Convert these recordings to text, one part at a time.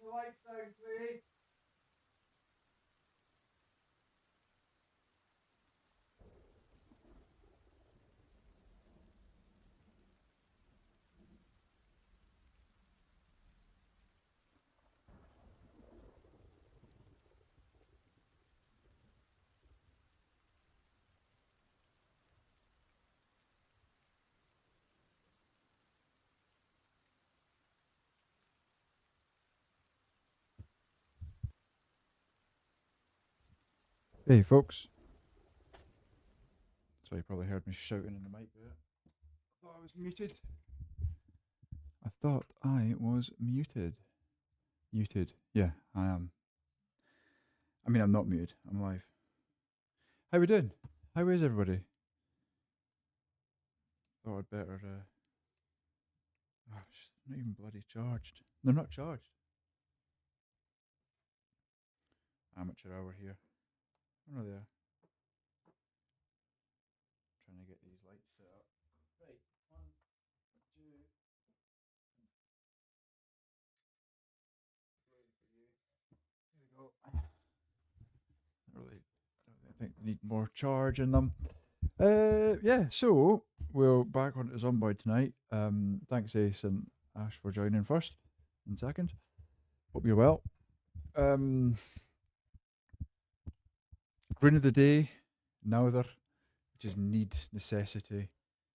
the lights down, please. Hey, folks. So you probably heard me shouting in the mic there. I thought I was muted. I thought I was muted. Muted. Yeah, I am. I mean, I'm not muted. I'm live. How we doing? How is everybody? Thought I'd better. Oh, it's not even bloody charged. They're not charged. Amateur hour here. Oh no, they are. Trying to get these lights set up. Right, one, two. Here we go. Really, I think they need more charge in them. Yeah. So we're back on to Zomboid tonight. Thanks Ace and Ash for joining first and second. Hope you're well. Rune of the day, Neither, which is need, necessity.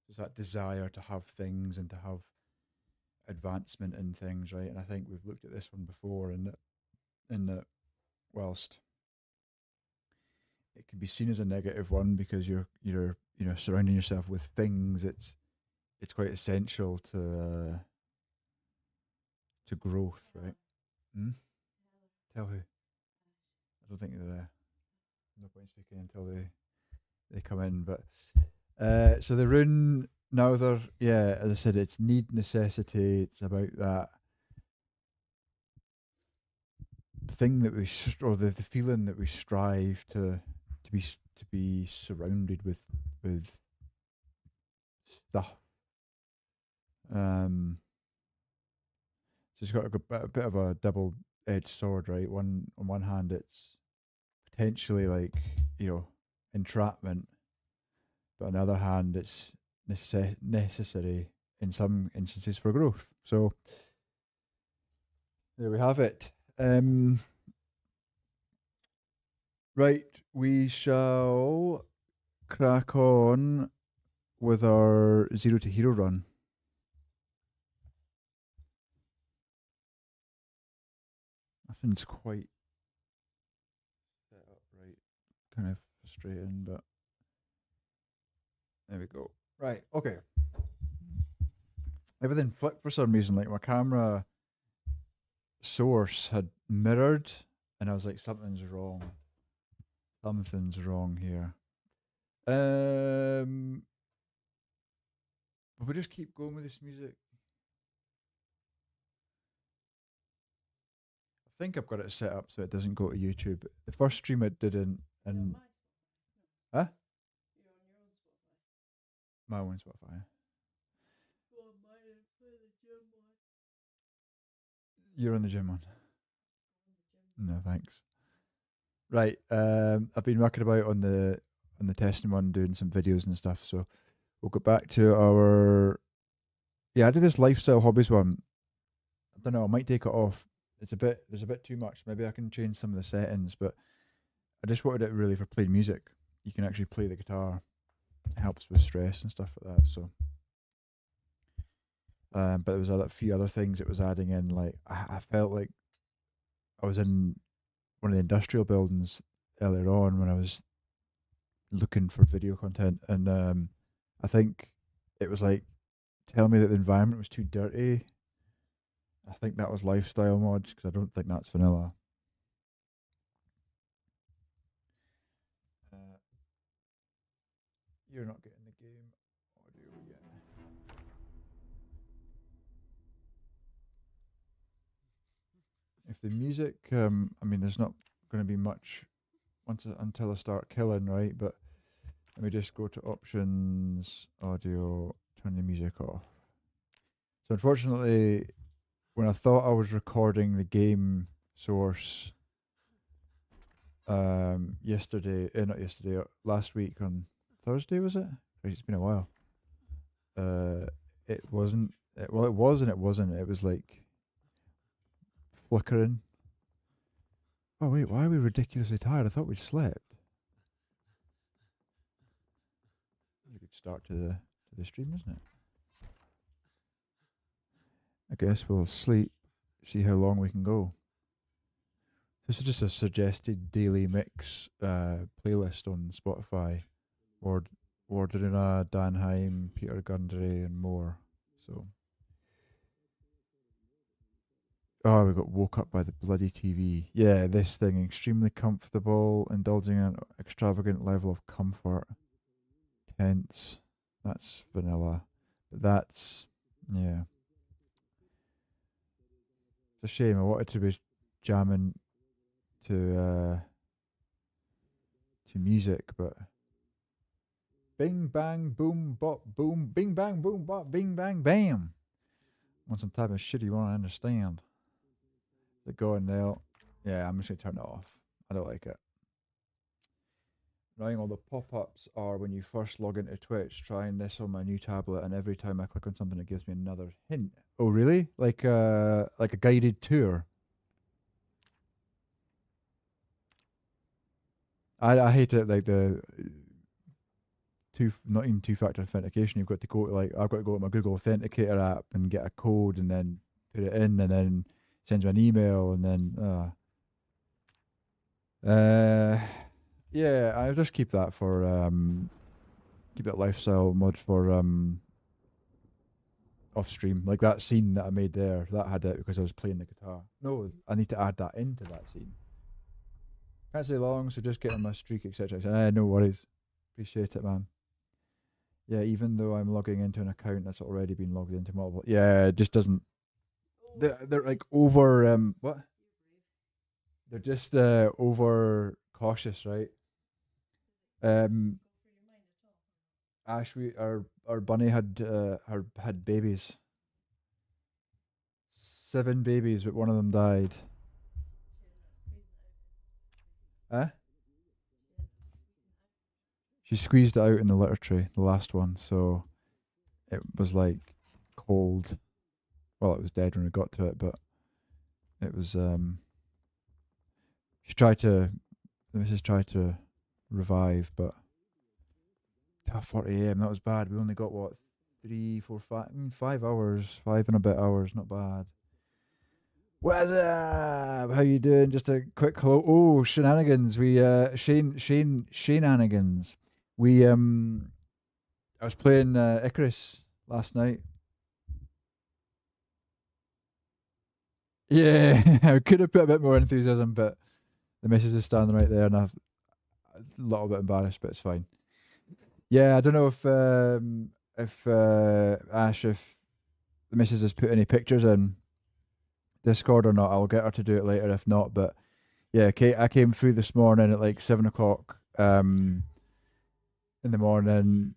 There's that desire to have things and to have advancement in things, right? And I think we've looked at this one before, in that whilst it can be seen as a negative one because you're surrounding yourself with things, it's quite essential to growth, right? Hmm? Tell who? I don't think they're no point speaking until they come in. But so the rune Neither, yeah, as I said, it's need, necessity. It's about that thing that or the feeling that we strive to be surrounded with stuff. Um, so it's got a bit of a double edged sword, right? One on one hand, it's potentially like entrapment, but on the other hand, it's necessary in some instances for growth. So there we have it. Right, we shall crack on with our Zero to Hero run. Nothing's quite set up right. Kind of frustrating, but there we go. Right, okay. Everything flipped for some reason. Like my camera source had mirrored, and I was like, something's wrong. Something's wrong here. But we just keep going with this music. I think I've got it set up so it doesn't go to YouTube. The first stream it didn't, and huh? My own Spotify. You're on the gym one. No, thanks. Right. I've been working about on the testing one, doing some videos and stuff. So we'll go back to our. Yeah, I did this lifestyle hobbies one. I don't know. I might take it off. There's a bit too much. Maybe I can change some of the settings, but I just wanted it really for playing music. You can actually play the guitar. It helps with stress and stuff like that. So, but there was a few other things it was adding in. Like I felt like I was in one of the industrial buildings earlier on when I was looking for video content, and I think it was like telling me that the environment was too dirty. I think that was lifestyle mods because I don't think that's vanilla. Uh, you're not getting the game audio yet. If the music, I mean, there's not going to be much until I start killing, right? But let me just go to options, audio, turn the music off. So unfortunately, when I thought I was recording the game source not yesterday, last week on Thursday, was it? Right, it's been a while. It wasn't. Well, it was and it wasn't. It was like flickering. Oh wait, why are we ridiculously tired? I thought we'd slept. A good start to the stream, isn't it? I guess we'll sleep, see how long we can go. This is just a suggested daily mix playlist on Spotify. Wardrina, Danheim, Peter Gundry, and more. So, oh, we got woke up by the bloody TV. Yeah, this thing extremely comfortable, indulging in an extravagant level of comfort. Tense. That's vanilla. But that's yeah. It's a shame. I wanted to be jamming to music, but bing bang boom bop boom bing bang boom bop bing bang bam. Want some type of shit you want to understand. The going now. Yeah, I'm just gonna turn it off. I don't like it. Annoying, all the pop-ups are when you first log into Twitch. Trying this on my new tablet, and every time I click on something, it gives me another hint. Oh, really? Like a guided tour. I hate it. Like the not even two-factor authentication. You've got to go to I've got to go to my Google Authenticator app and get a code, and then put it in, and then sends me an email, and then yeah, I'll just keep that for keep that lifestyle mod for off stream. Like that scene that I made there, that had it because I was playing the guitar. No, I need to add that into that scene. Can't stay long, so just get on my streak, etc. No worries. Appreciate it, man. Yeah, even though I'm logging into an account that's already been logged into multiple. Yeah, it just doesn't. They're like over what? They're just over cautious, right? Ash, our bunny had babies. 7 babies, but one of them died. Huh? She squeezed it out in the litter tray, the last one, so it was like cold. Well, it was dead when we got to it, but it was she tried to the missus tried to revive, but 12:40 a.m. That was bad. We only got what 3, 4, 5, 5 hours, 5 and a bit hours. Not bad. What's up? How you doing? Just a quick hello. Oh, shenanigans. We shenanigans. We I was playing Icarus last night. Yeah, I could have put a bit more enthusiasm, but the missus is standing right there, and I'm a little bit embarrassed, but it's fine. Yeah, I don't know if Ash, if the missus has put any pictures in Discord or not. I'll get her to do it later if not. But yeah, Kate, I came through this morning at like 7 o'clock in the morning.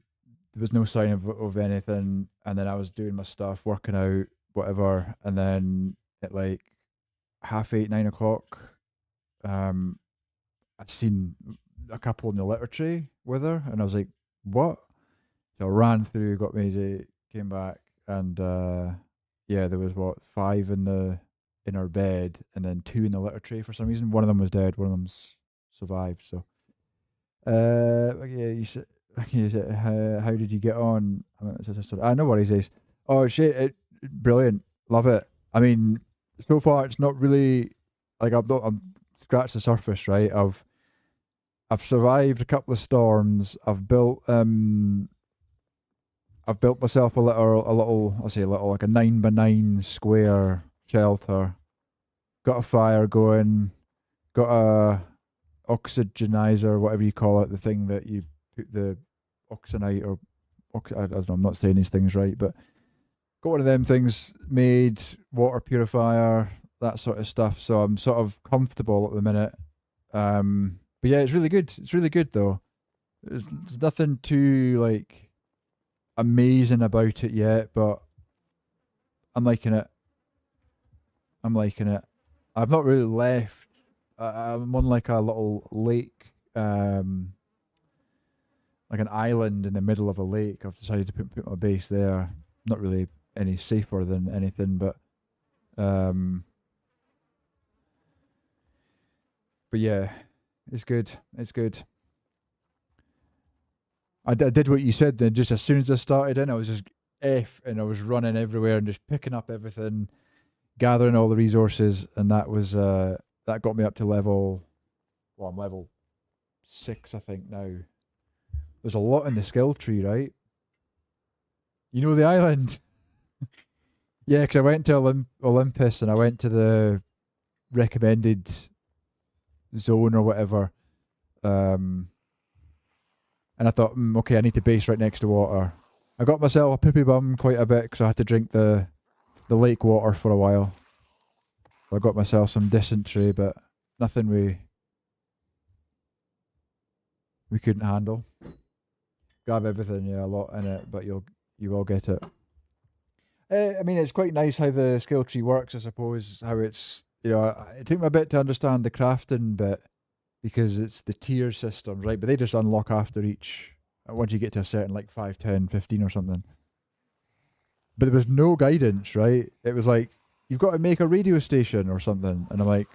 There was no sign of anything, and then I was doing my stuff, working out, whatever, and then at like 8:30, 9 o'clock, I'd seen a couple in the litter tray with her, and I was like, "What?" So I ran through, got Maisie, came back, and yeah, there was what 5 in her bed, and then 2 in the litter tray for some reason. One of them was dead, one of them's survived. So, yeah, you said, you said, how did you get on? I know what he says. Oh shit! Brilliant, love it. I mean, so far it's not really like I've scratched the surface, right? I've survived a couple of storms. I've built myself a little, I say a little, like a 9x9 square shelter. Got a fire going. Got a oxygenizer, whatever you call it, the thing that you put the oxygenate or I don't know. I'm not saying these things right, but got one of them things made. Water purifier, that sort of stuff. So I'm sort of comfortable at the minute. But yeah, it's really good. It's really good though. There's nothing too like amazing about it yet, but I'm liking it. I'm liking it. I've not really left. I'm on like a little lake, like an island in the middle of a lake. I've decided to put my base there. Not really any safer than anything, um, but yeah, it's good. It's good. I did what you said. Then just as soon as I started in, I was just and I was running everywhere and just picking up everything, gathering all the resources, and that got me up to level. Well, I'm level 6, I think now. There's a lot in the skill tree, right? You know the island. Yeah, because I went to Olympus and I went to the recommended zone or whatever. Um, and I thought, okay, I need to base right next to water. I got myself a poopy bum quite a bit because I had to drink the lake water for a while. I got myself some dysentery, but nothing we couldn't handle. Grab everything, yeah, a lot in it, but you will get it. I mean, it's quite nice how the skill tree works, I suppose. How it's, it took me a bit to understand the crafting bit because it's the tier system, right? But they just unlock after each, once you get to a certain, like 5, 10, 15 or something. But there was no guidance, right? It was like, you've got to make a radio station or something. And I'm like,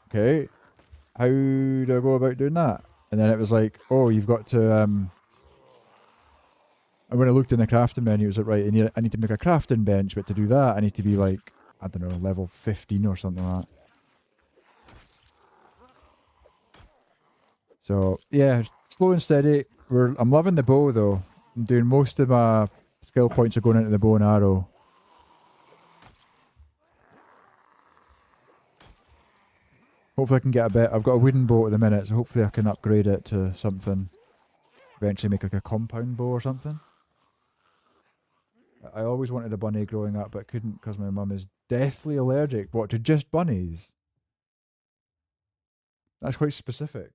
okay, how do I go about doing that? And then it was like, oh, you've got to, and when I looked in the crafting menu, it was like, right, I need to make a crafting bench, but to do that, I need to be like, I don't know, level 15 or something like that. So, yeah, slow and steady. I'm loving the bow, though. I'm doing most of my skill points are going into the bow and arrow. Hopefully I can get a bit. I've got a wooden bow at the minute, so hopefully I can upgrade it to something. Eventually make like a compound bow or something. I always wanted a bunny growing up, but couldn't because my mum is deathly allergic. What, to just bunnies? That's quite specific.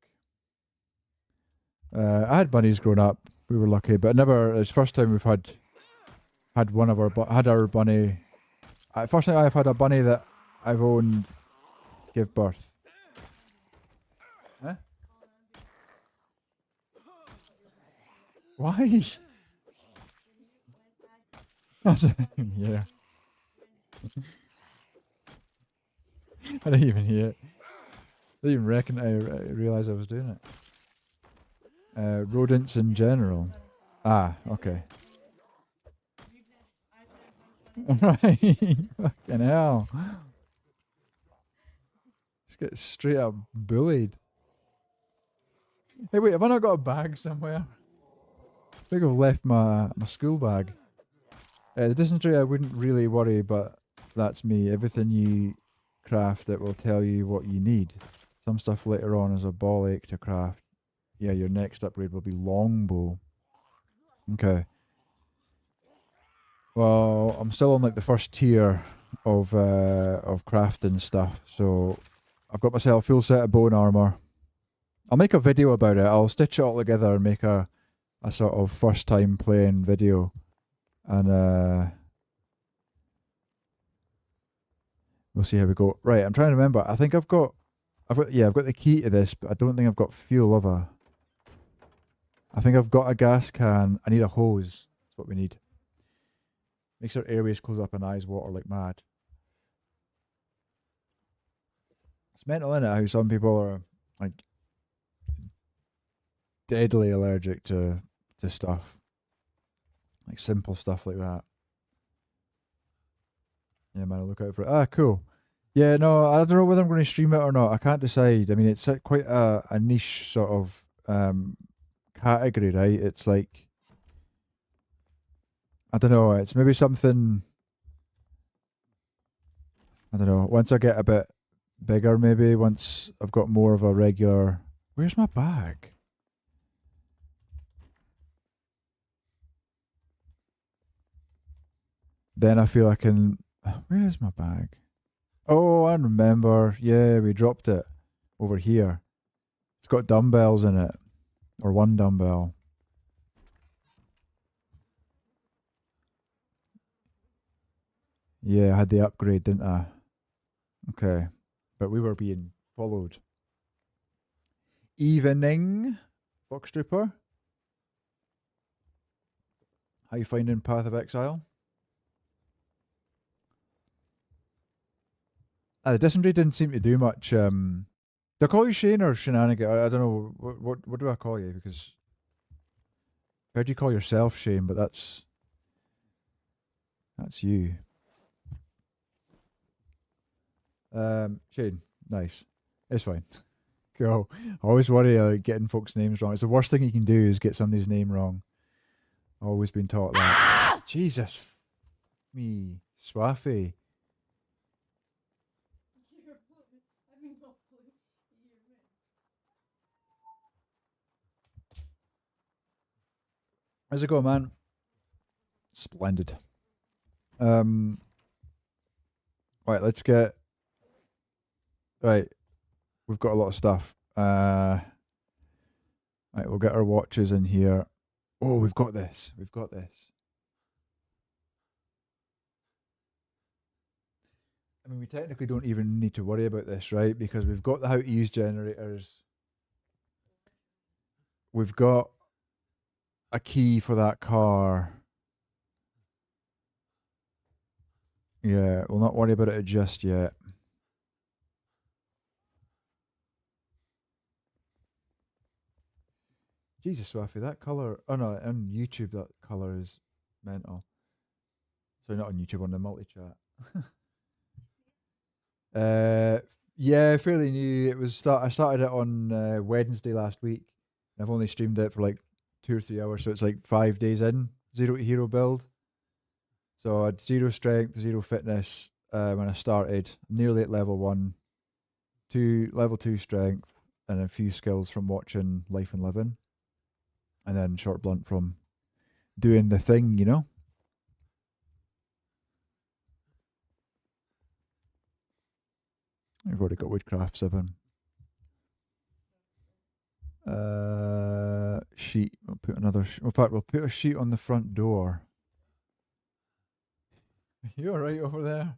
I had bunnies growing up. We were lucky, but never. It's the first time we've had one of our bunny. First time I've had a bunny that I've owned give birth. Huh? Why? Yeah. I didn't even hear it. I didn't even reckon I realised I was doing it. Rodents in general. Ah, okay. Right. Fucking hell. Just get straight up bullied. Hey, wait, have I not got a bag somewhere? I think I've left my school bag. The dysentery I wouldn't really worry, but that's me. Everything you craft, it will tell you what you need. Some stuff later on is a ball ache to craft. Yeah, your next upgrade will be longbow. Okay. Well, I'm still on like the first tier of crafting stuff, so I've got myself a full set of bone armor. I'll make a video about it. I'll stitch it all together and make a sort of first time playing video, and we'll see how we go. Right, I'm trying to remember. I think I've got the key to this, but I don't think I've got fuel, have I? I think I've got a gas can. I need a hose. That's what we need. Makes our airways close up and eyes water like mad. It's mental, innit, how some people are like deadly allergic to stuff. Like simple stuff like that. Yeah, man, I'll look out for it. Ah, cool. Yeah, no, I don't know whether I'm going to stream it or not. I can't decide. I mean, it's quite a niche sort of category, right? It's like, I don't know, it's maybe something, I don't know, once I get a bit bigger, maybe, once I've got more of a regular, where's my bag? Then I feel I can, where is my bag? Oh, I remember. Yeah, we dropped it over here. It's got dumbbells in it, or one dumbbell. Yeah, I had the upgrade, didn't I? Okay, but we were being followed. Evening, Fox Trooper. How you finding Path of Exile? The dysentery didn't seem to do much. Do I call you Shane or Shenanigan? I don't know. What do I call you? Because I heard you call yourself Shane, but that's you. Shane, nice. It's fine. Cool. I always worry getting folks' names wrong. It's the worst thing you can do is get somebody's name wrong. Always been taught that. Jesus, me, Swaffy. How's it going, man? Splendid. Right, let's get. Right, we've got a lot of stuff. Right, we'll get our watches in here. Oh, we've got this. We've got this. I mean, we technically don't even need to worry about this, right? Because we've got the how to use generators. We've got a key for that car. Yeah, we'll not worry about it just yet. Jesus, Swaffy, that color. Oh no, on YouTube that color is mental. Sorry, not on YouTube, on the multi chat. Yeah, fairly new. It was I started it on Wednesday last week. I've only streamed it for like 2 or 3 hours, so it's like 5 days in. Zero to hero build. So I had zero strength, zero fitness when I started. Nearly at level 1, level 2 strength, and a few skills from watching Life and Living, and then short blunt from doing the thing, you know. I've already got Woodcraft 7. Sheet. We'll put another. In fact, we'll put a sheet on the front door. You all right over there?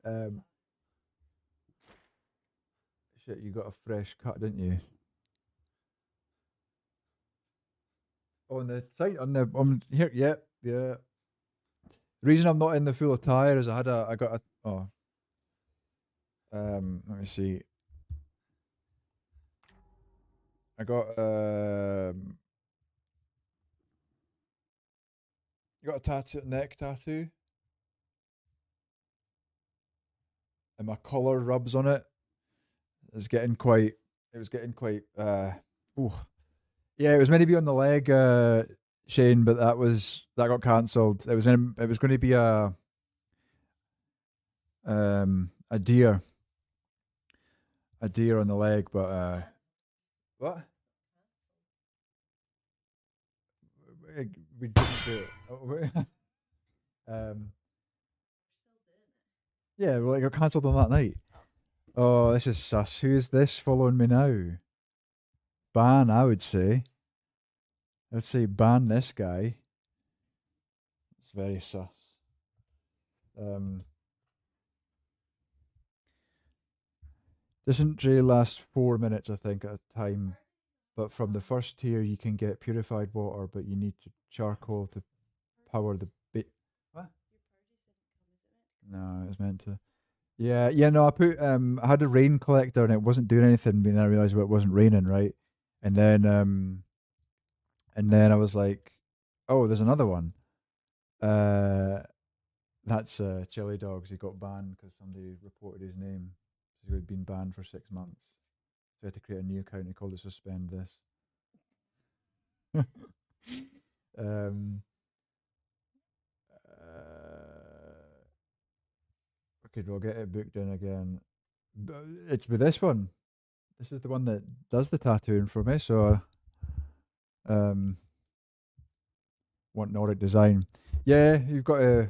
Um, Shit, you got a fresh cut, didn't you? Oh, on the side, on here, yeah, yeah. The reason I'm not in the full attire is I got a, oh, let me see. I got you got a tattoo, neck tattoo, and my collar rubs on it. It's getting quite. It was getting quite. Oh, yeah. It was meant to be on the leg, Shane, but that got cancelled. It was in. It was going to be a deer, on the leg, but what? We didn't do it. um, yeah, well, it got cancelled on that night. Oh, this is sus. Who is this following me now? Ban, I would say. Let's say ban this guy. It's very sus. Um, Dysentery lasts 4 minutes, I think, at a time. But from the first tier, you can get purified water, but you need charcoal to power the bit. What? No, it was meant to. Yeah, yeah. No, I had a rain collector and it wasn't doing anything. But then I realized it wasn't raining, right? And then I was like, oh, there's another one. That's Chili Dogs. He got banned because somebody reported his name. He had been banned for 6 months. So I had to create a new account. He called it Suspend This. um, okay, we'll get it booked in again. It's with this one. This is the one that does the tattooing for me. So, want Nordic design. Yeah, you got to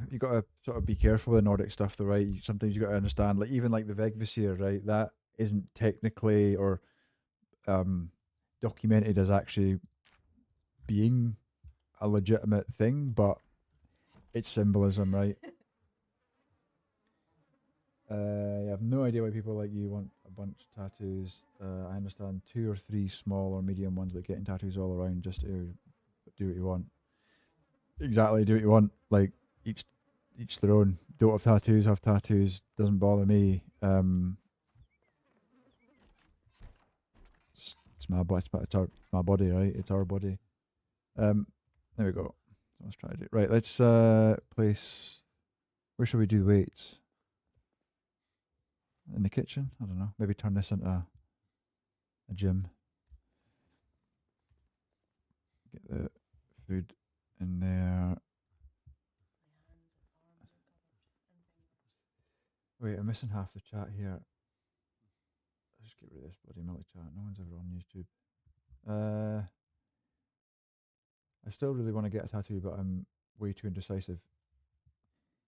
sort of be careful with the Nordic stuff, though, right? Sometimes you got to understand, like even like the Vegvisir, right? That isn't technically or documented as actually being a legitimate thing, but it's symbolism, right? You have no idea why people like you want a bunch of tattoos. I understand 2 or 3 small or medium ones, but getting tattoos all around just to do what you want. Exactly, do what you want. Like each each their own. Don't have tattoos, have tattoos. Doesn't bother me. It's my body. It's my body, right? It's our body. Um, there we go. Let's try to do it. Right. Let's place. Where should we do weights? In the kitchen? I don't know. Maybe turn this into a gym. Get the food in there. Wait, I'm missing half the chat here. Let's just get rid of this bloody multi chat. No one's ever on YouTube. I still really want to get a tattoo, but I'm way too indecisive.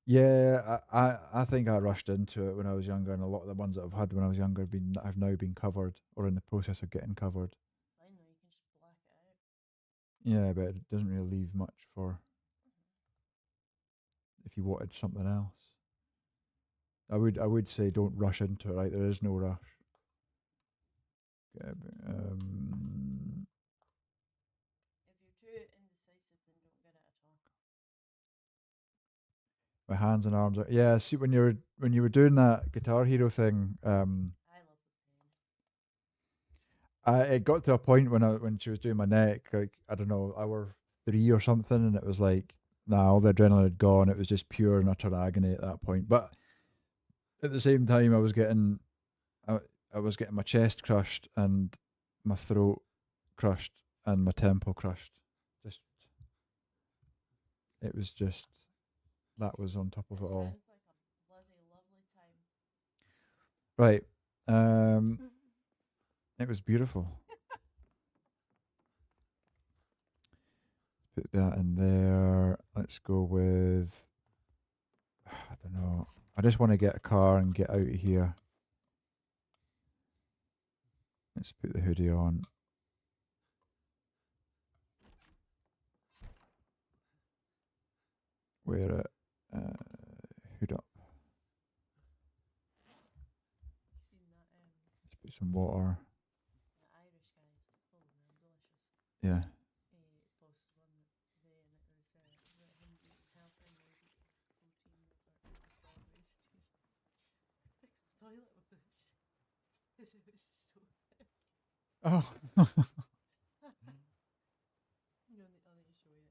Yeah, I think I rushed into it when I was younger, and a lot of the ones that I've had when I was younger have now been covered or in the process of getting covered. Finally, you can just black it out. Yeah, but it doesn't really leave much for if you wanted something else. I would say don't rush into it. Right, there is no rush. Okay, If you're too indecisive, then don't get it at all. my hands and arms are yeah. See when you were doing that Guitar Hero thing, I love the pain. it got to a point when she was doing my neck, like I don't know, hour 3 or something, and it was like, nah, all the adrenaline had gone. It was just pure and utter agony at that point. But at the same time, I, I was getting my chest crushed and my throat crushed and my temple crushed. Just it was just that was on top of it It all. sounds like a bloody lovely time. Right. It was beautiful. Put that in there. Let's go with I don't know. I just want to get a car and get out of here. Let's put the hoodie on. Wear it. Hood up. You seen that? Let's put some water. The Irish guy is like, oh man, delicious. Yeah. He posted one today, and it was about him eating healthy, and he was eating protein yogurt and strawberries. And he was like, fix my toilet with this. Because it was so thick. Oh. I'll need to show you.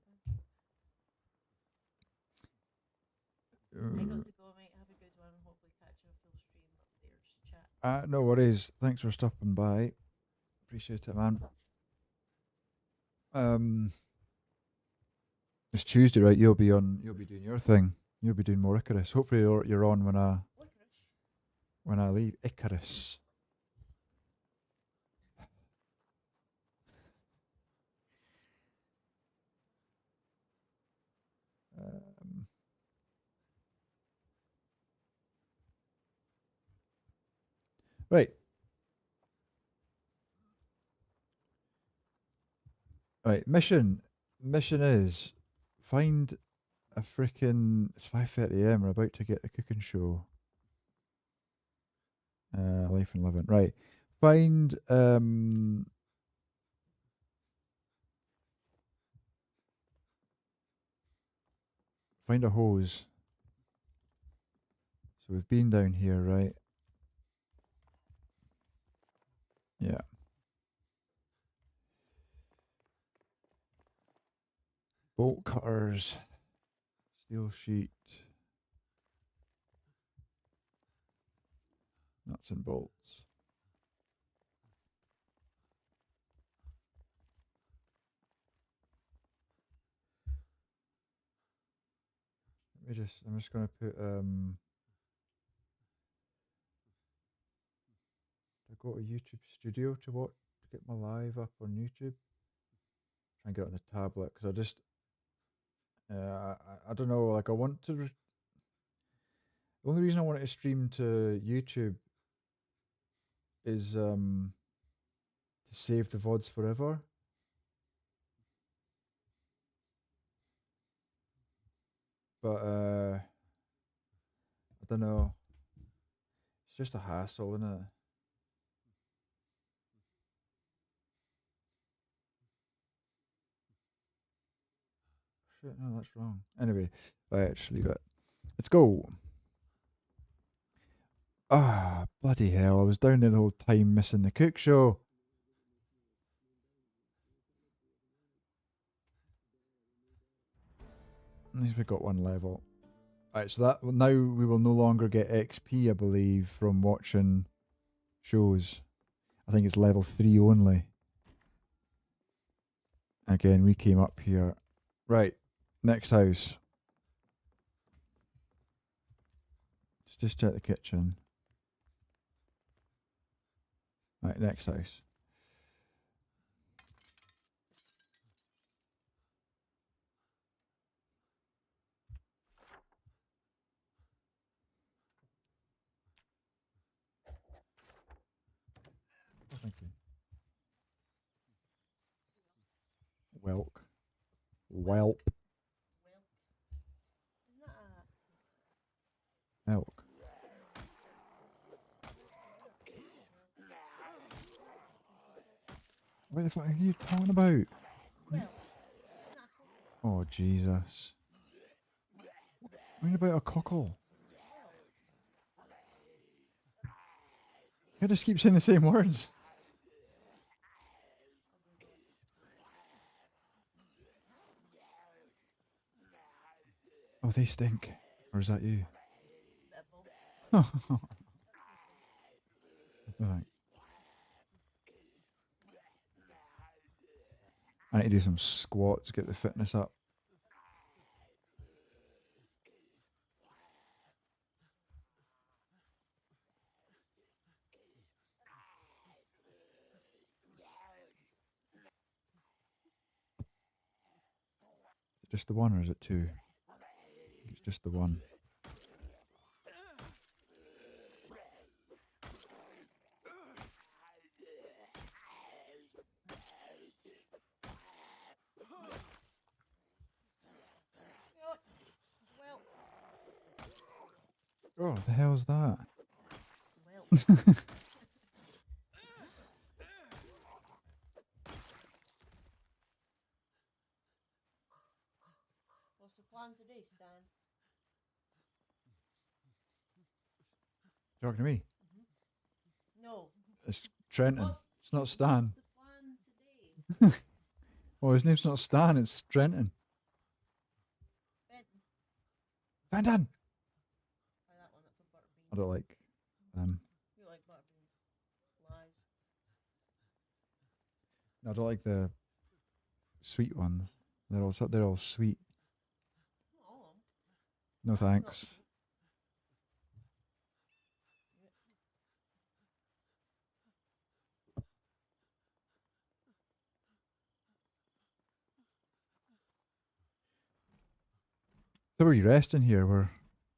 I got to go, mate. Have a good one. Hopefully catch you a full stream. But there's chat. No worries. Thanks for stopping by. Appreciate it, man. It's Tuesday, right? You'll be on. You'll be doing your thing. You'll be doing more Icarus. Hopefully, you're on Licorice. when I leave. Icarus. Um, right. Right. Mission is find a freaking. It's 5:30 a.m. We're about to get the cooking show. Life and living. Right. Find find a hose. So we've been down here, right? Yeah. Bolt cutters, steel sheet, nuts and bolts. I'm just gonna put I go to YouTube Studio to get my live up on YouTube. Try and get it on the tablet because I don't know, like I want to the only reason I want to stream to YouTube is to save the VODs forever. But I don't know. just a hassle, isn't it? Shit, no, that's wrong. Anyway, right, just leave it. Let's go. Ah, bloody hell! I was down there the whole time missing the cook show. At least we got one level. Right, so that now we will no longer get XP, I believe, from watching shows. I think it's level 3 only. Again, we came up here. Right, next house. Let's just check the kitchen. Right, next house. Oh, thank you. Welk. Whelp. Well, isn't that a Elk. What the fuck are you talking about? well? Isn't that a Oh, Jesus. What do you mean about a cockle? You just keep saying the same words. Oh, they stink. Or is that you? bit of both? No, thanks. I need to do some squats, get the fitness up. Is it just the one or is it two? I think it's just the one. Well, Oh, what the hell is that? well. What's the plan today, Stan? Talking to me? No. It's Trenton. It's not Stan. What's the plan today? Oh, his name's not Stan, it's Trenton. Benton. Van. Try that one. That's a butterbean. I don't like them. You like butterbeans? Lies. I don't like the sweet ones. They're all sweet. Not all of 'em. No That's not thanks. sweet. So we're resting here. We're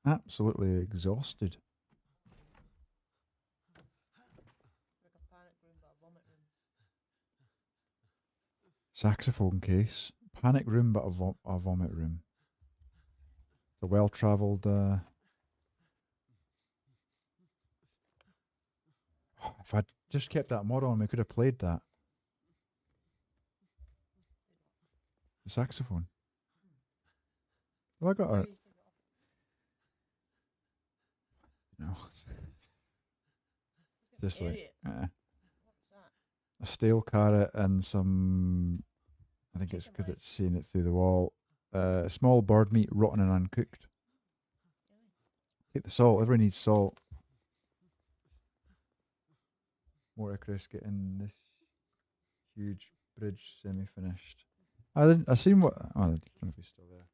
absolutely exhausted. Like a panic room, but a vomit room. Saxophone case. Panic room, but a vomit room. The well-travelled. If I'd just kept that mod on, we could have played that. The saxophone. Have I got Why a. you take it off? No. Look at Just like. idiot. Uh, What's that? a stale carrot and some. I think it's Chicken because leg. it's seeing it through the wall. Small bird meat, rotten and uncooked. Yummy. Take the salt. Everyone needs salt. More Chris getting this huge bridge semi-finished. I didn't. I seen what. Oh, I don't know if he's still there.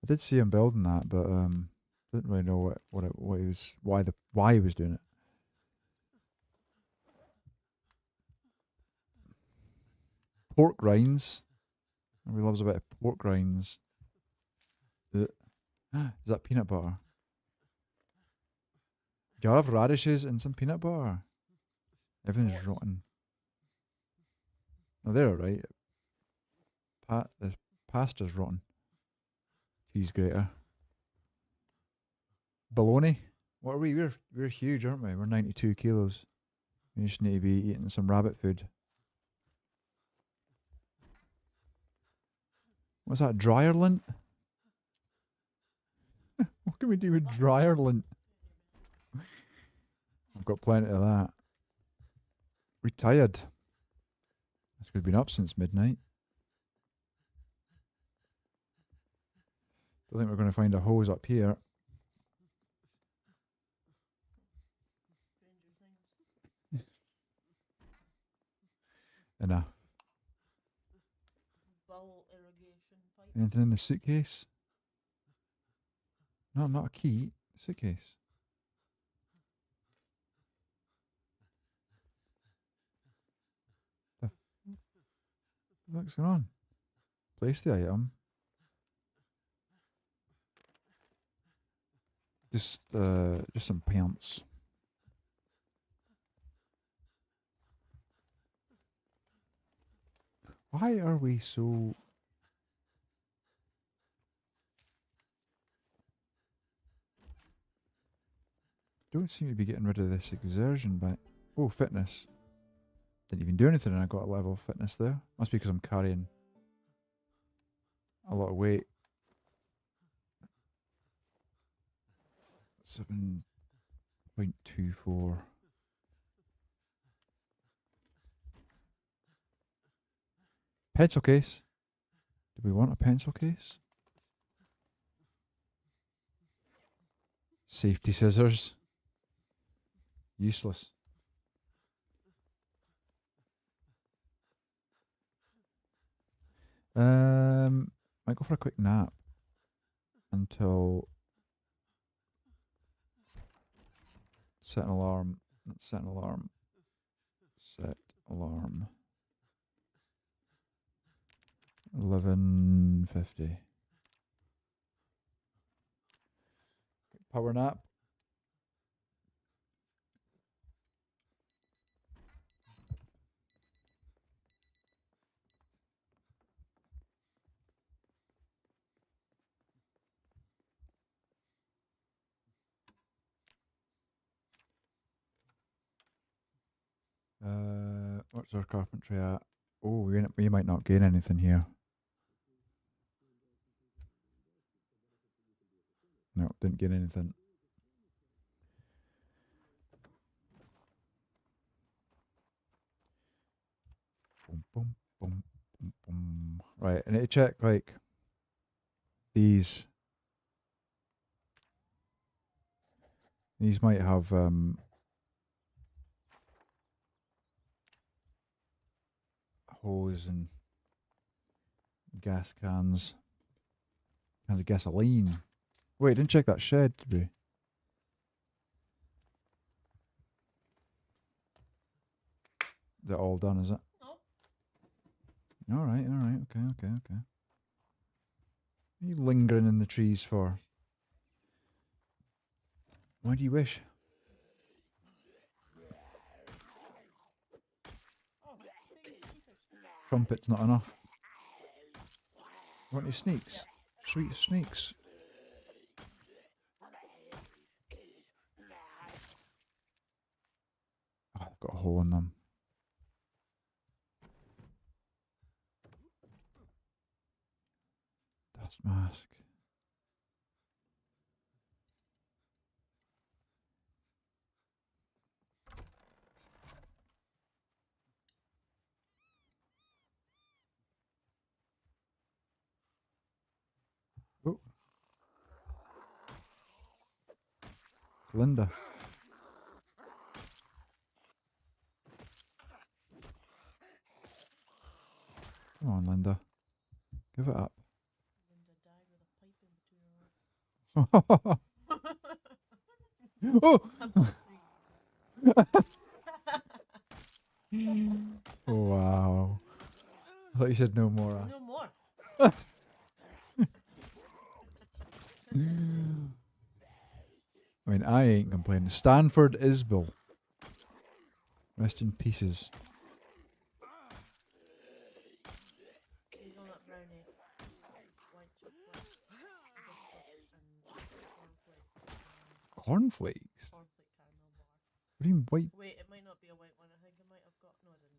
I did see him building that, but didn't really know what he was, why he was doing it. Pork rinds. Everybody loves a bit of pork rinds. Is that peanut butter? Do you have radishes and some peanut butter? Everything's What? rotten. No, they're alright. The pasta's rotten. Cheese grater. Bologna. What are we? We're huge, aren't we? We're 92 kilos. We just need to be eating some rabbit food. What's that? Dryer lint? What can we do with dryer lint? I've got plenty of that. Retired. This could have been up since midnight. Don't think we're going to find a hose up here. Stranger Things. Enough. Bowel irrigation pipe. Anything in the suitcase? No, not a key. Suitcase. What's going on? Place the item. Just some pants. Why are we so... Don't seem to be getting rid of this exertion by... Oh, fitness. Didn't even do anything and I got a level of fitness there. Must be because I'm carrying a lot of weight. 7.24. Pencil case. Do we want a pencil case? Safety scissors. Useless. Might go for a quick nap until set an alarm. Let's set an alarm. Set alarm. 11:50. Power nap. What's our carpentry at? Oh, we might not gain anything here. No, didn't get anything. Boom, boom, boom, boom, boom. Right, I need to check like these. These might have hose and gas cans. Cans of gasoline. Wait, didn't check that shed, did we? Is it all done, is it? No. Alright, okay. What are you lingering in the trees for? Why do you wish? Oh, take sneakers. Trumpet's not enough. Want your sneaks? Sweet sneaks. Oh, I've got a hole in them. Dust mask. Oh. Linda. Come on, Linda. Give it up. Linda died with a pipe in between her. Oh! I'm Oh, wow. I thought you said no more. no more. I mean, I ain't complaining. Stanford Isbell. Rest in pieces. He's on that brownie. White chocolate, biscuit, and cornflakes. Cornflakes? Cornflake caramel bar. What do you mean white? Wait, it might not be a white one. I think I might have got. No, I didn't.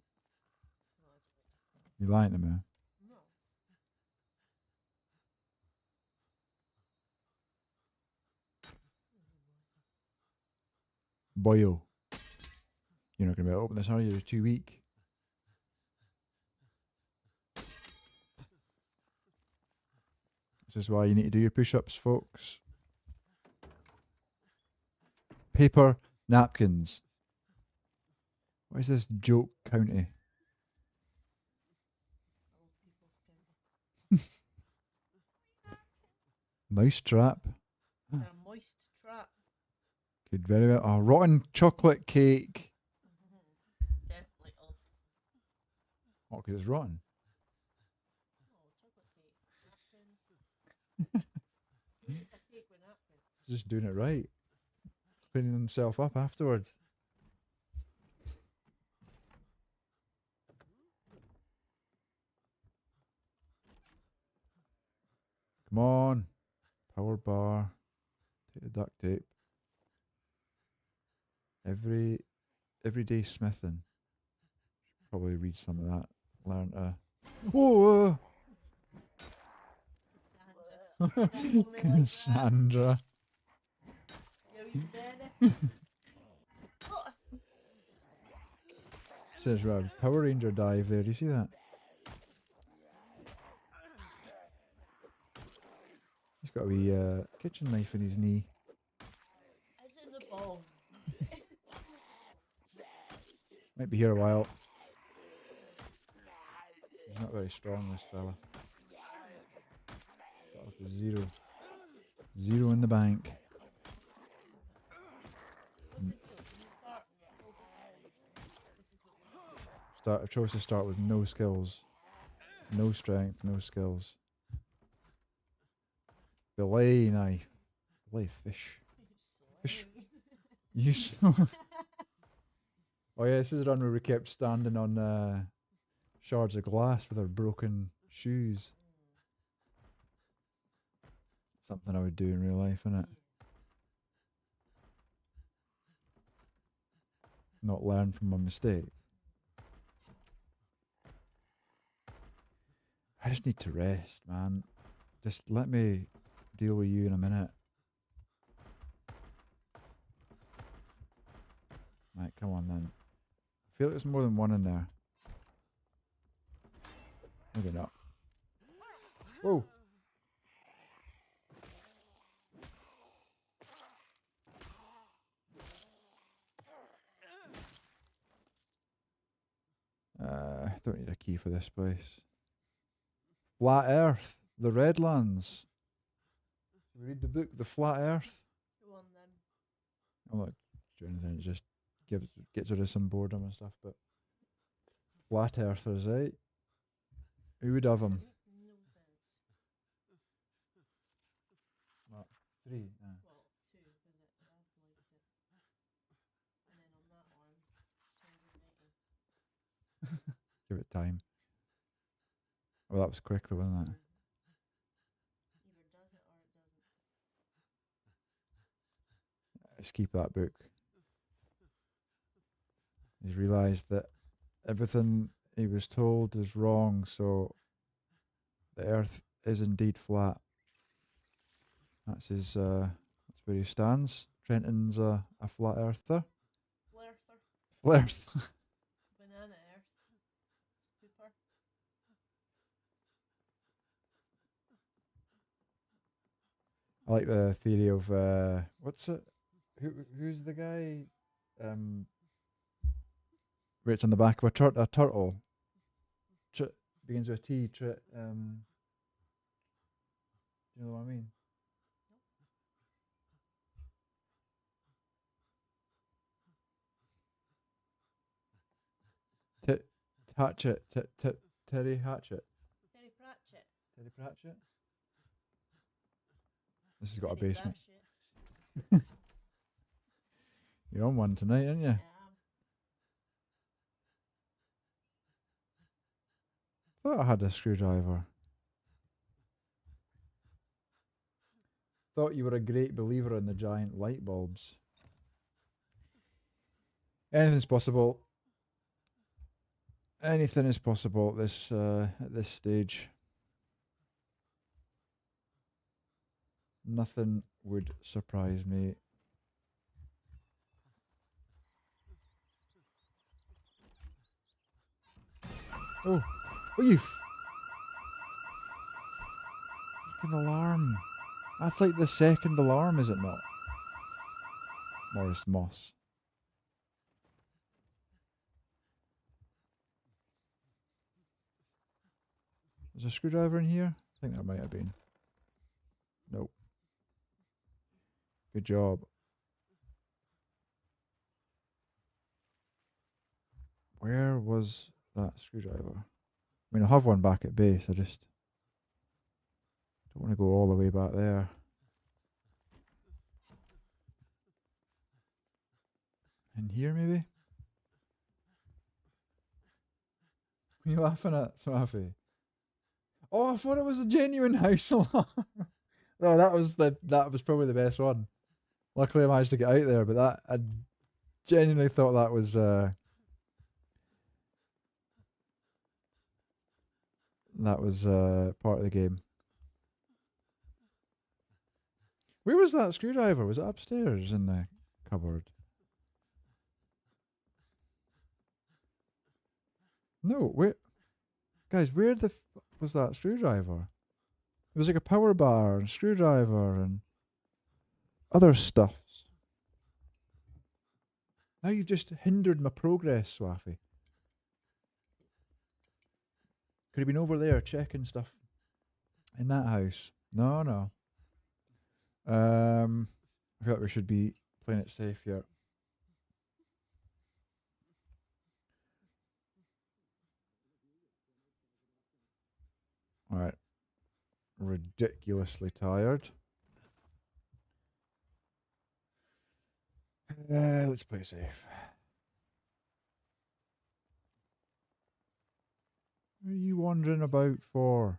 No, it's white. You lying to me? No. Boyo. You're not going to be able to open this, are you? You're too weak. This is why you need to do your push-ups, folks. Paper napkins. What is this joke county? Old people's candy. Mouse trap. They're a moist trap. Could very well. Oh, rotten chocolate cake. Definitely. Oh, Oh, because it's rotten. chocolate cake. Napkins. It's a cake with napkins. Just doing it right. Cleaning himself up afterwards. Come on. Power bar. Take the duct tape. Everyday smithing. Should probably read some of that. Learn to. Oh! Cassandra. Yeah, we Venice. What? Says Rob. Power Ranger dive there. Do you see that? He's got a wee kitchen knife in his knee. It's in the ball. Might be here a while. He's not very strong, this fella. Start off with 0. 0 in the bank. What's the deal? Can you start? This is what I chose to start with no skills. No strength, no skills. Fillet knife. Fillet fish. Fish. You saw. Oh yeah, this is the one where we kept standing on shards of glass with our broken shoes. Something I would do in real life, innit? Not learn from my mistake. I just need to rest, man. Just let me deal with you in a minute. Right, come on then. I feel like there's more than one in there. Maybe not. Whoa! Don't need a key for this place. Flat Earth, the Redlands. Should we read the book, The Flat Earth? Who won them? I'm not doing anything, it just gets rid of some boredom and stuff, but Flat Earthers, eh? Who would have them? No sense. What? 3? Well, 2 because I've liked it. And then on that one, 280. Give it time. Oh, that was quick though, wasn't it? Either does it or it doesn't. Let's keep that book. He's realised that everything he was told is wrong, so the earth is indeed flat. That's his that's where he stands. Trenton's a flat earther. Flerther. Flairth. Banana earth. Spooper. I like the theory of what's it? Who's the guy? Where it's on the back of a turtle. Begins with a T. Do you know what I mean? Hatchet. Terry Hatchet. Terry Pratchett. Terry Pratchett. This has got a Terry basement. Pratchett. You're on one tonight, aren't you? Thought I had a screwdriver. thought you were a great believer in the giant light bulbs. Anything's possible. Anything is possible at this stage. Nothing would surprise me. Oh, you fucking alarm. That's like the second alarm, is it not? Morris Moss. Is there a screwdriver in here? I think there might have been. Nope. Good job. Where was that screwdriver? I mean, I have one back at base. I just don't want to go all the way back there. In here, maybe? What are you laughing at, Swaffy? Oh, I thought it was a genuine house alarm. No, that was probably the best one. Luckily, I managed to get out there, but I genuinely thought that was part of the game. Where was that screwdriver? Was it upstairs in the cupboard? No, where? Guys, where the fuck was that screwdriver? It was like a power bar and screwdriver and other stuffs. Now you've just hindered my progress, Swaffy. Could have been over there checking stuff in that house. No. I feel like we should be playing it safe here. Alright. Ridiculously tired. Let's play safe. What are you wandering about for?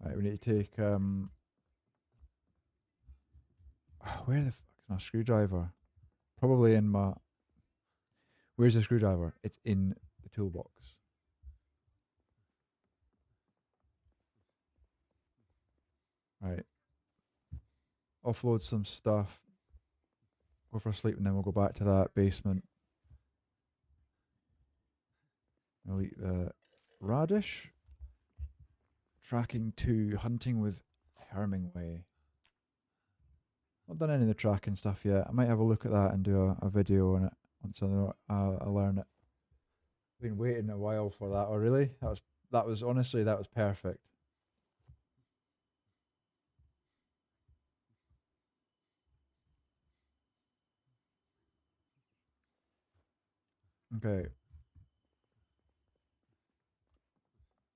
Right, we need to take where the fuck is my screwdriver? Probably in my... Where's the screwdriver? It's in the toolbox. Right. Offload some stuff. Go for a sleep and then we'll go back to that basement. I'll eat the radish. Tracking 2, hunting with Hermingway. Not done any of the tracking stuff yet. I might have a look at that and do a video on it once I learn it. Been waiting a while for that. Oh really? That was honestly perfect. Okay.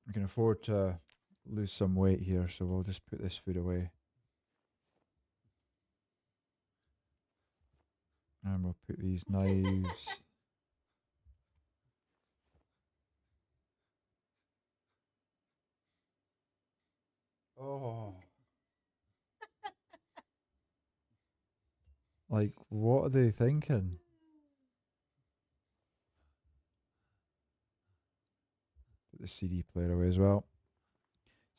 We can afford to lose some weight here, so we'll just put this food away. And we'll put these knives. Oh. Like, what are they thinking? Put the CD player away as well.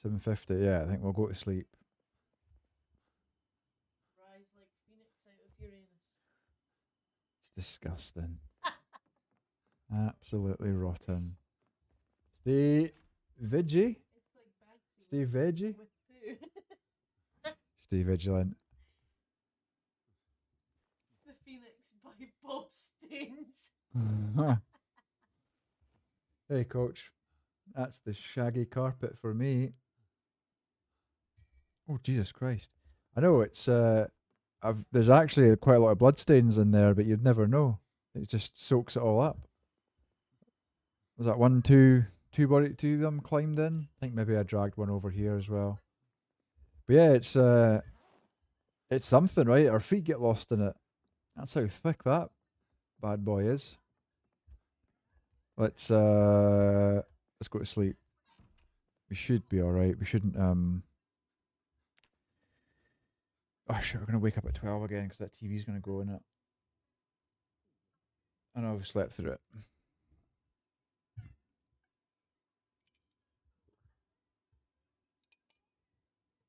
7:50, yeah, I think we'll go to sleep. Rise like Phoenix out of Uranus. It's disgusting. Absolutely rotten. Stay veggie. It's like Bagsy Stay veggie. with poo. Stay vigilant. The Phoenix by Bob Staines. Hey, coach. That's the shaggy carpet for me. Oh, Jesus Christ. I know it's there's actually quite a lot of bloodstains in there, but you'd never know. It just soaks it all up. Was that two of them climbed in? I think maybe I dragged one over here as well. But yeah, it's something, right? Our feet get lost in it. That's how thick that bad boy is. Let's go to sleep. We should be alright. We shouldn't oh shit, we're gonna wake up at 12 again because that TV's gonna go in it. I know I've slept through it.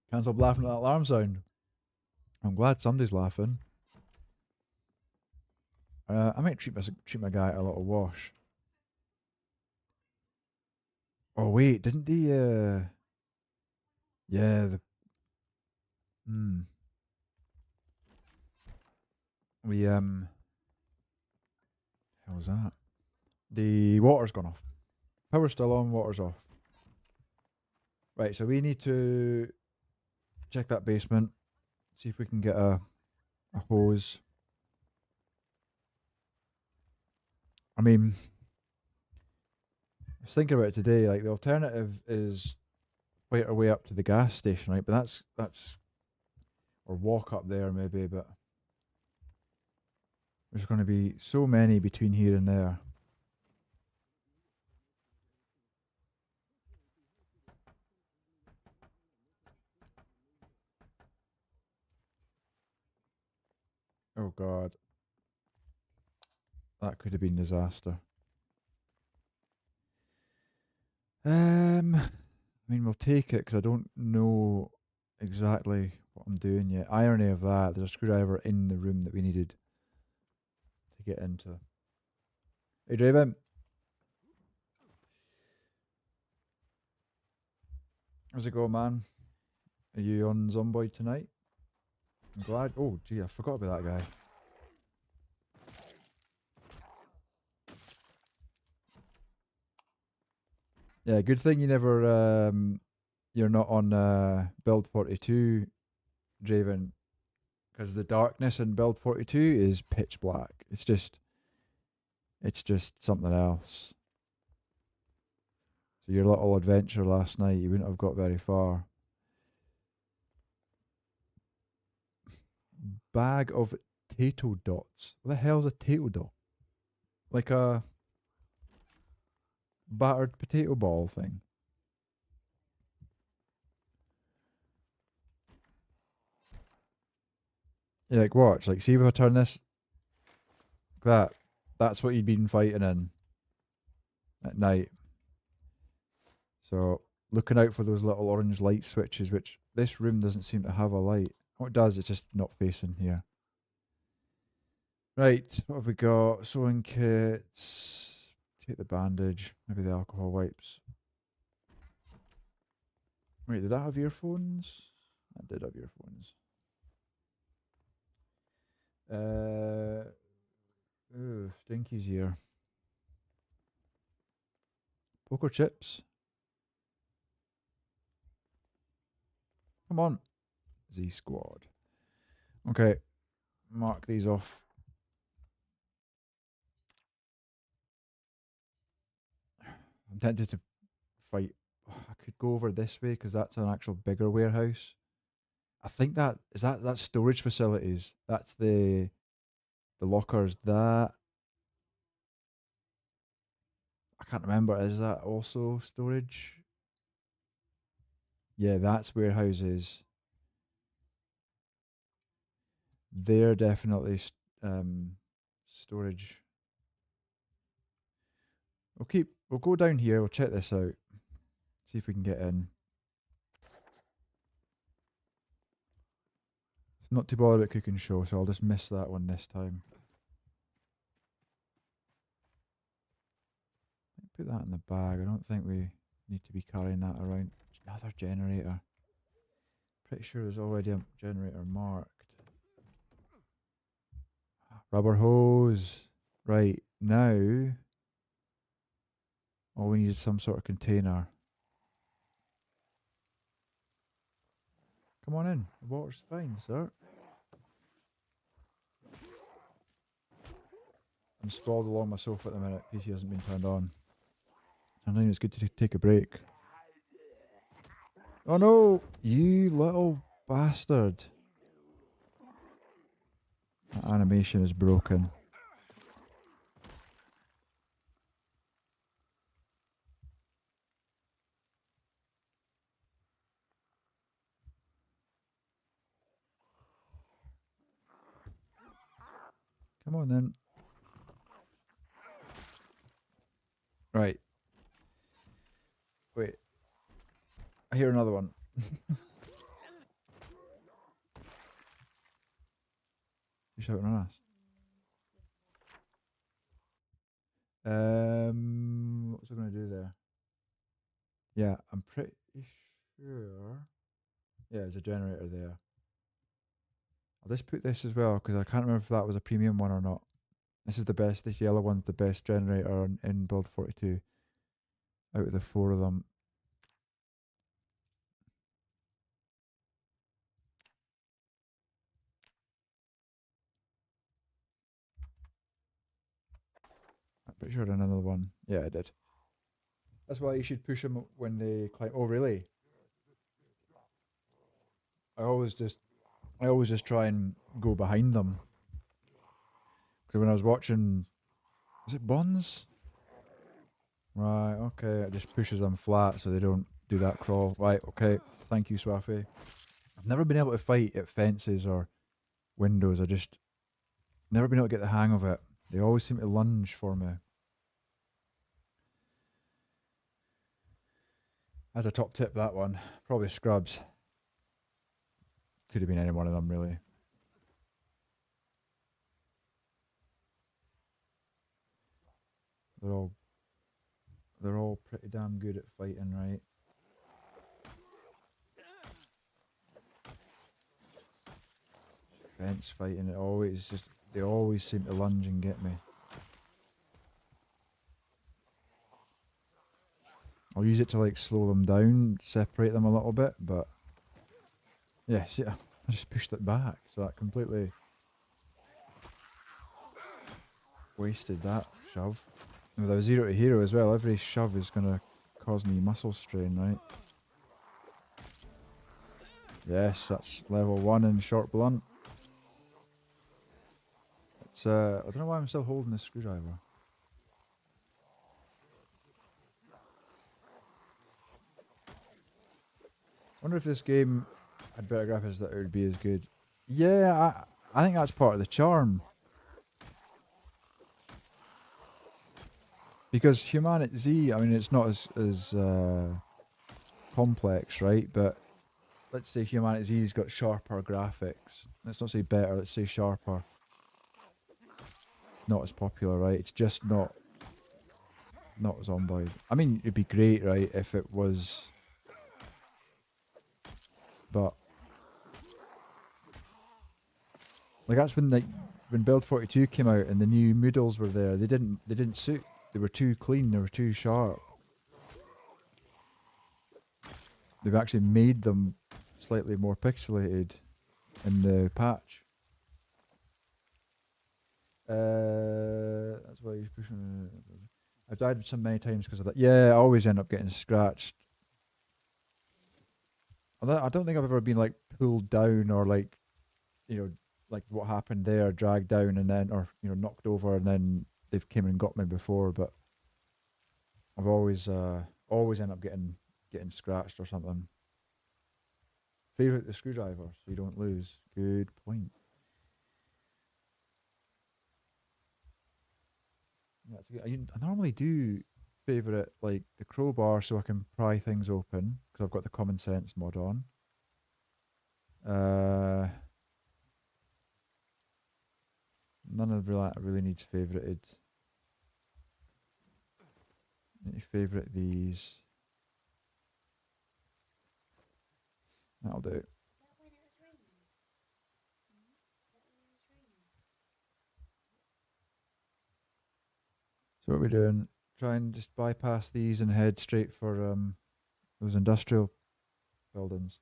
Can't stop laughing at that alarm sound. I'm glad somebody's laughing. I might treat my guy to a little wash. Oh wait, didn't the yeah the we how was that? The water's gone off. Power's still on, water's off. Right, so we need to check that basement, see if we can get a hose. I mean, I was thinking about it today. Like the alternative is fight our way up to the gas station, right? But that's or walk up there maybe. But there's going to be so many between here and there. Oh god, that could have been disaster. I mean, we'll take it because I don't know exactly what I'm doing yet. Irony of that, there's a screwdriver in the room that we needed to get into. Hey, Draven. How's it going, man? Are you on Zomboid tonight? I'm glad. Oh, gee, I forgot about that guy. Yeah, good thing you never you're not on build 42, Draven, because the darkness in build 42 is pitch black. It's just something else. So your little adventure last night, you wouldn't have got very far. Bag of potato dots. What the hell's a potato dot? Like a battered potato ball thing. Yeah, like watch. Like see if I turn this like that. That's what you'd been fighting in at night. So looking out for those little orange light switches, which this room doesn't seem to have a light. What it does, it's just not facing here. Right, what have we got? Sewing kits. Take the bandage. Maybe the alcohol wipes. Wait, did I have earphones? I did have earphones. Ooh, Stinky's here. Poker chips. Come on. Z Squad. Okay. Mark these off. I'm tempted to fight. I could go over this way because that's an actual bigger warehouse. I think that's storage facilities. That's the lockers. That I can't remember. Is that also storage? Yeah, that's warehouses. They're definitely storage. We'll go down here. We'll check this out. See if we can get in. It's not too bothered about cooking show, so I'll just miss that one this time. Put that in the bag. I don't think we need to be carrying that around. Another generator. Pretty sure there's already a generator marked. Rubber hose. Right, now all we need is some sort of container. Come on in. The water's fine, sir. I'm sprawled along my sofa at the minute. PC hasn't been turned on. Sometimes it's good to take a break. Oh no! You little bastard. That animation is broken. Come on then. Right. Wait. I hear another one. You shouting on us? What's I gonna do there? Yeah, I'm pretty sure. Yeah, there's a generator there. I'll just put this as well because I can't remember if that was a premium one or not. This is the best. This yellow one's the best generator in Build 42 out of the 4 of them. I'm pretty sure I did another one. Yeah, I did. That's why you should push them when they climb. Oh, really? I always just, I always just try and go behind them. Because when I was watching, was it Bonds? Right. Okay. It just pushes them flat so they don't do that crawl. Right. Okay. Thank you, Swaffy. I've never been able to fight at fences or windows. I just never been able to get the hang of it. They always seem to lunge for me. As a top tip, that one probably scrubs. Could have been any one of them, really. They're all they're all pretty damn good at fighting, right? Fence fighting, it always just they always seem to lunge and get me. I'll use it to like slow them down, separate them a little bit, but yeah, see, I just pushed it back, so that completely wasted that shove. And with a 0 to hero as well, every shove is gonna cause me muscle strain, right? Yes, that's level 1 in short blunt. It's I don't know why I'm still holding the screwdriver. Wonder if this game had better graphics that it would be as good. Yeah, I think that's part of the charm. Because Humanity Z, I mean, it's not as complex, right? But let's say Humanity Z's got sharper graphics. Let's not say better. Let's say sharper. It's not as popular, right? It's just not Zomboid. I mean, it'd be great, right, if it was, but like that's when Build 42 came out and the new Moodles were there. They didn't suit. They were too clean. They were too sharp. They've actually made them slightly more pixelated in the patch. That's why you're pushing. I've died so many times because of that. Yeah, I always end up getting scratched. I don't think I've ever been like pulled down or like, you know, like what happened there, dragged down and then, or you know, knocked over and then they've came and got me before. But I've always end up getting scratched or something. Favorite the screwdriver so you don't lose. Good point. Yeah, it's good. I normally do favorite like the crowbar so I can pry things open because I've got the common sense mod on. Uh, None of that really needs favorited. Need to favorite these. That'll do. So what are we doing? Try and just bypass these and head straight for those industrial buildings.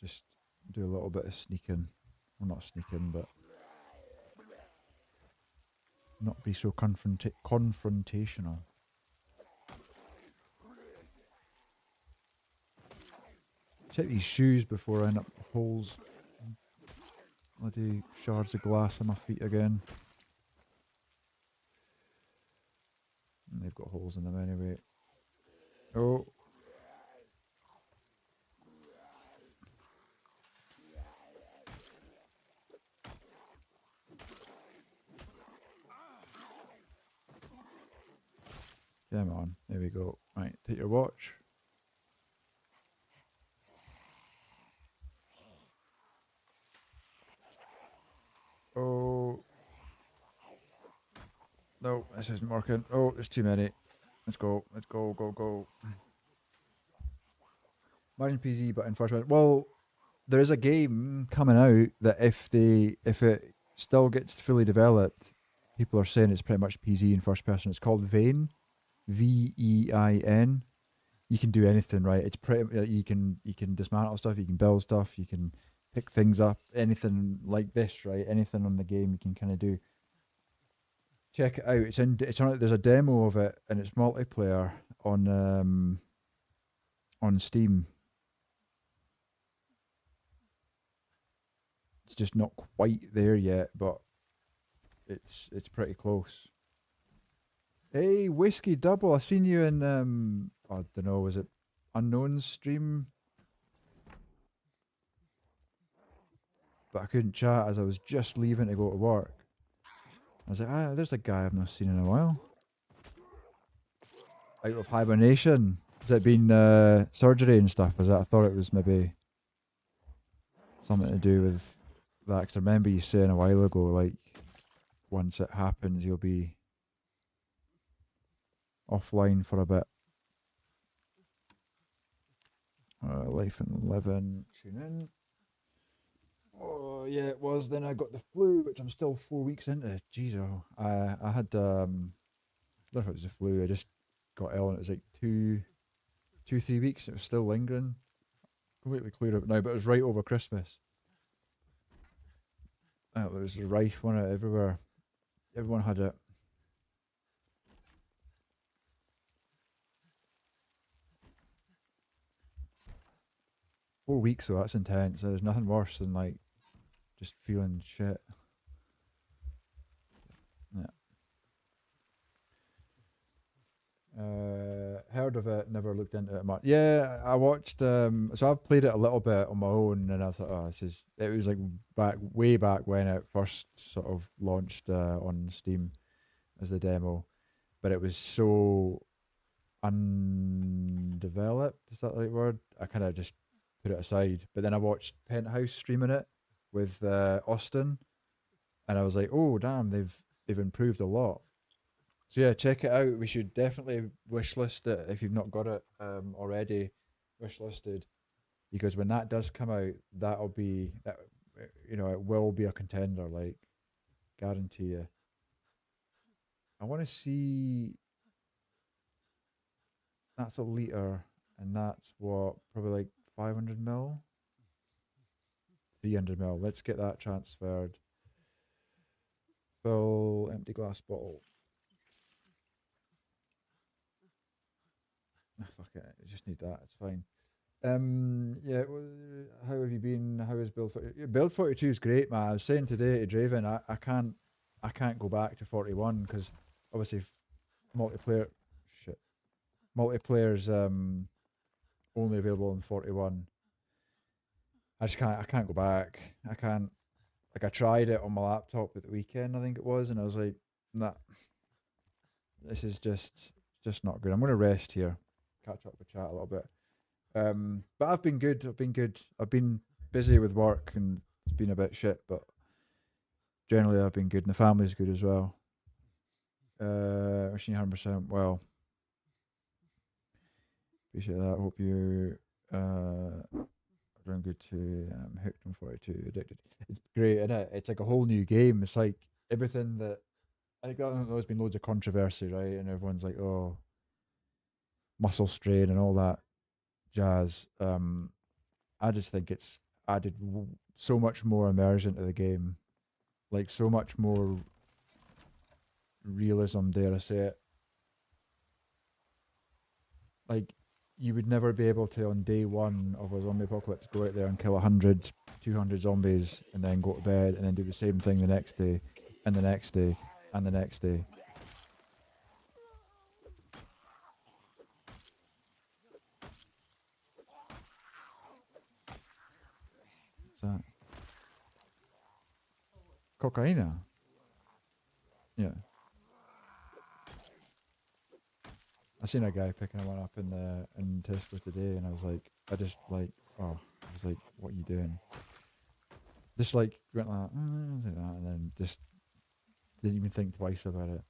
Let's just do a little bit of sneaking. Well, not sneaking, but not be so confrontational. Check these shoes before I end up holes. Bloody shards of glass on my feet again. And they've got holes in them anyway. Oh. Come on, there we go. Right, take your watch. Oh. No, this isn't working. Oh, there's too many. Let's go. Let's go, go, go. Margin PZ, but in first person. Well, there is a game coming out that if it still gets fully developed, people are saying it's pretty much PZ in first person. It's called Vein, VEIN. You can do anything, right? It's pretty. You can dismantle stuff. You can build stuff. You can pick things up. Anything like this, right? Anything on the game you can kind of do. Check it out. It's on. There's a demo of it, and it's multiplayer on Steam. It's just not quite there yet, but it's pretty close. Hey, Whiskey Double, I seen you in I don't know, was it Unknown stream? But I couldn't chat as I was just leaving to go to work. I was like, there's a guy I've not seen in a while. Out of hibernation. Has it been surgery and stuff? I thought it was maybe something to do with that, because I remember you saying a while ago, like, once it happens, you'll be offline for a bit. Life and living. Tune in. Oh yeah, it was. Then I got the flu, which I'm still 4 weeks into. Jeez, oh, I had I don't know if it was the flu. I just got ill, and it was like 3 weeks. It was still lingering. Completely cleared up now, but it was right over Christmas. There was a rife one everywhere. Everyone had it. .4 weeks though, that's intense. There's nothing worse than like just feeling shit. Yeah. Heard of it, never looked into it much. Yeah, I watched so I've played it a little bit on my own, and I thought, oh, it was like way back when it first sort of launched on Steam as the demo. But it was so undeveloped, is that the right word? I kind of just put it aside. But then I watched Penthouse streaming it with Austin, and I was like, oh damn, they've improved a lot. So yeah, check it out. We should definitely wishlist it if you've not got it already wishlisted, because when that does come out, that'll be that, it will be a contender, like, guarantee you. I want to see. That's a liter, and that's what, probably like 500 mil, 300 mil. Let's get that transferred. Full empty glass bottle. Fuck it, I just need that. It's fine. Yeah. How have you been? How is Build 42? Build 42 is great, man. I was saying today to Draven, I can't go back to 41 because obviously multiplayer. Shit. Multiplayer's only available in 41. I can't go back. I can't. Like, I tried it on my laptop at the weekend, I think it was, and I was like, nah, this is just not good. I'm gonna rest here, catch up with chat a little bit. But I've been good. I've been busy with work, and it's been a bit shit, but generally I've been good, and the family's good as well. Wishing you 100% well. Appreciate that. Hope you doing good too. Hooked on 42, addicted. It's great, isn't it? It's like a whole new game. It's like everything that I think there's been loads of controversy, right? And everyone's like, oh, muscle strain and all that jazz. I just think it's added so much more immersion to the game, like so much more realism, dare I say it. Like, you would never be able to, on day one of a zombie apocalypse, go out there and kill 100 200 zombies and then go to bed and then do the same thing the next day and the next day and the next day. What's that? Cocaina? Yeah. I seen a guy picking one up in Tesco today, and I was like, I just like, oh, I was like, what are you doing? Just like went like, like that, and then just didn't even think twice about it.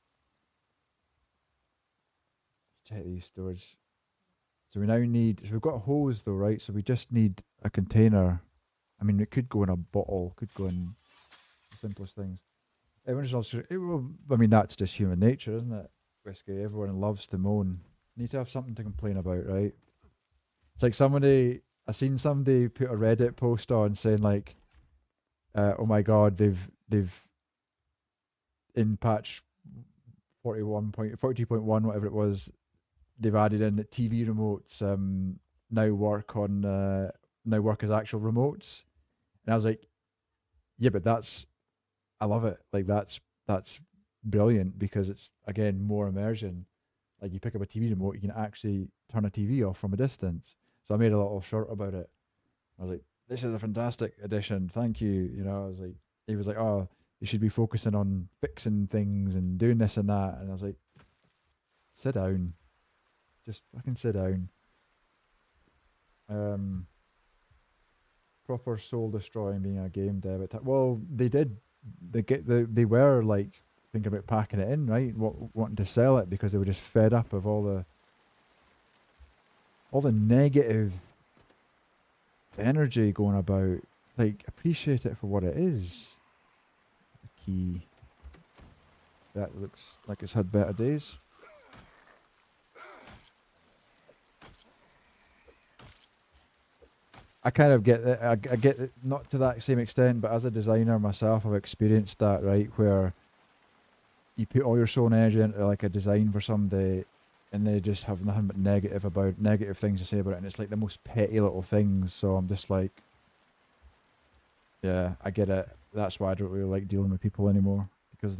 Check these storage. So we now need. So we've got a hose though, right? So we just need a container. I mean, it could go in a bottle. Could go in the simplest things. Everyone's also. I mean, that's just human nature, isn't it? Whiskey. Everyone loves to moan. Need to have something to complain about, right? It's like somebody. I seen somebody put a Reddit post on saying like, "Oh my God, they've in patch 42.1, whatever it was, they've added in that TV remotes now work on now work as actual remotes." And I was like, yeah, but that's I love it. Like that's brilliant because it's again more immersion. Like you pick up a TV remote, you can actually turn a TV off from a distance. So I made a little short about it. I was like, this is a fantastic addition. Thank you. You know, I was like, he was like, oh, you should be focusing on fixing things and doing this and that. And I was like, sit down. Just fucking sit down. Um, Proper soul destroying being a game dev. Well, they did. They were like thinking about packing it in, right? Wanting to sell it because they were just fed up of all the negative energy going about. Like appreciate it for what it is. Key. That looks like it's had better days. I kind of get it. I get it, not to that same extent, but as a designer myself, I've experienced that, right? Where you put all your soul and energy into like a design for somebody, and they just have nothing but negative things to say about it, and it's like the most petty little things. So I'm just like, yeah, I get it. That's why I don't really like dealing with people anymore because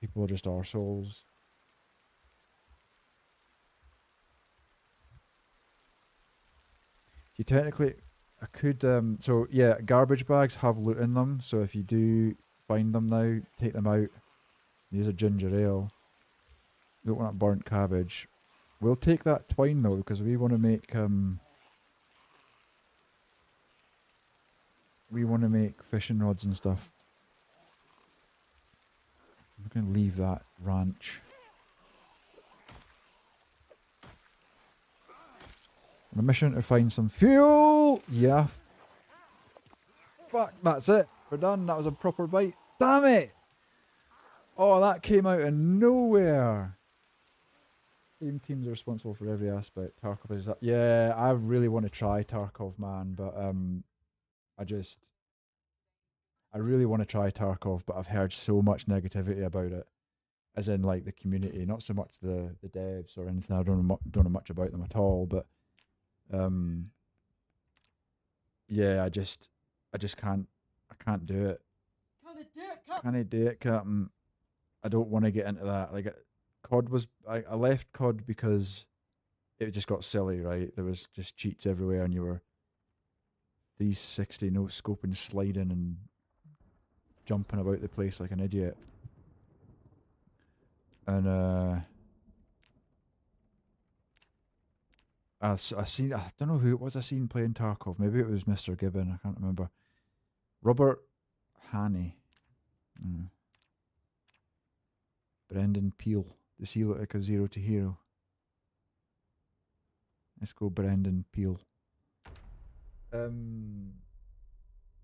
people are just arseholes. You technically, I could. So yeah, garbage bags have loot in them. So if you do find them now, take them out. These are ginger ale. We don't want burnt cabbage. We'll take that twine though because we want to make fishing rods and stuff. I'm gonna leave that ranch. On a mission to find some fuel. Yeah. Fuck, that's it. We're done. That was a proper bite. Damn it! Oh, that came out of nowhere. Game teams are responsible for every aspect. Tarkov is that. Yeah, I really want to try Tarkov, man, but I really want to try Tarkov, but I've heard so much negativity about it, as in like the community, not so much the devs or anything. I don't know much about them at all, but yeah, I just can't do it. Can't do it, Cap. Can't I do it, Captain? I don't want to get into that. Like, COD was. I left COD because it just got silly, right? There was just cheats everywhere, and you were 360 no scoping, sliding, and jumping about the place like an idiot. And I seen. I don't know who it was. I seen playing Tarkov. Maybe it was Mr. Gibbon. I can't remember. Robert Haney. Brendan Peel. Does he look like a zero to hero? Let's go Brendan Peel.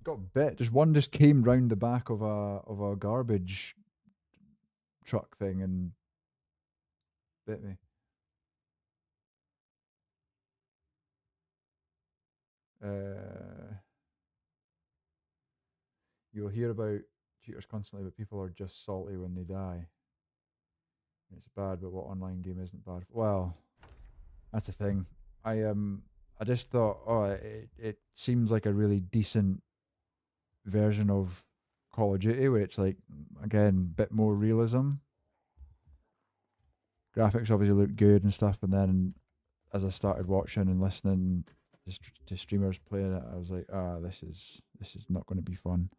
Got bit. Just one just came round the back of a garbage truck thing and bit me. You'll hear about cheaters constantly, but people are just salty when they die. It's bad, but what online game isn't bad? Well, that's the thing. I just thought, oh, it seems like a really decent version of Call of Duty where it's like again bit more realism. Graphics obviously look good and stuff, and then as I started watching and listening to streamers playing it, I was like, this is not going to be fun.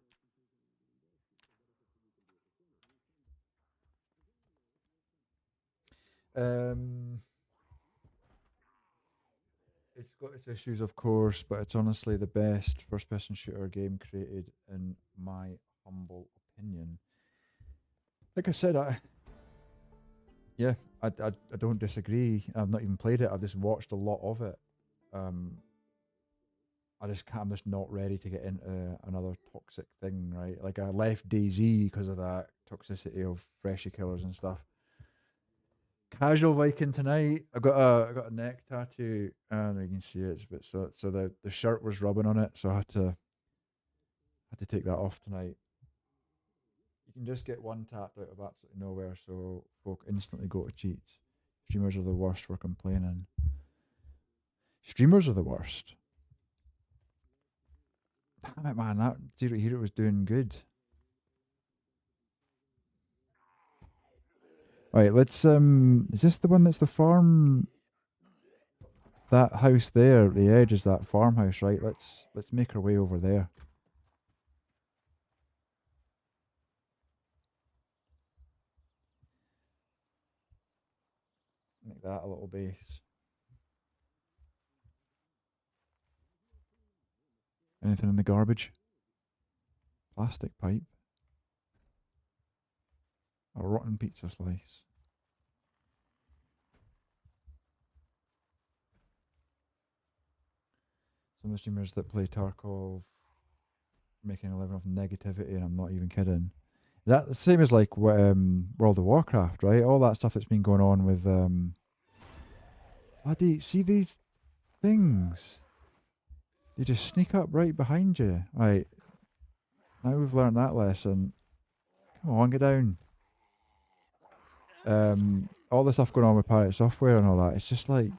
Um, it's got its issues, of course, but it's honestly the best first-person shooter game created, in my humble opinion. Like I said, yeah, I don't disagree. I've not even played it. I've just watched a lot of it. Um, I just can't. I'm just not ready to get into another toxic thing, right? Like I left DayZ because of that toxicity of freshie killers and stuff. Casual Viking tonight. I got a neck tattoo, and you can see it. But so the shirt was rubbing on it, so I had to take that off tonight. You can just get one tapped out of absolutely nowhere, so folk instantly go to cheats. Streamers are the worst for complaining. Streamers are the worst. Damn it, man! That Zero Hero was doing good. Right, let's is this the one that's the farm? That house there at the edge is that farmhouse, right? Let's make our way over there. Make that a little base. Anything in the garbage? Plastic pipe. A rotten pizza slice. Some of the streamers that play Tarkov making a living off negativity, and I'm not even kidding. That the same as like World of Warcraft, right? All that stuff that's been going on with Bloody, see these things? They just sneak up right behind you. Right. Now we've learned that lesson. Come on, get down. All the stuff going on with Pirate Software and all that. It's just like,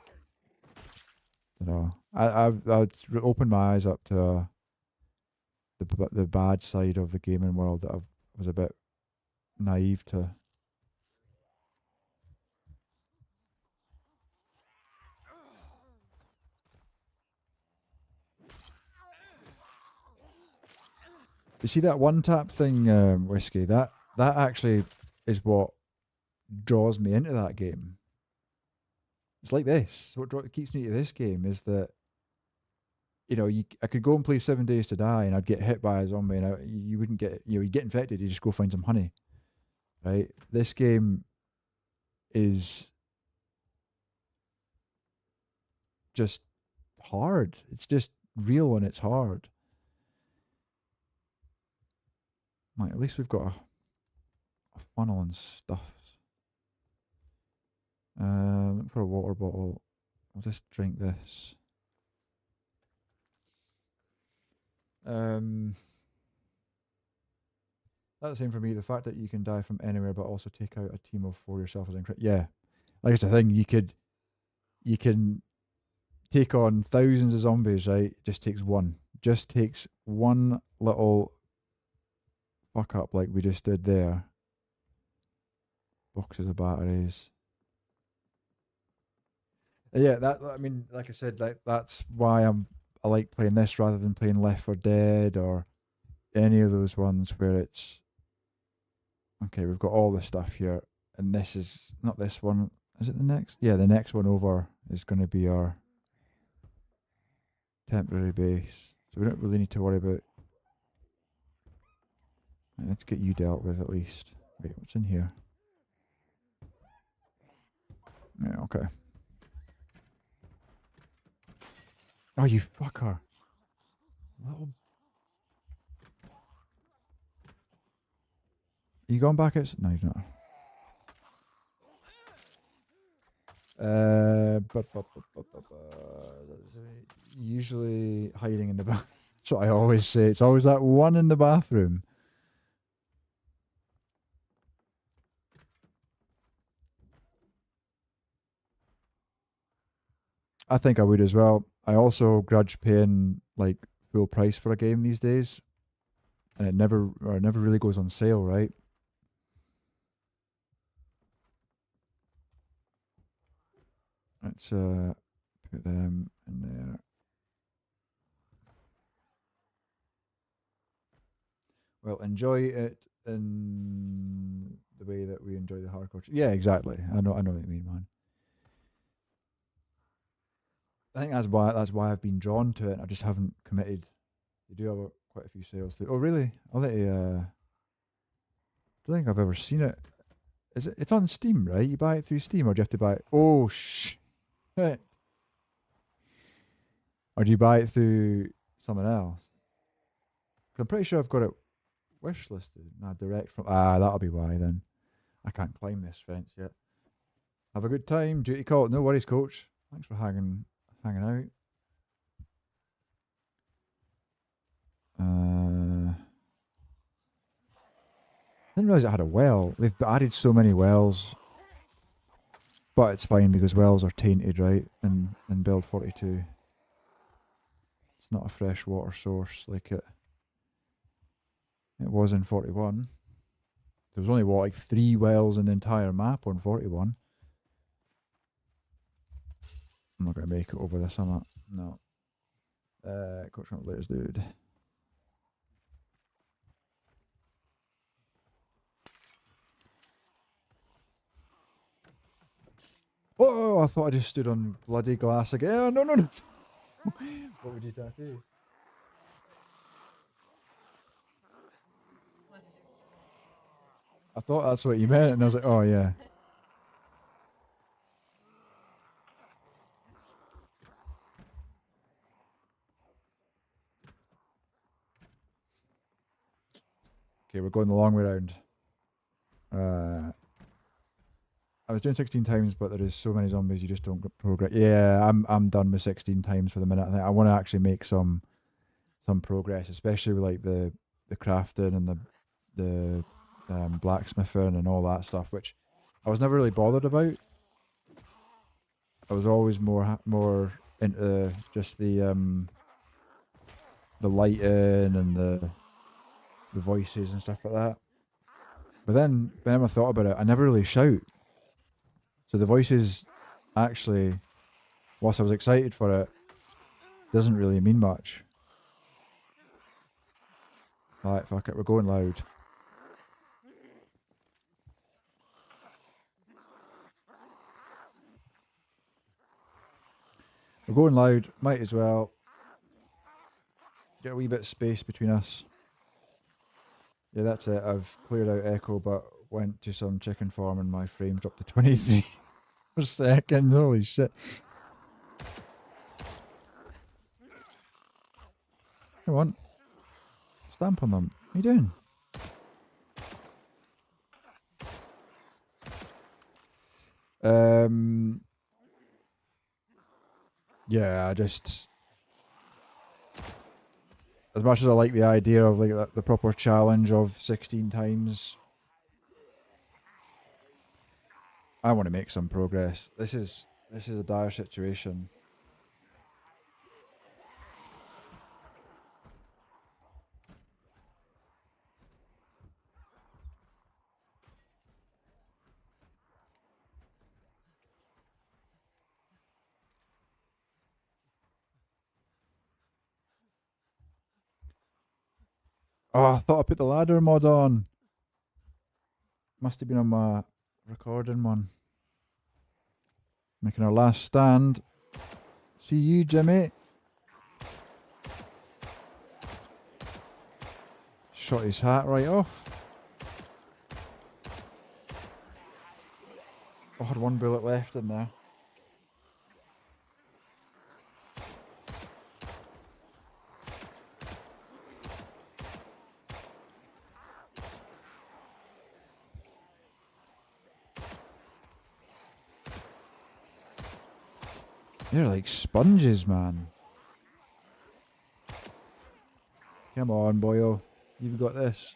you know, I'd opened my eyes up to the bad side of the gaming world that I was a bit naive to. You see that one tap thing, whiskey? That actually is what draws me into that game. It's like this. What keeps me to this game is that, you know, I could go and play 7 Days to Die, and I'd get hit by a zombie, and you wouldn't get, you get infected. You just go find some honey, right? This game is just hard. It's just real and it's hard. Right, at least we've got a funnel and stuff. Look for a water bottle. I'll just drink this. That's the same for me. The fact that you can die from anywhere, but also take out a team of 4 yourself is incredible. Yeah, like it's a thing. You can take on thousands of zombies, right? It just takes one. Just takes one little fuck up like we just did there. Boxes of batteries. Yeah, that, I mean, like I said, like that's why I like playing this rather than playing Left 4 Dead or any of those ones where it's okay. We've got all the stuff here, and this is not this one. Is it the next? Yeah, the next one over is going to be our temporary base, so we don't really need to worry about. Right, let's get you dealt with at least. Wait, what's in here? Yeah, okay. Oh, you fucker. Little. You going back out? No, you're not. Usually hiding in the bath. That's what I always say. It's always that one in the bathroom. I think I would as well. I also grudge paying like full price for a game these days. and it never really goes on sale, right? Let's put them in there. Well, enjoy it in the way that we enjoy the hardcore. Yeah, exactly. I know what you mean, man. I think that's why I've been drawn to it. I just haven't committed. You do have quite a few sales too. Oh, really? I'll let you. Don't think I've ever seen it. Is it? It's on Steam, right? You buy it through Steam, or do you have to buy it? Oh shit! Or do you buy it through someone else? 'Cause I'm pretty sure I've got it wish listed. Nah, direct from. That'll be why then. I can't climb this fence yet. Have a good time. Duty call. No worries, coach. Thanks for hanging out. Didn't realize it had a well. They've added so many wells, but it's fine because wells are tainted, right? In build 42, it's not a fresh water source like it was in 41. There was only like 3 wells in the entire map on 41. I'm not gonna make it over this, am I? No. Coach latest dude. Oh, I thought I just stood on bloody glass again. No. What would you tattoo? I thought that's what you meant, and I was like, oh yeah. Okay, we're going the long way round. I was doing 16 times, but there is so many zombies you just don't get progress. Yeah, I'm done with 16 times for the minute. I think I want to actually make some progress, especially with like the crafting and the blacksmithing and all that stuff, which I was never really bothered about. I was always more into just the lighting and the voices and stuff like that. But then whenever I thought about it, I never really shout. So the voices actually, whilst I was excited for it, doesn't really mean much. Alright, fuck it, we're going loud. We're going loud, might as well get a wee bit of space between us. Yeah, that's it. I've cleared out echo, but went to some chicken farm and my frame dropped to 23 per second. Holy shit. Come on. Stamp on them. What are you doing? Yeah, I just... As much as I like the idea of like the proper challenge of 16 times, I want to make some progress. This is a dire situation. Oh, I thought I put the ladder mod on. Must have been on my recording one. Making our last stand. See you, Jimmy. Shot his hat right off. I had 1 bullet left in there. They're like sponges, man. Come on, boyo. You've got this.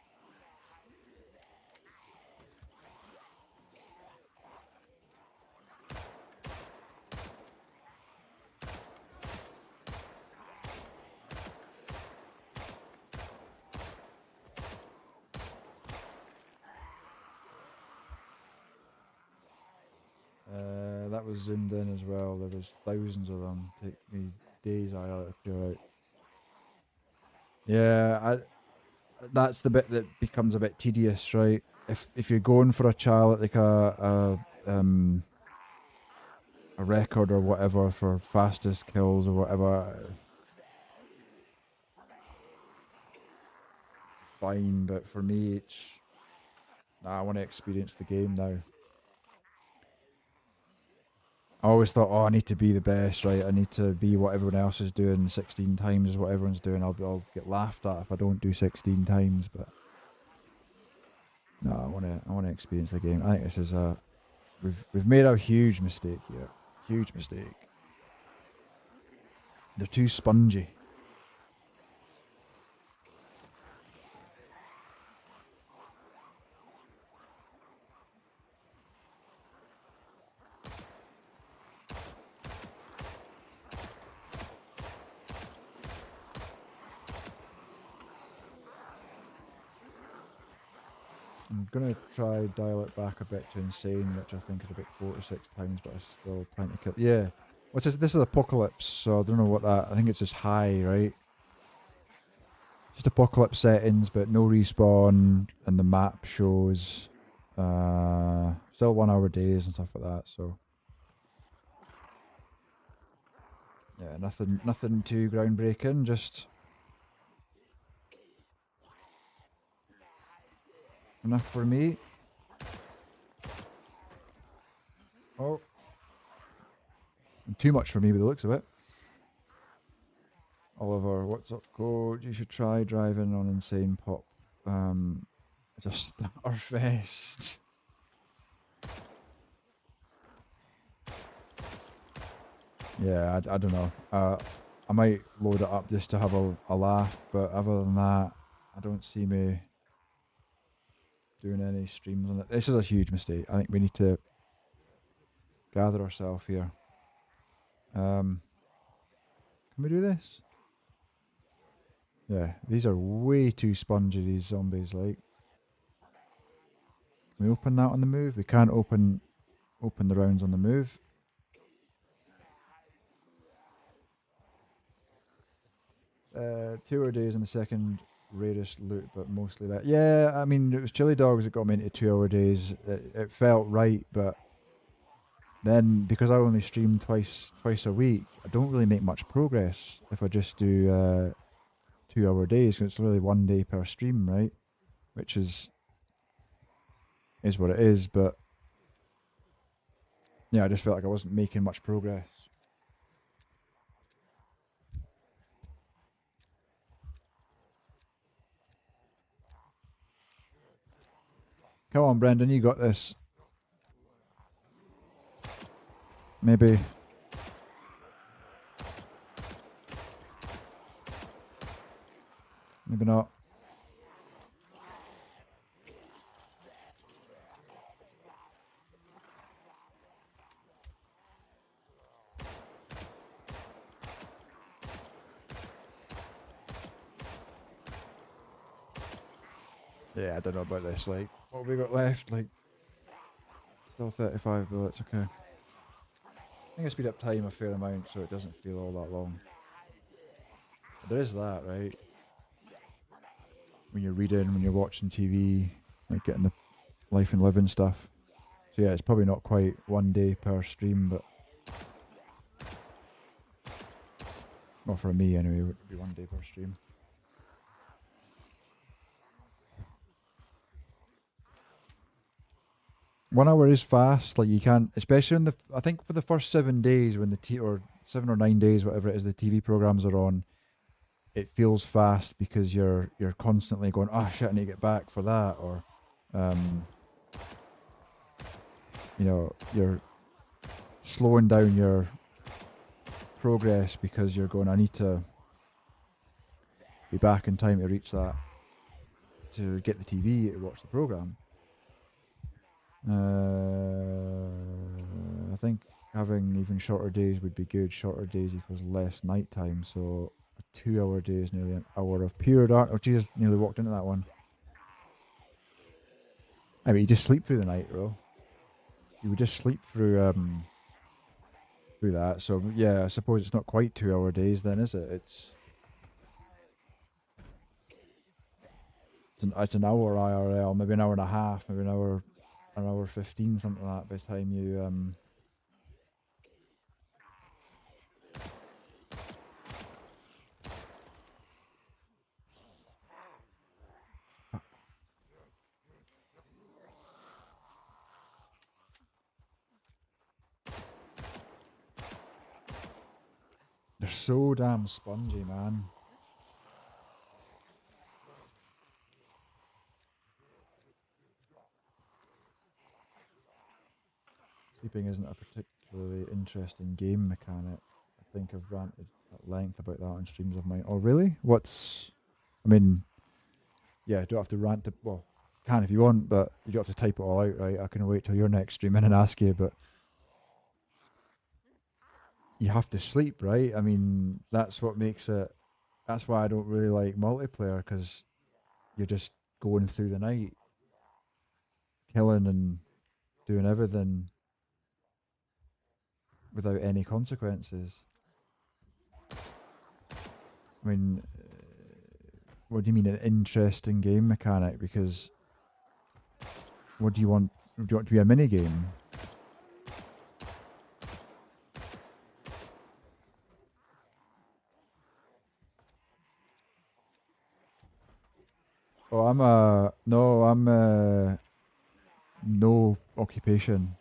was zoomed in as well. There was thousands of them. Take me days to clear out. Yeah, that's the bit that becomes a bit tedious, right? If you're going for a challenge like a record or whatever for fastest kills or whatever, fine. But for me, it's I want to experience the game now. I always thought, oh, I need to be the best, right? I need to be what everyone else is doing 16 times what everyone's doing. I'll get laughed at if I don't do 16 times. But no, I want to experience the game. I think this is we've made a huge mistake here. Huge mistake. They're too spongy. I'm gonna try dial it back a bit to insane, which I think is about 4 to 6 times, but I still plenty to kill. Yeah. What's this? This is Apocalypse, so I don't know what that. I think it's just high, right? Just Apocalypse settings, but no respawn, and the map shows still 1 hour days and stuff like that. So yeah, nothing too groundbreaking. Just enough for me. Oh. And too much for me by the looks of it. Oliver, what's up, code? You should try driving on Insane Pop. Just Starfest. Yeah, I don't know. I might load it up just to have a laugh, but other than that, I don't see me doing any streams on it. This is a huge mistake. I think we need to gather ourselves here. Can we do this? Yeah, these are way too spongy, these zombies, like. Can we open that on the move? We can't open the rounds on the move. Two-hour days in the second rarest loot, but mostly that. Yeah, I mean, it was Chili Dogs that got me into 2 hour days. It felt right, but then because I only stream twice a week, I don't really make much progress if I just do 2 hour days, because it's really 1 day per stream, right? Which is what it is, but yeah, I just felt like I wasn't making much progress. Come on, Brendan, you got this. Maybe. Maybe not. Yeah, I don't know about this. Like, what have we got left? Like, still 35 bullets. Okay. I think I speed up time a fair amount so it doesn't feel all that long. But there is that, right? When you're reading, when you're watching TV, like getting the life and living stuff. So yeah, it's probably not quite 1 day per stream, but well, for me anyway, it would be 1 day per stream. One hour is fast. Like you can't, especially in I think for the first 7 days when or 7 or 9 days, whatever it is, the TV programs are on. It feels fast because you're constantly going, oh shit, I need to get back for that, or you know, you're slowing down your progress because you're going, I need to be back in time to reach that, to get the TV to watch the program. I think having even shorter days would be good. Shorter days equals less night time, so a 2 hour day is nearly an hour of pure dark. Oh Jesus, nearly walked into that one. I mean, you just sleep through the night, bro. You would just sleep through through that. So yeah, I suppose it's not quite 2 hour days then, is it? It's an hour IRL, maybe an hour and a half, maybe an hour 15, something like that. By the time you they're so damn spongy, man. Sleeping isn't a particularly interesting game mechanic. I think I've ranted at length about that on streams of mine. Oh, really? I mean, yeah, don't have to rant. Well, can if you want, but you don't have to type it all out, right? I can wait till your next stream in and ask you, but you have to sleep, right? I mean, that's what makes it. That's why I don't really like multiplayer because you're just going through the night, killing and doing everything without any consequences. I mean, what do you mean an interesting game mechanic? Because what do you want? Do you want to be a mini game? Oh, I'm no occupation,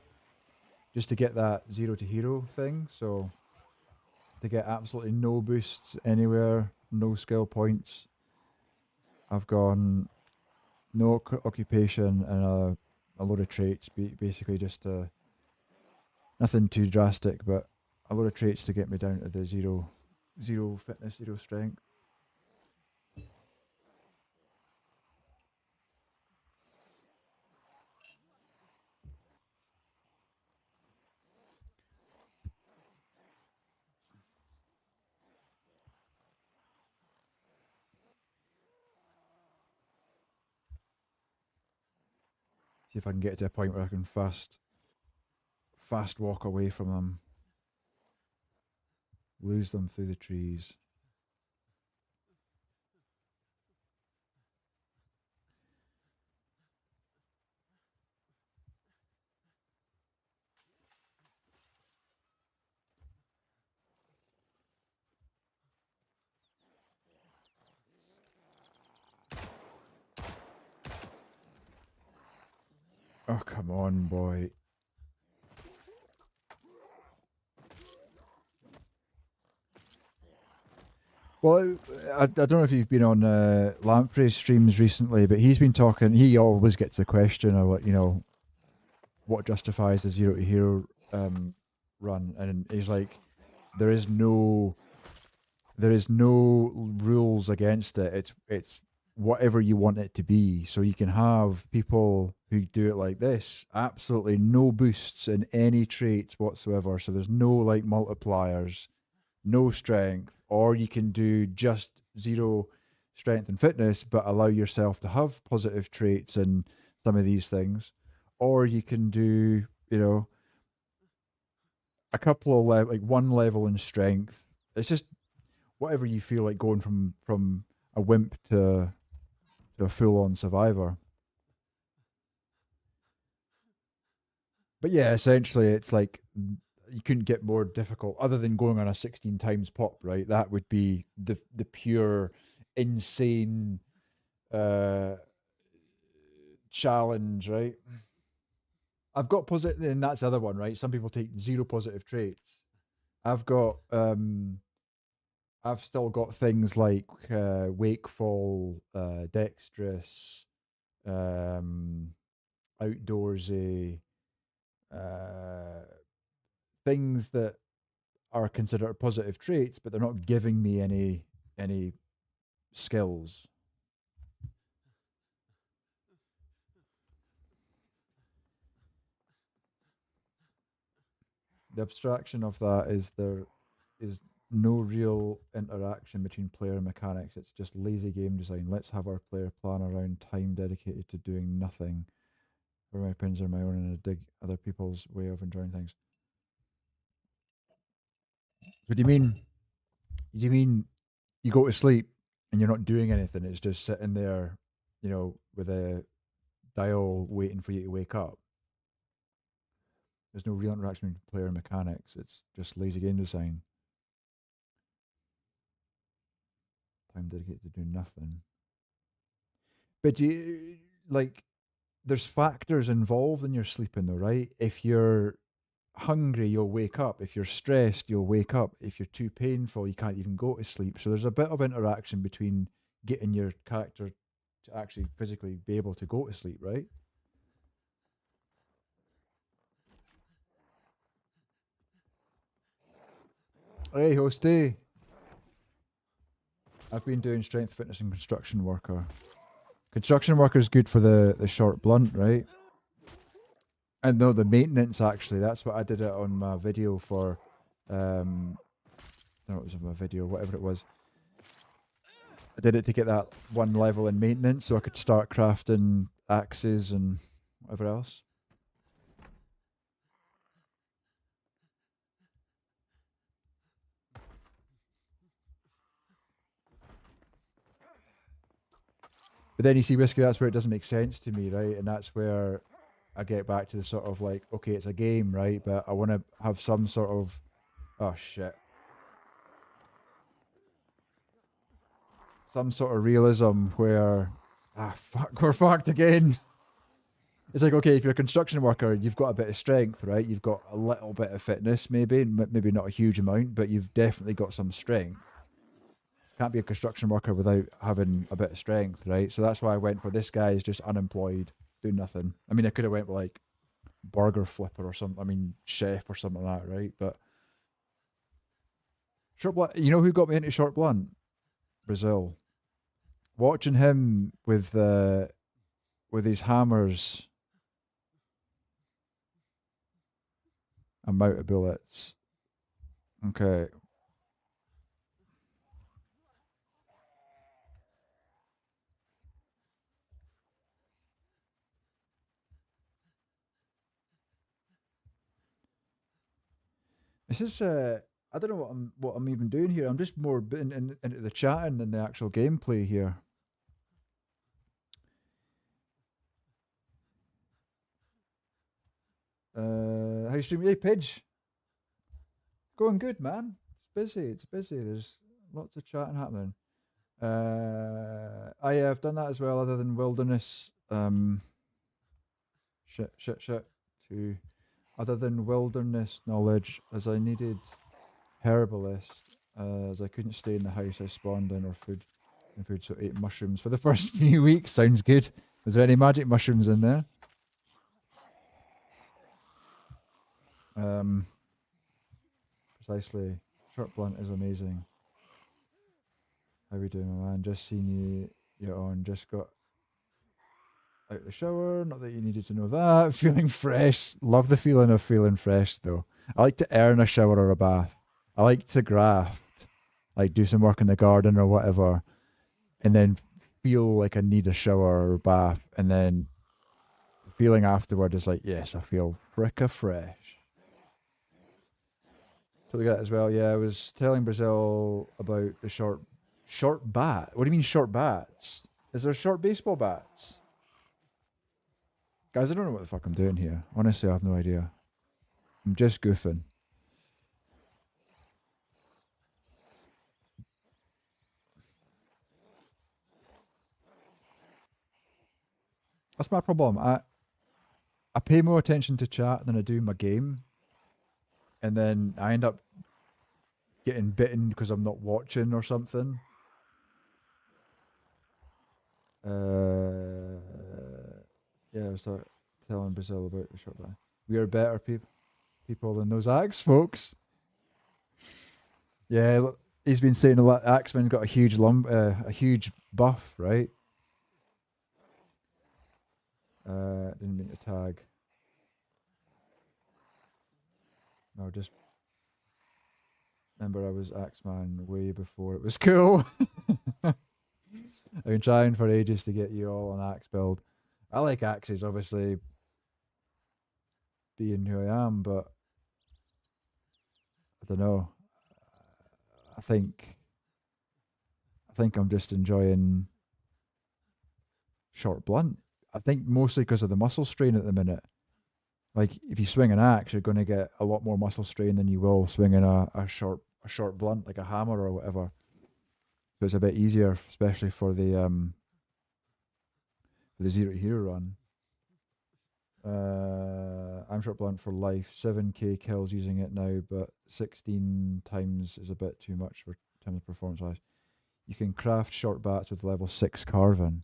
just to get that zero to hero thing. So to get absolutely no boosts anywhere, no skill points. I've gone no occupation and a load of traits, basically just nothing too drastic, but a load of traits to get me down to the zero fitness, zero strength. See if I can get to a point where I can fast walk away from them, lose them through the trees. Oh, come on, boy. Well, I don't know if you've been on Lamprey's streams recently, but he's been talking. He always gets the question of what justifies the zero to hero run, and he's like, there is no rules against it. It's whatever you want it to be. So you can have people who do it like this, absolutely no boosts in any traits whatsoever. So there's no like multipliers, no strength, or you can do just zero strength and fitness, but allow yourself to have positive traits and some of these things, or you can do a couple of like one level in strength. It's just whatever you feel like going from a wimp to a full on survivor. But yeah, essentially it's like you couldn't get more difficult other than going on a 16 times pop, right? That would be the pure insane uh challenge, right? I've got positive, and that's the other one, right? Some people take zero positive traits. I've got I've still got things like wakeful, dexterous, um outdoorsy, uh things that are considered positive traits, but they're not giving me any skills. The abstraction of that is there is no real interaction between player and mechanics. It's just lazy game design. Let's have our player plan around time dedicated to doing nothing. For my opinions are my own and I dig other people's way of enjoying things. What do you mean? Do you mean you go to sleep and you're not doing anything? It's just sitting there, with a dial waiting for you to wake up. There's no real interaction between player and mechanics. It's just lazy game design. Time dedicated to doing nothing. But you like there's factors involved in your sleeping though, right? If you're hungry, you'll wake up. If you're stressed, you'll wake up. If you're too painful, you can't even go to sleep. So there's a bit of interaction between getting your character to actually physically be able to go to sleep, right? Hey, hosty. I've been doing strength, fitness, and construction worker. Construction worker is good for the short blunt, right? And no, the maintenance actually. That's what I did it on my video for. I don't know, it was on my video, whatever it was. I did it to get that one level in maintenance, so I could start crafting axes and whatever else. But then you see, Whiskey, that's where it doesn't make sense to me, right? And that's where I get back to the sort of like, okay, it's a game, right? But I want to have some sort of, oh shit, some sort of realism where, fuck, we're fucked again. It's like, okay, if you're a construction worker, you've got a bit of strength, right? You've got a little bit of fitness, maybe, maybe not a huge amount, but you've definitely got some strength. Can't be a construction worker without having a bit of strength, right? So that's why I went for this guy is just unemployed, doing nothing. I mean, I could have went with like burger flipper or something. I mean, chef or something like that, right? But short blunt. You know who got me into short blunt? Brazil. Watching him with his hammers. I'm out of bullets. Okay. This is I don't know what I'm even doing here. I'm just more into the chatting than the actual gameplay here. How you streaming? Hey, Pidge. Going good, man. It's busy. It's busy. There's lots of chatting happening. I have done that as well, other than wilderness. Shit. To other than wilderness knowledge, as I needed herbalist, as I couldn't stay in the house I spawned in or food, so I ate mushrooms for the first few weeks. Sounds good. Was there any magic mushrooms in there? Precisely. Short blunt is amazing. How we doing, my man? Just seen you. You're on. Just got out the shower. Not that you needed to know that. Feeling fresh. Love the feeling of feeling fresh, though. I like to earn a shower or a bath. I like to graft, like do some work in the garden or whatever, and then feel like I need a shower or a bath, and then the feeling afterward is like, yes, I feel fricka fresh. Totally get that as well. Yeah, I was telling Brazil about the short bat. What do you mean short bats? Is there short baseball bats? Guys, I don't know what the fuck I'm doing here. Honestly, I have no idea. I'm just goofing. That's my problem. I pay more attention to chat than I do my game, and then I end up getting bitten because I'm not watching or something. Uh, yeah, I was telling Brazil about the short band. We are better people than those Axe folks. Yeah, look, he's been saying a lot. Axeman got a huge buff, right? Didn't mean to tag. No, just remember I was Axeman way before it was cool. I've been trying for ages to get you all on axe build. I like axes, obviously, being who I am, but I don't know. I think I'm just enjoying short blunt. I think mostly because of the muscle strain at the minute. Like if you swing an axe, you're going to get a lot more muscle strain than you will swinging a short blunt like a hammer or whatever. So it's a bit easier, especially for the Zero to Hero run. I'm short blunt for life. 7k kills using it now, but 16 times is a bit too much for terms of performance wise. You can craft short bats with level 6 carving.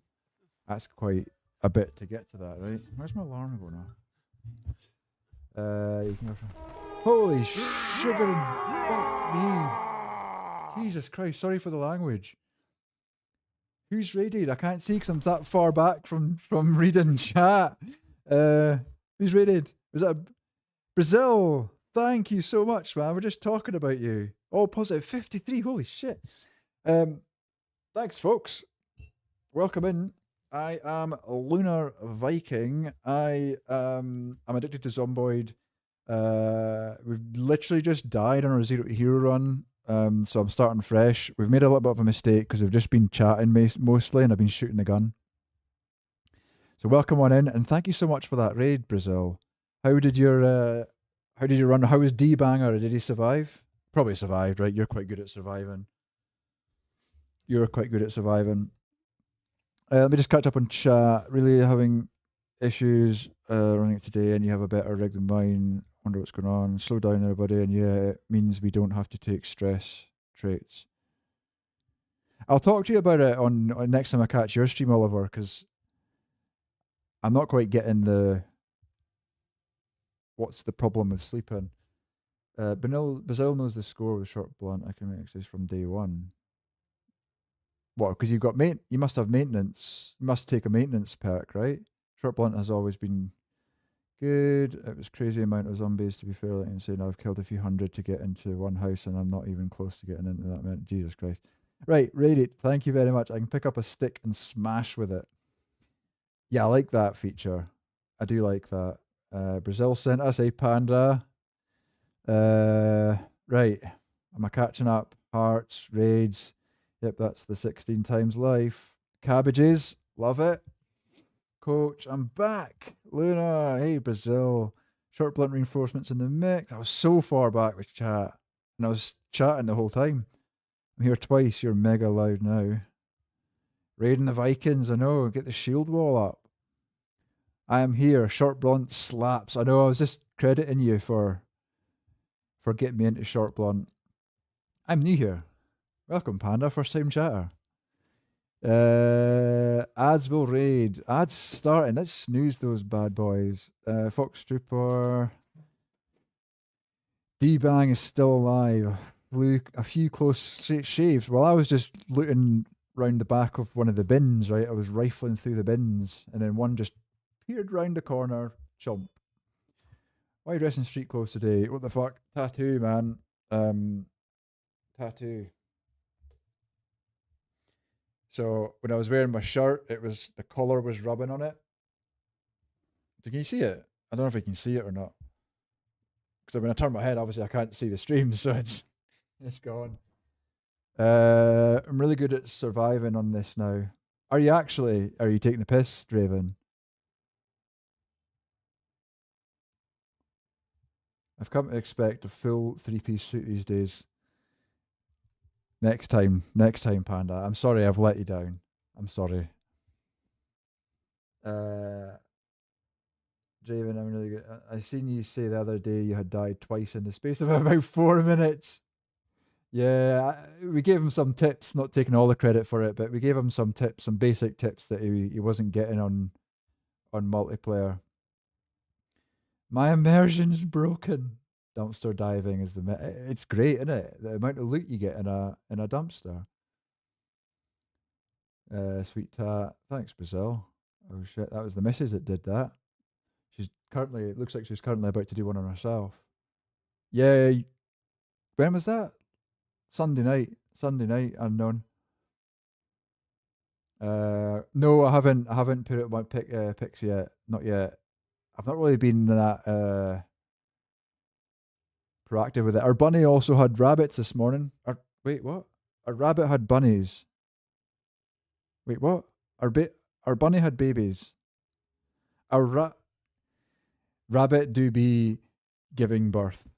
That's quite a bit to get to that, right? Where's my alarm going off? You can go for... Holy sugar and fuck me. Jesus Christ, sorry for the language. Who's raided? I can't see because I'm that far back from reading chat. Who's raided? Was that Brazil? Thank you so much, man. We're just talking about you. All positive 53. Holy shit. Thanks, folks. Welcome in. I am Lunar Viking. I'm addicted to Zomboid. We've literally just died on our Zero to Hero run. So I'm starting fresh. We've made a little bit of a mistake because we've just been chatting mostly, and I've been shooting the gun. So welcome on in, and thank you so much for that raid, Brazil. How did your run? How was D-Banger? Did he survive? Probably survived, right? You're quite good at surviving. Let me just catch up on chat. Really having issues running it today, and you have a better rig than mine. Wonder what's going on. Slow down, everybody, and yeah, it means we don't have to take stress traits. I'll talk to you about it on next time I catch your stream, Oliver, because I'm not quite getting what's the problem with sleeping. Basil knows the score with short blunt. I can make exercise from day one. What? Because you've got you must have maintenance. You must take a maintenance perk, right? Short blunt has always been good. It was crazy amount of zombies, to be fair, like insane. I've killed a few hundred to get into one house, and I'm not even close to getting into that many. Jesus Christ. Right, rate it. Thank you very much. I can pick up a stick and smash with it. Yeah, I like that feature. I do like that. Brazil sent us a panda. Right. Am I catching up? Hearts, raids. Yep, that's the 16 times life. Cabbages. Love it. Coach, I'm back. Luna, hey, Brazil. Short blunt reinforcements in the mix. I was so far back with chat. And I was chatting the whole time. I'm here twice. You're mega loud now. Raiding the Vikings, I know. Get the shield wall up. I am here. Short blunt slaps. I know, I was just crediting you for getting me into short blunt. I'm new here. Welcome, Panda. First time chatter. Ads will raid. Ads starting. Let's snooze those bad boys. Fox Trooper. D-Bang is still alive. A few close shaves. Well, I was just looting round the back of one of the bins, right? I was rifling through the bins, and then one just peered round the corner. Chomp. Why are you dressing street clothes today? What the fuck? Tattoo, man. Tattoo. So when I was wearing my shirt, the collar was rubbing on it. So can you see it? I don't know if you can see it or not. Because when I turn my head, obviously I can't see the stream, so it's gone. I'm really good at surviving on this now. Are you taking the piss, Draven? I've come to expect a full 3-piece suit these days. Next time, Panda. I'm sorry I've let you down. I'm sorry. Draven, I'm really good. I seen you say the other day you had died twice in the space of about 4 minutes. Yeah, we gave him some tips, not taking all the credit for it, but we gave him some tips, some basic tips that he wasn't getting on multiplayer. My immersion's broken. Dumpster diving is it's great, isn't it? The amount of loot you get in a dumpster. Sweet tat. Thanks, Brazil. Oh shit, that was the missus that did that. It looks like she's currently about to do one on herself. Yeah. When was that? Sunday night, unknown. No, I haven't put it on my pics yet. Not yet. I've not really been that proactive with it. Our bunny also had rabbits this morning. Wait, what? A rabbit had bunnies. Wait, what? Our bunny had babies. Our rabbit do be giving birth.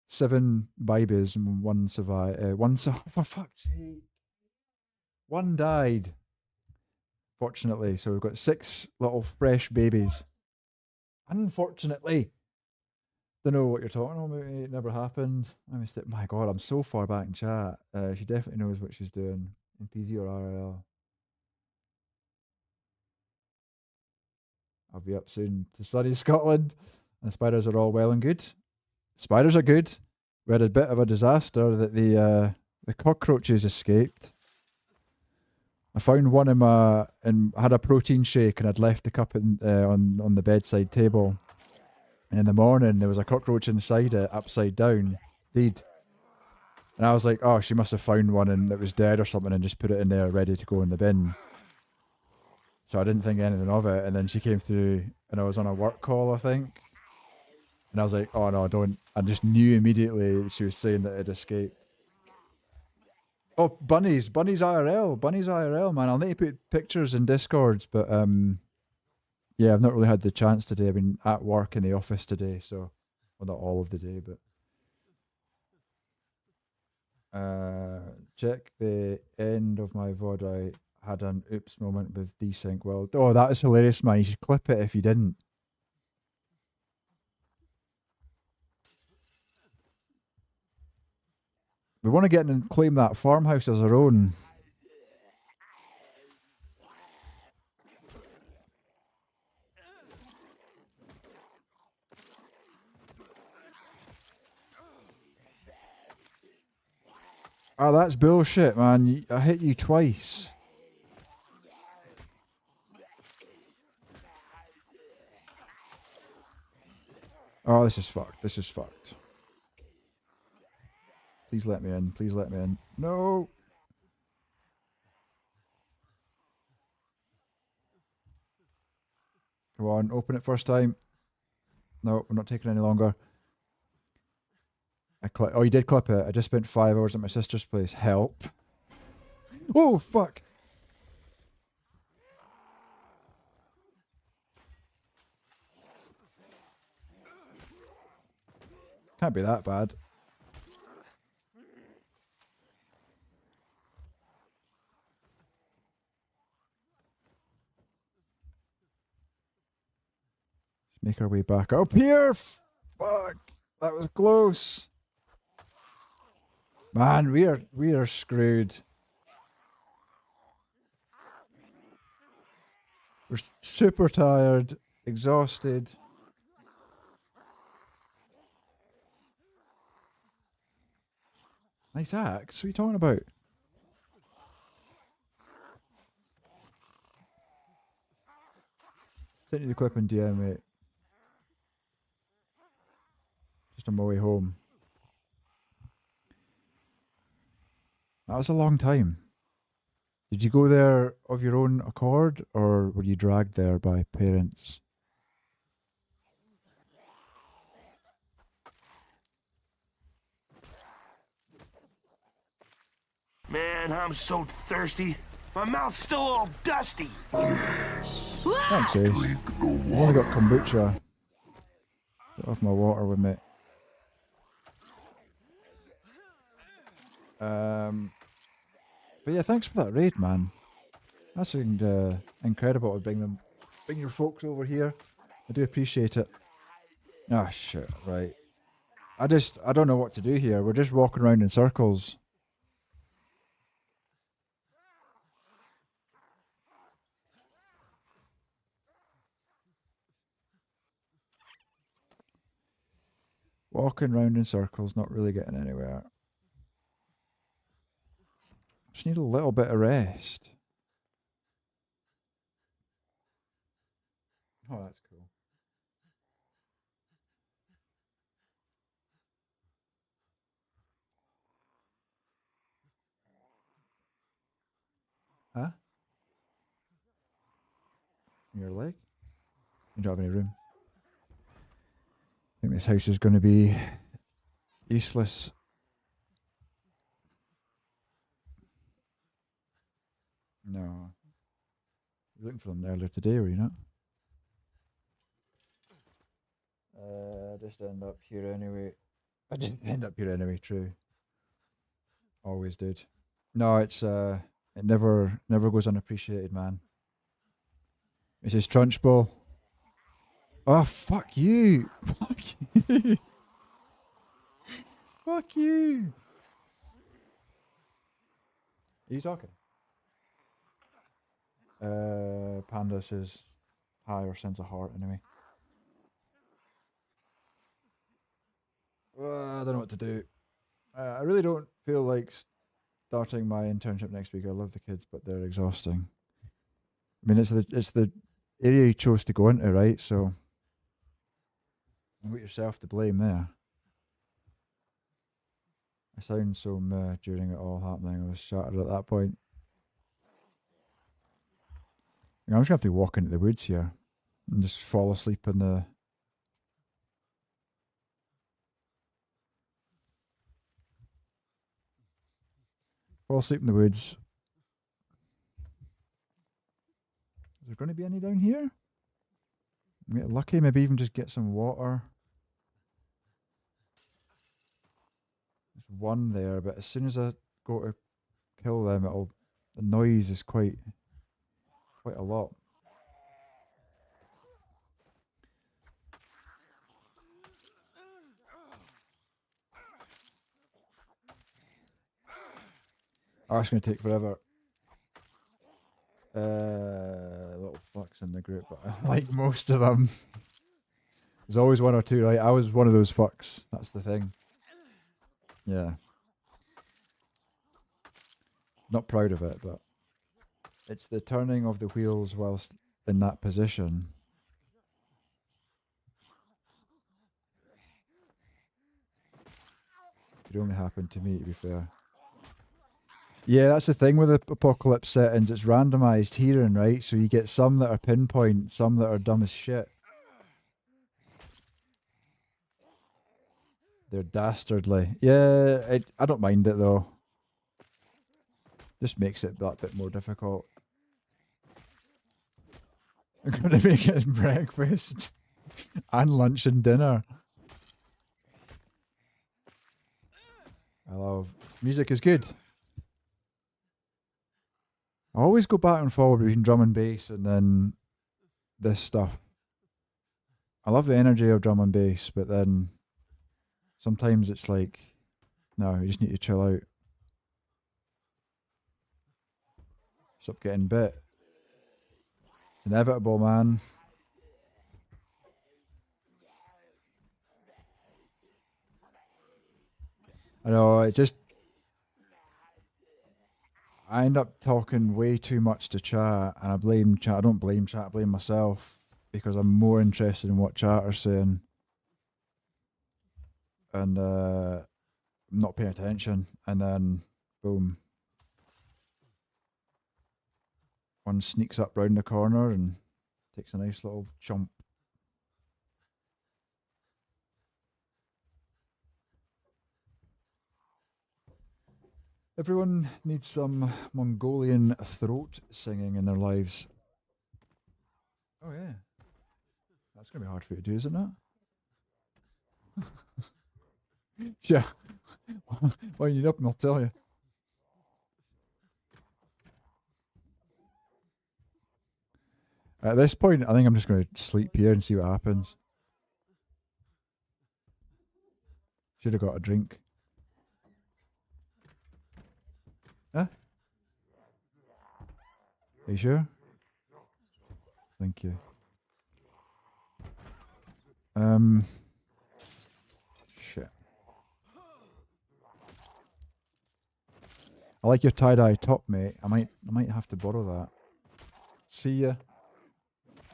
7 babies and one survived. For fuck's sake. One died. Fortunately, so we've got 6 little fresh babies. Unfortunately. Don't know what you're talking about. It never happened. My God, I'm so far back in chat. She definitely knows what she's doing in PZ or RL. I'll be up soon to study Scotland. And spiders are all well and good. Spiders are good. We had a bit of a disaster that the cockroaches escaped. I found one and had a protein shake, and I'd left the cup on the bedside table. And in the morning, there was a cockroach inside it, upside down, dead. And I was like, oh, she must have found one and it was dead or something and just put it in there ready to go in the bin. So I didn't think anything of it. And then she came through and I was on a work call, I think. And I was like, oh no, don't. I just knew immediately she was saying that it escaped. Oh, bunnies IRL, man. I'll need to put pictures in Discords, but yeah, I've not really had the chance today. I've been at work in the office today, so well, not all of the day, but check the end of my VOD. I had an oops moment with desync. Well, oh, that is hilarious, man. You should clip it if you didn't. We want to get in and claim that farmhouse as our own. Oh, that's bullshit, man. I hit you twice. Oh, this is fucked. This is fucked. Please let me in. Please let me in. No. Come on, open it first time. No, we're not taking any longer. Oh, you did clip it. I just spent 5 hours at my sister's place. Help. Oh, fuck. Can't be that bad. Let's make our way back up here. Fuck. That was close. Man, we are screwed. We're super tired, exhausted. Nice axe. What are you talking about? Sent you the clip in DM, mate. Just on my way home. That was a long time. Did you go there of your own accord, or were you dragged there by parents? Man, I'm so thirsty. My mouth's still all dusty. Thanks, Ace. I've only got kombucha. Don't have my water with me. But yeah, thanks for that raid, man. That's incredible to bring your folks over here. I do appreciate it. Oh shit, right. I don't know what to do here. We're just walking around in circles. Walking around in circles, not really getting anywhere. Just need a little bit of rest. Oh, that's cool. Huh? Your leg? You don't have any room. I think this house is going to be useless. No. You were looking for them earlier today, were you not? Just end up here anyway. I didn't end up here anyway, true. Always did. No, it's it never goes unappreciated, man. It's his Trunchbull. Oh, fuck you. Fuck you. Fuck you. Are you talking? Panda says hi or sends a heart anyway. I don't know what to do. I really don't feel like starting my internship next week. I love the kids, but they're exhausting. I mean, it's the area you chose to go into, right? So you got yourself to blame there. I sound so meh during it all happening. I was shattered at that point. I'm just gonna have to walk into the woods here and just fall asleep in the. Fall asleep in the woods. Is there going to be any down here? Get lucky, maybe even just get some water. There's one there, but as soon as I go to kill them, the noise is quite a lot. Oh, it's going to take forever. Little fucks in the group, but I like most of them. There's always one or two, right? I was one of those fucks. That's the thing. Yeah. Not proud of it, but it's the turning of the wheels whilst in that position. It only happened to me, to be fair. Yeah, that's the thing with the apocalypse settings. It's randomized hearing, right? So you get some that are pinpoint, some that are dumb as shit. They're dastardly. Yeah, I don't mind it though. Just makes it that bit more difficult. I'm gonna make it breakfast and lunch and dinner. I love music is good. I always go back and forward between drum and bass and then this stuff. I love the energy of drum and bass, but then sometimes it's like, no, you just need to chill out. Stop getting bit. It's inevitable, man. I know, I end up talking way too much to chat, and I blame chat. I don't blame chat, I blame myself, because I'm more interested in what chat are saying. And I'm not paying attention, and then boom. One sneaks up round the corner and takes a nice little chomp. Everyone needs some Mongolian throat singing in their lives. Oh yeah. That's going to be hard for you to do, isn't it? Yeah. When you need up and I'll tell you. At this point, I think I'm just going to sleep here and see what happens. Should have got a drink. Huh? Are you sure? Thank you. Shit. I like your tie-dye top, mate. I might have to borrow that. See ya.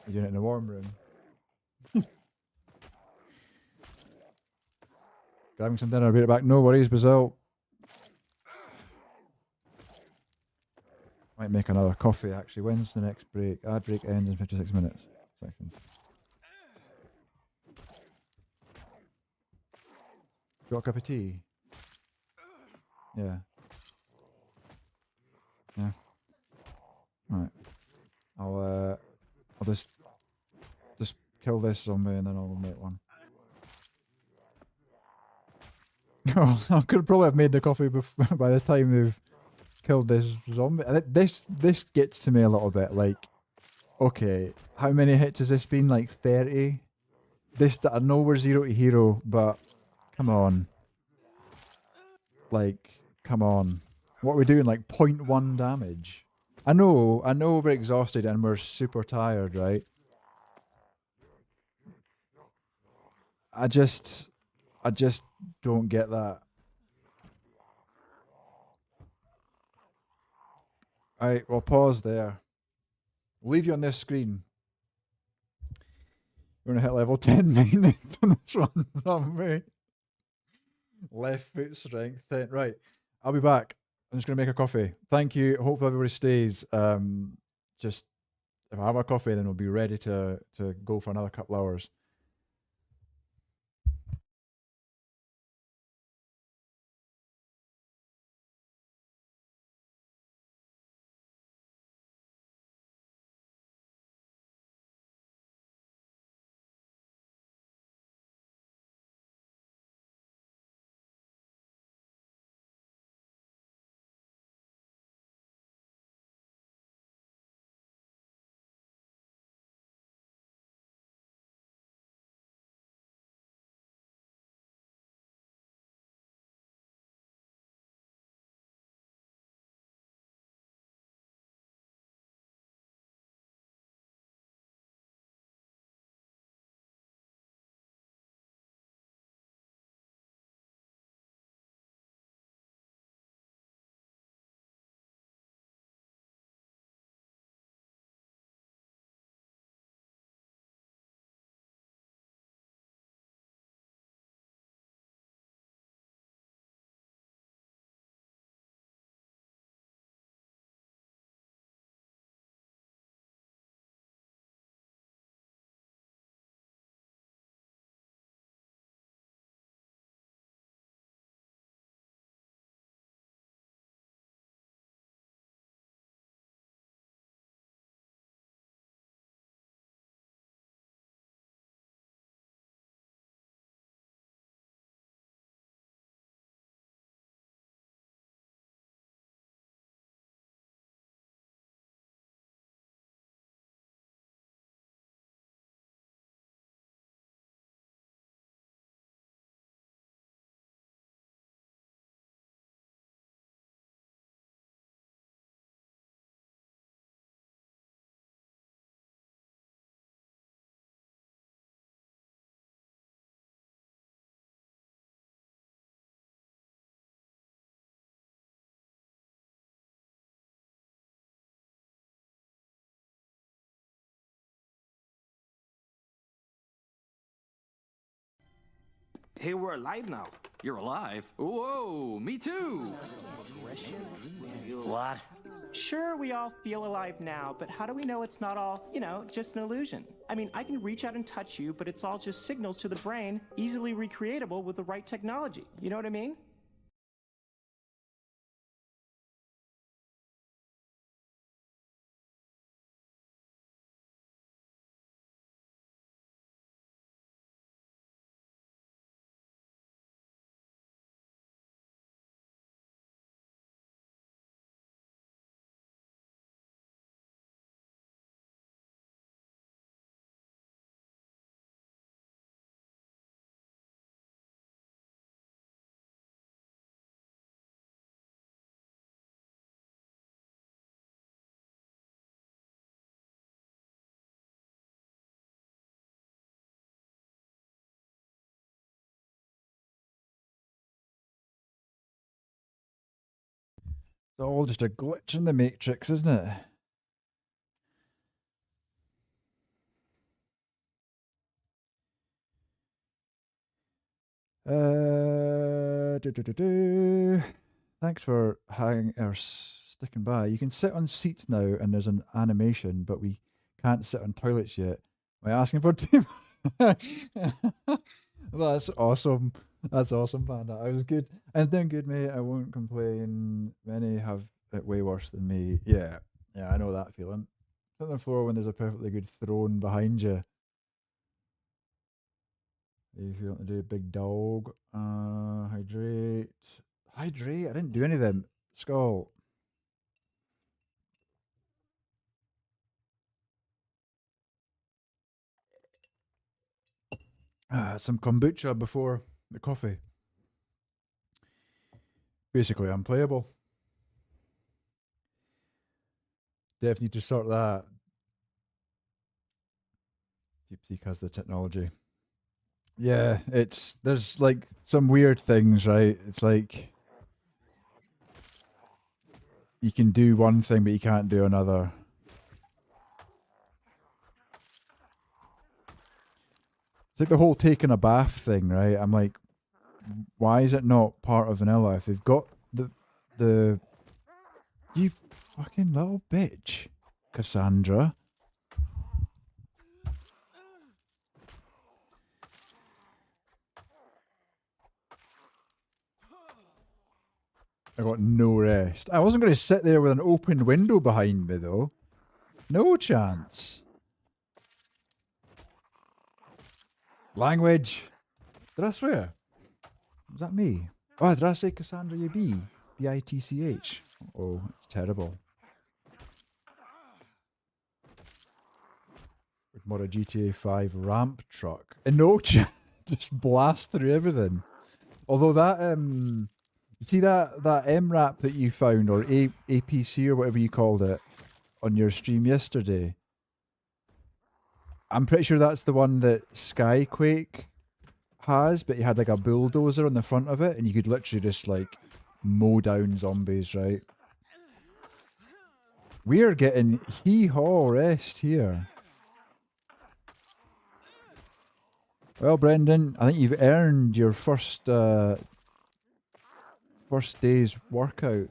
You're doing it in the warm room. Grabbing some dinner, I'll be right back. No worries, Bazil. Might make another coffee, actually. When's the next break? Ad break ends in 56 minutes. Seconds. Got a cup of tea? Yeah. Yeah. I'll just kill this zombie and then I'll make one. I could probably have made the coffee by the time they've killed this zombie. This gets to me a little bit. Like, okay, how many hits has this been? Like 30. I know we're 0 to hero, but come on. Like, come on. What are we doing? Like 0.1 damage. I know we're exhausted and we're super tired, right? I just don't get that. Alright, we'll pause there. We'll leave you on this screen. We're gonna hit level 10 maintenance on this one zombie. Left foot strength 10. Right. I'll be back. I'm just gonna make a coffee. Thank you. Hope everybody stays. Just if I have a coffee, then we'll be ready to go for another couple hours. Hey, we're alive now. You're alive? Whoa, me too! What? Sure, we all feel alive now, but how do we know it's not all, just an illusion? I mean, I can reach out and touch you, but it's all just signals to the brain, easily recreatable with the right technology. You know what I mean? It's all just a glitch in the matrix, isn't it? Thanks for sticking by. You can sit on seats now, and there's an animation, but we can't sit on toilets yet. Am I asking for too much? That's awesome. That's awesome, Panda. I was good. I'm doing good, mate. I won't complain. Many have it way worse than me. Yeah, I know that feeling. Sit on the floor when there's a perfectly good throne behind you. If you want to do big dog, hydrate. Hydrate? I didn't do any of them. Skull. Some kombucha before the coffee. Basically unplayable. Definitely need to sort that. DeepSeek has the technology. Yeah, there's like some weird things, right? It's like you can do one thing but you can't do another. It's like the whole taking a bath thing, right? I'm like, why is it not part of vanilla? If they've got the you fucking little bitch, Cassandra. I got no rest. I wasn't going to sit there with an open window behind me, though. No chance. Language. Did I swear? Was that me? Oh, did I say Cassandra B? B-I-T-C-H. Oh, it's terrible. With more a GTA 5 ramp truck. And no chance. Just blast through everything. Although that, you see that MRAP that you found, or APC or whatever you called it, on your stream yesterday? I'm pretty sure that's the one that Skyquake has, but he had like a bulldozer on the front of it, and you could literally just like mow down zombies, right? We're getting hee-haw rest here. Well, Brendan, I think you've earned your first day's workout.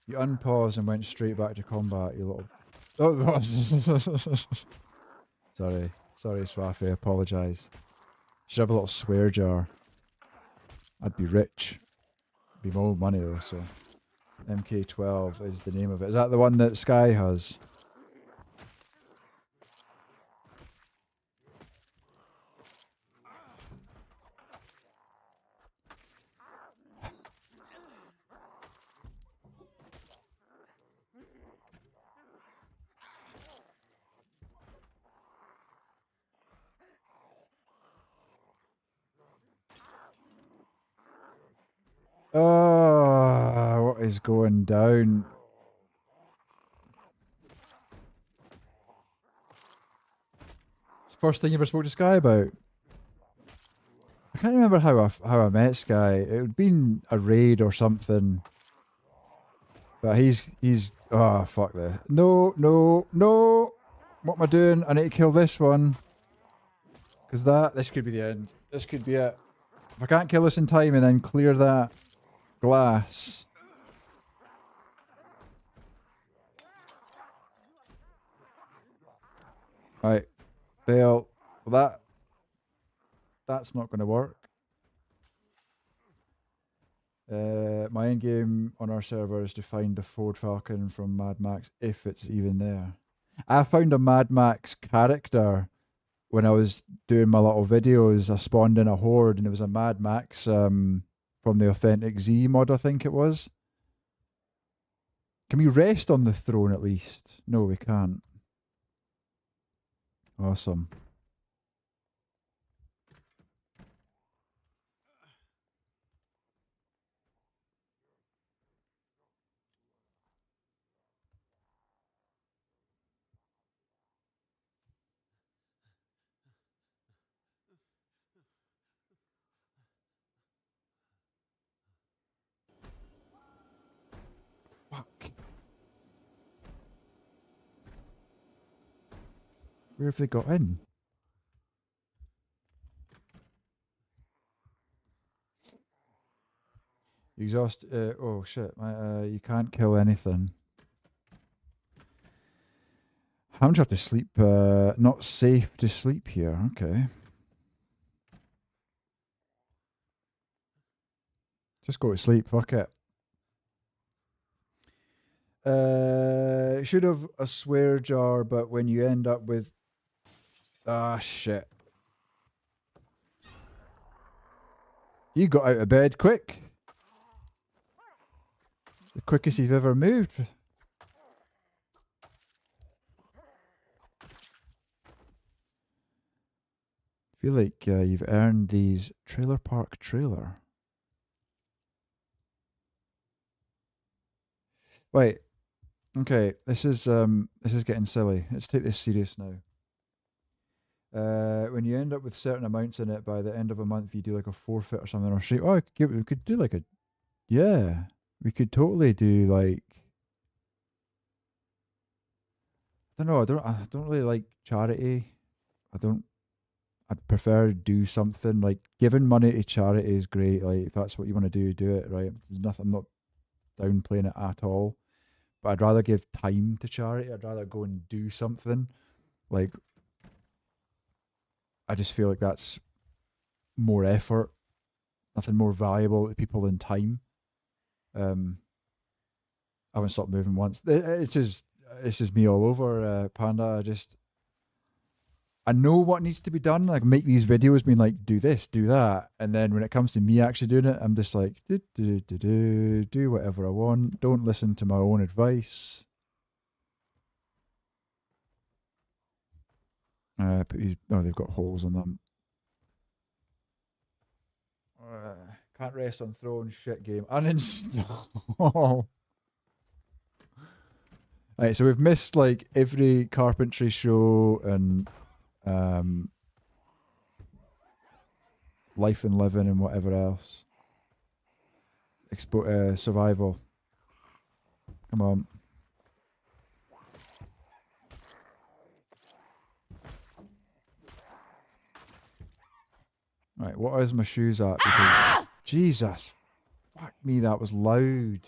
You unpaused and went straight back to combat, you little... Oh, sorry, Swaffy, I apologise. Should have a little swear jar. I'd be rich. Be more money though, so... MK12 is the name of it. Is that the one that Sky has? Oh, what is going down? It's the first thing you ever spoke to Sky about? I can't remember how I met Sky. It would have been a raid or something. But he's oh fuck this. No. What am I doing? I need to kill this one. Cause this could be the end. This could be it. If I can't kill this in time and then clear that glass. Right. Fail. Well, that's not going to work. My end game on our server is to find the Ford Falcon from Mad Max, if it's even there. I found a Mad Max character when I was doing my little videos. I spawned in a horde and it was a Mad Max from the Authentic Z mod, I think it was. Can we rest on the throne at least? No, we can't. Awesome. Fuck. Where have they got in? Exhaust. Oh shit! You can't kill anything. How much have to sleep? Not safe to sleep here. Okay. Just go to sleep. Fuck it. Should have a swear jar, but when you end up with... Ah, shit. You got out of bed quick. The quickest you've ever moved. Feel like you've earned these trailer park trailer. Wait. Okay, this is getting silly. Let's take this serious now. When you end up with certain amounts in it, by the end of a month, you do like a forfeit or something on stream. Oh, we could do like a, yeah, we could totally do like. I don't know. I don't really like charity. I'd prefer to do something like giving money to charity is great. Like if that's what you want to do it, right? There's nothing. I'm not downplaying it at all. But I'd rather give time to charity. I'd rather go and do something. Like, I just feel like that's more effort. Nothing more valuable to people than time. I haven't stopped moving once. It's just me all over, Panda. I know what needs to be done. Like make these videos being like, do this, do that. And then when it comes to me actually doing it, I'm just like, do whatever I want. Don't listen to my own advice. Put these, oh, they've got holes in them. Can't rest on throne, shit game. Uninstall. Right, so we've missed like every carpentry show and Life and Living and whatever else. Survival. Come on. Right, what is my shoes at? Because Jesus, fuck me, that was loud.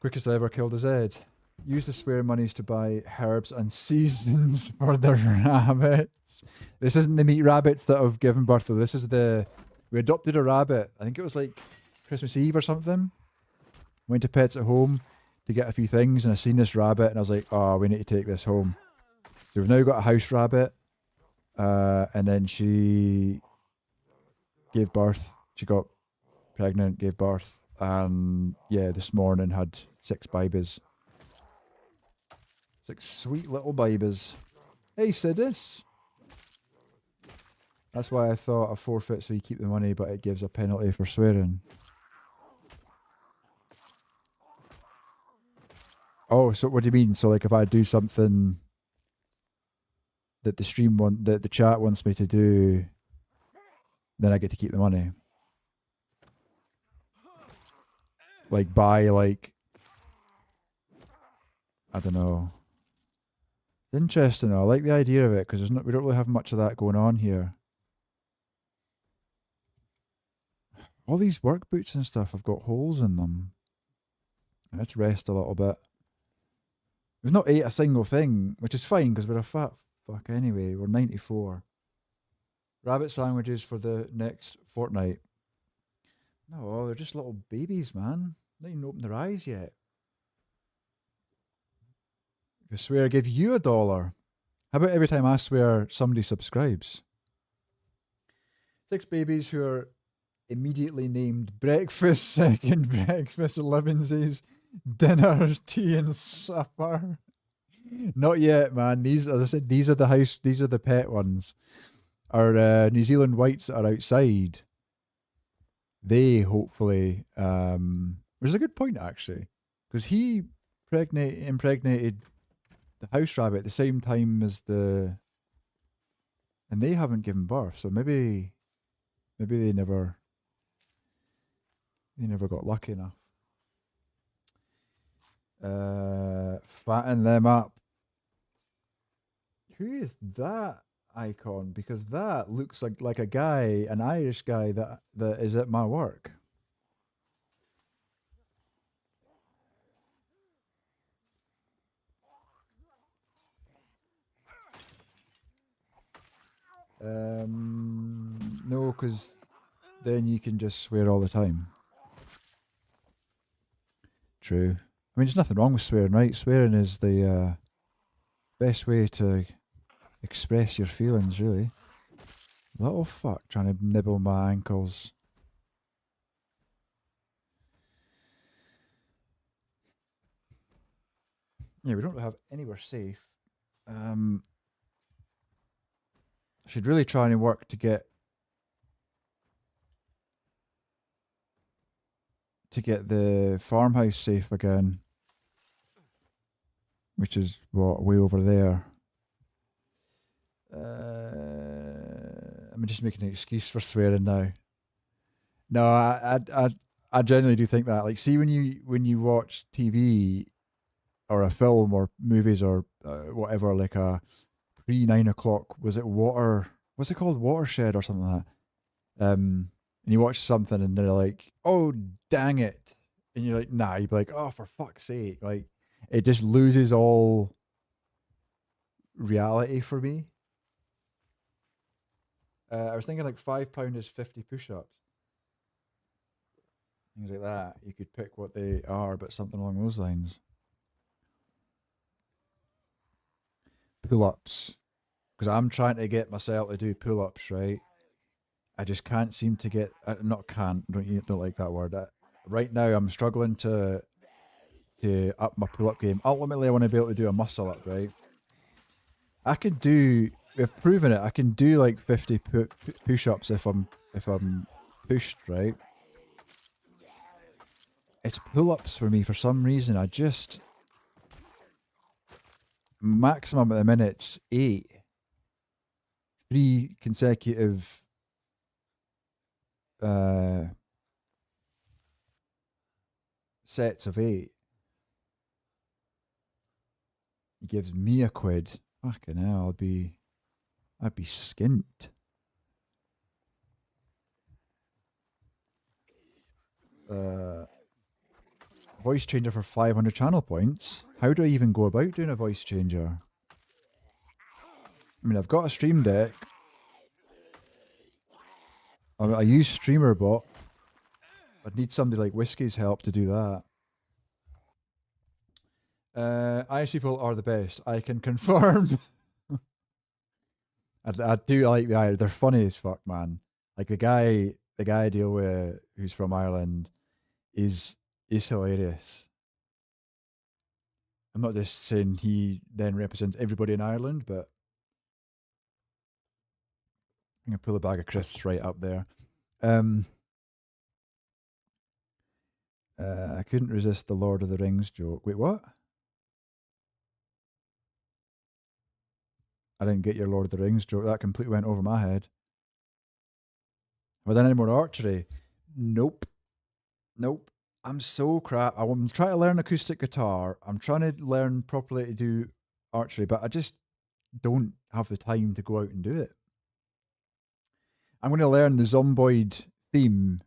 Quickest I ever killed a Zed. Use the swear monies to buy herbs and seasons for the rabbits. This isn't the meat rabbits that have given birth to. This is we adopted a rabbit. I think it was like Christmas Eve or something. Went to Pets at Home to get a few things and I seen this rabbit and I was like, oh, we need to take this home. So we've now got a house rabbit. And then she gave birth. She got pregnant, gave birth. And yeah, this morning had 6 babies. 6 sweet little babies. Hey, Sidis. That's why I thought a forfeit so you keep the money, but it gives a penalty for swearing. Oh, so what do you mean? So like if I do something that the chat wants me to do, then I get to keep the money. Like buy like, I don't know. Interesting though. I like the idea of it because we don't really have much of that going on here. All these work boots and stuff have got holes in them. Let's rest a little bit. We've not ate a single thing, which is fine because we're a fat fuck anyway. We're 94. Rabbit sandwiches for the next fortnight. No, they're just little babies, man. Not even opened their eyes yet. I swear I give you $1. How about every time I swear somebody subscribes? 6 babies who are immediately named breakfast, second breakfast, elevensies, dinner, tea and supper. Not yet, man. These, as I said, these are the pet ones. Our New Zealand whites that are outside, they hopefully, which is a good point actually, because he impregnated the house rabbit at the same time as and they haven't given birth, so maybe they never got lucky enough. Fatten them up. Who is that icon? Because that looks like a guy, an Irish guy that is at my work. No, because then you can just swear all the time. true. I mean, there's nothing wrong with swearing, right? Swearing is the best way to express your feelings, really. Little fuck trying to nibble my ankles. Yeah, we don't have anywhere safe. I should really try and work to get the farmhouse safe again, which is what, way over there. I'm just making an excuse for swearing now. No, I genuinely do think that. Like, see, when you watch TV or a film or movies or whatever, like a pre 9 o'clock, was it Water? What's it called? Watershed or something like that. And you watch something and they're like, "Oh, dang it," and you're like, "Nah." You'd be like, "Oh, for fuck's sake!" Like, it just loses all reality for me. I was thinking like £5 is 50 push-ups. Things like that. You could pick what they are, but something along those lines. Pull-ups. Because I'm trying to get myself to do pull-ups, right? I just can't seem to get... not can't, don't like that word. Right now, I'm struggling to up my pull-up game. Ultimately, I want to be able to do a muscle-up, right? I can do... We've proven it. I can do like 50 push-ups if I'm pushed, right? It's pull-ups for me for some reason. I just maximum at the minute's 8. 3 consecutive sets of 8. He gives me a quid. Fucking hell, I'd be skint. Voice changer for 500 channel points. How do I even go about doing a voice changer? I mean, I've got a stream deck. I use StreamerBot. I'd need somebody like Whiskey's help to do that. Irish people are the best. I can confirm. I do like the Irish. They're funny as fuck, man. Like the guy I deal with who's from Ireland is hilarious. I'm not just saying he then represents everybody in Ireland, but I'm gonna pull a bag of crisps right up there. I couldn't resist the Lord of the Rings joke. Wait, what? I didn't get your Lord of the Rings joke. That completely went over my head. Have I done any more archery? Nope. I'm so crap. I'm trying to learn acoustic guitar. I'm trying to learn properly to do archery, but I just don't have the time to go out and do it. I'm going to learn the Zomboid theme,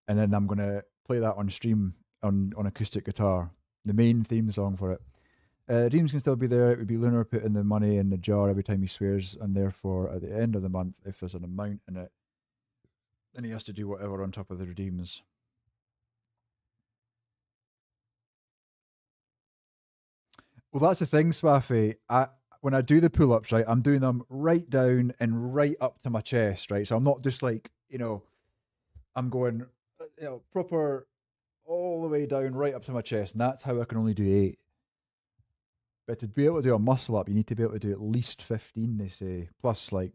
and then I'm going to play that on stream on acoustic guitar. The main theme song for it. Dreams can still be there. It would be Lunar putting the money in the jar every time he swears, and therefore at the end of the month, if there's an amount in it, then he has to do whatever on top of the redeems. Well, that's the thing, Swaffy. When I do the pull-ups, right, I'm doing them right down and right up to my chest, right? So I'm not just like, I'm going, proper all the way down right up to my chest, and that's how I can only do 8. But to be able to do a muscle-up, you need to be able to do at least 15, they say, plus like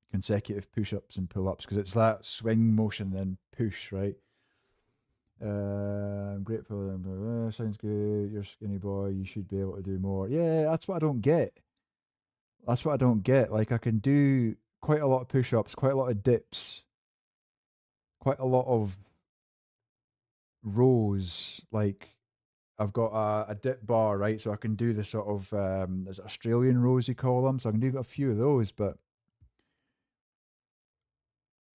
consecutive push-ups and pull-ups, because it's that swing motion and push, right? I'm grateful. Sounds good. You're a skinny boy. You should be able to do more. Yeah, that's what I don't get. Like, I can do quite a lot of push-ups, quite a lot of dips, quite a lot of rows. Like, I've got a dip bar, right? So I can do the sort of there's Australian rows you call them. So I can do a few of those. But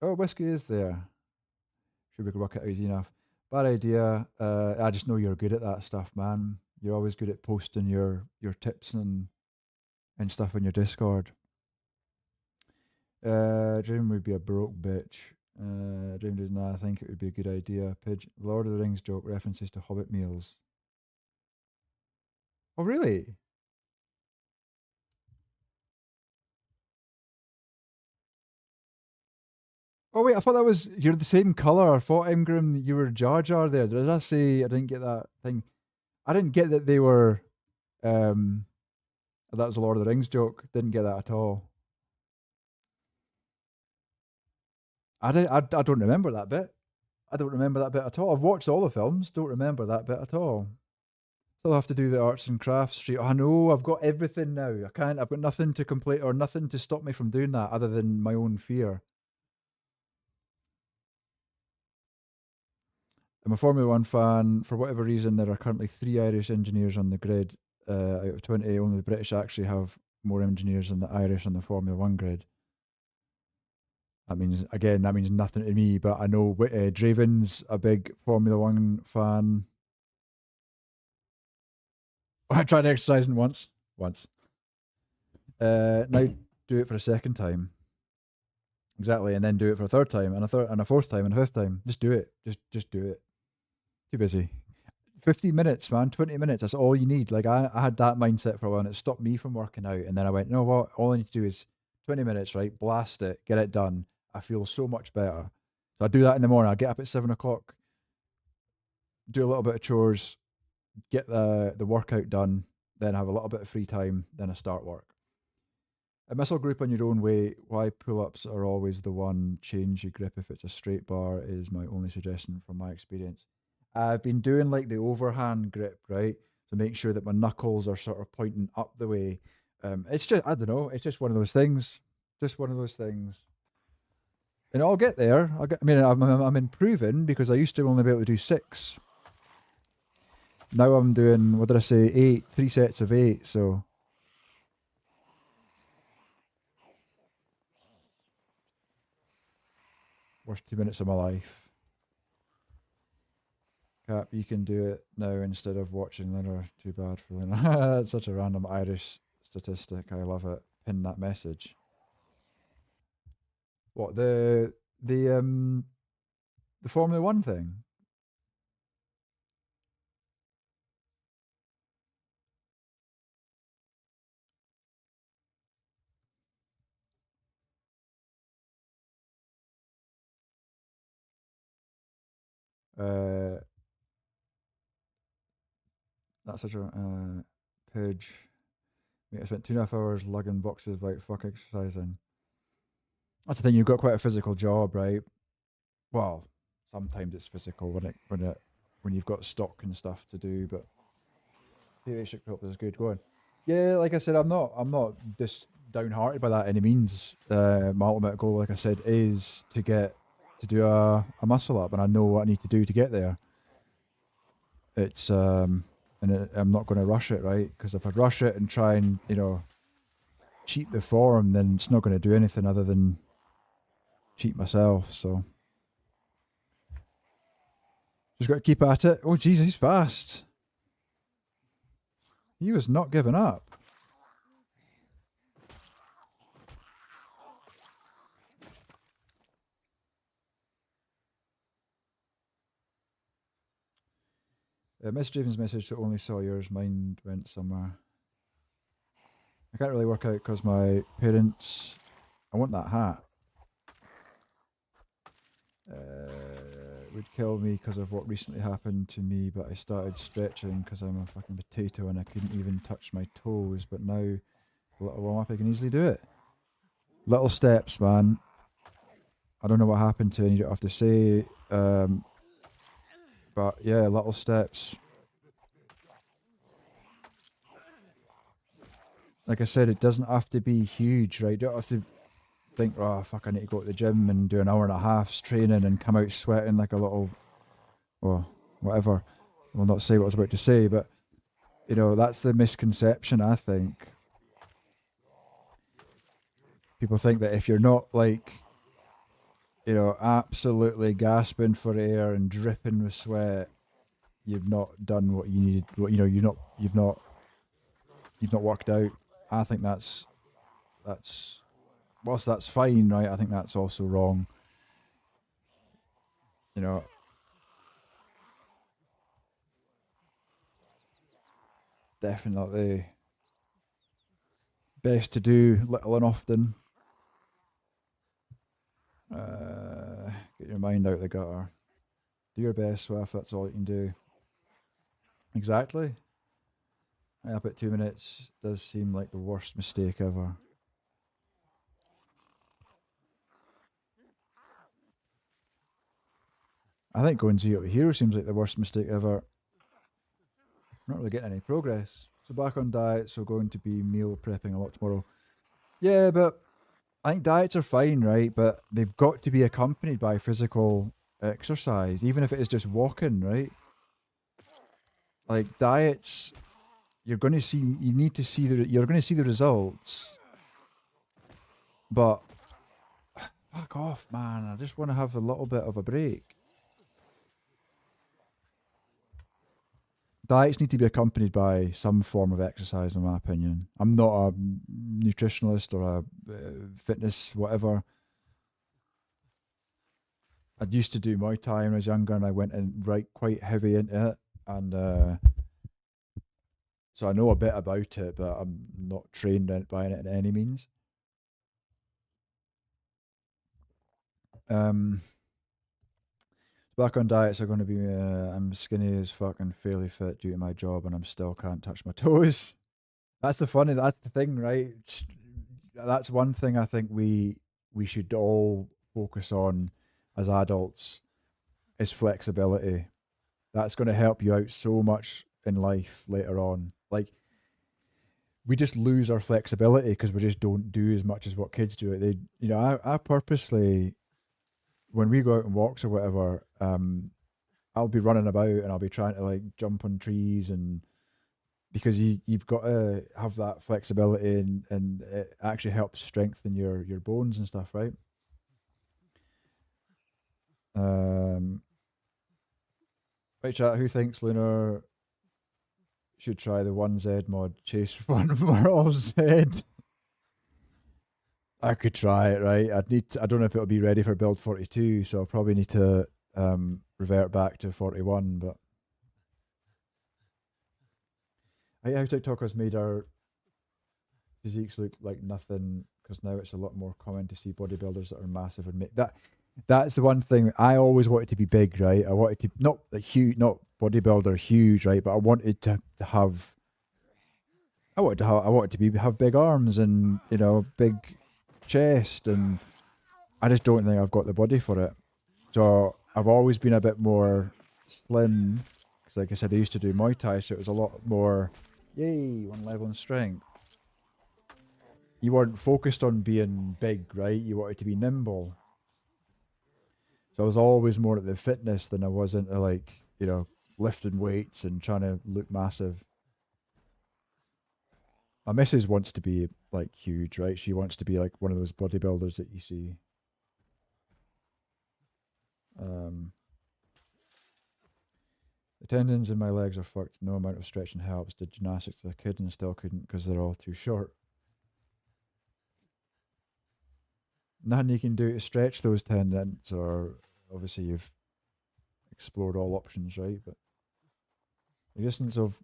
Whiskey is there. Sure, we could work it out easy enough. Bad idea. I just know you're good at that stuff, man. You're always good at posting your tips and stuff on your Discord. Dream would be a broke bitch. Dream does not think it would be a good idea. Lord of the Rings joke references to Hobbit meals. Oh, really? Oh wait, I thought that was you're the same color. I thought Imgrim, you were Jar Jar there. Did I say I didn't get that thing? I didn't get that they were. Um, that was a Lord of the Rings joke. Didn't get that at all. I don't remember that bit. I don't remember that bit at all. I've watched all the films. Don't remember that bit at all. Still have to do the arts and crafts street. I know. I've got everything now. I can't. I've got nothing to complain or nothing to stop me from doing that other than my own fear. I'm a Formula One fan. For whatever reason, there are currently 3 Irish engineers on the grid. Out of 20, only the British actually have more engineers than the Irish on the Formula One grid. That means, again, that means nothing to me, but I know Draven's a big Formula One fan. I tried exercising once. Now do it for a second time. Exactly, and then do it for a third time, and a third, and a fourth time, and a fifth time. Just do it. Just do it. Too busy. 50 minutes, man. 20 minutes. That's all you need. Like I had that mindset for a while, and it stopped me from working out. And then I went, you know what? All I need to do is 20 minutes, right? Blast it, get it done. I feel so much better. So I do that in the morning. I get up at 7 o'clock, do a little bit of chores, get the workout done, then have a little bit of free time, then I start work. A muscle group on your own way. Why pull-ups are always the one. Change your grip if it's a straight bar is my only suggestion from my experience. I've been doing like the overhand grip, right? To make sure that my knuckles are sort of pointing up the way. It's just, I don't know, it's just one of those things. Just one of those things. And I'll get there. I'm improving because I used to only be able to do 6. Now I'm doing, what did I say, 8, 3 sets of 8, so. Worst 2 minutes of my life. Cap, you can do it now instead of watching later. Too bad for Lena. That's such a random Irish statistic. I love it. Pin that message. What, the Formula One thing? That's such a page. Mate, I spent 2.5 hours lugging boxes about fuck exercising. That's the thing. You've got quite a physical job, right? Well, sometimes it's physical when you've got stock and stuff to do, but basic help is good going. Yeah, like I said, I'm not just downhearted by that any means. My ultimate goal, like I said, is to do a muscle up, and I know what I need to do to get there. It's I'm not going to rush it, right? Because if I rush it and try and cheat the form, then it's not going to do anything other than cheat myself. So just got to keep at it. Oh Jesus, he's fast. He was not giving up. Miss Draven's message that only saw yours. Mine went somewhere. I can't really work out because my parents. I want that hat. Would kill me because of what recently happened to me, but I started stretching because I'm a fucking potato and I couldn't even touch my toes. But now, a little warm up, I can easily do it. Little steps, man. I don't know what happened to it, and you don't have to say. But yeah, little steps. Like I said, it doesn't have to be huge, right? You don't have to think, oh, fuck, I need to go to the gym and do an hour and a half's training and come out sweating like a little, well, whatever. I will not say what I was about to say, but, that's the misconception, I think. People think that if you're not like, absolutely gasping for air and dripping with sweat, you've not done what you needed. You've not worked out. I think that's whilst that's fine, right? I think that's also wrong. definitely best to do little and often. Get your mind out the gutter. Do your best, so if that's all you can do. Exactly. Up at 2 minutes does seem like the worst mistake ever. I think going 0 to hero seems like the worst mistake ever. Not really getting any progress. So back on diet, so going to be meal prepping a lot tomorrow. Yeah, but I think diets are fine, right? But they've got to be accompanied by physical exercise, even if it is just walking, right? Like diets, you're going to see, you need to see you're going to see the results. But fuck off, man. I just want to have a little bit of a break. Diets need to be accompanied by some form of exercise, in my opinion. I'm not a nutritionalist or a fitness whatever. I used to do Muay Thai when I was younger, and I went in quite heavy into it, and so I know a bit about it, but I'm not trained by it in any means. Back on diets are going to be, I'm skinny as fuck and fairly fit due to my job, and I'm still can't touch my toes. That's the thing, right? That's one thing I think we should all focus on as adults is flexibility. That's going to help you out so much in life later on. Like, we just lose our flexibility because we just don't do as much as what kids do. I purposely, when we go out on walks or whatever, I'll be running about and I'll be trying to like jump on trees, and because you've got to have that flexibility, and it actually helps strengthen your bones and stuff, right? Right, chat, who thinks Lunar should try the 1Z mod chase one for all Z? I could try it, right? I don't know if it'll be ready for build 42, so I'll probably need to revert back to 41, but I hate how TikTok has made our physiques look like nothing, because now it's a lot more common to see bodybuilders that are massive and make that's the one thing. I always wanted to be big, right? I wanted to not huge, not bodybuilder huge, right? But I wanted to have have big arms and big chest, and I just don't think I've got the body for it. So I've always been a bit more slim, because like I said, I used to do Muay Thai, so it was a lot more, yay, one level in strength. You weren't focused on being big, right? You wanted to be nimble. So I was always more at the fitness than I was into like, lifting weights and trying to look massive. My missus wants to be like huge, right? She wants to be like one of those bodybuilders that you see. The tendons in my legs are fucked. No amount of stretching helps. Did gymnastics as a kid and still couldn't because they're all too short. Nothing you can do to stretch those tendons, or obviously you've explored all options, right? But the existence of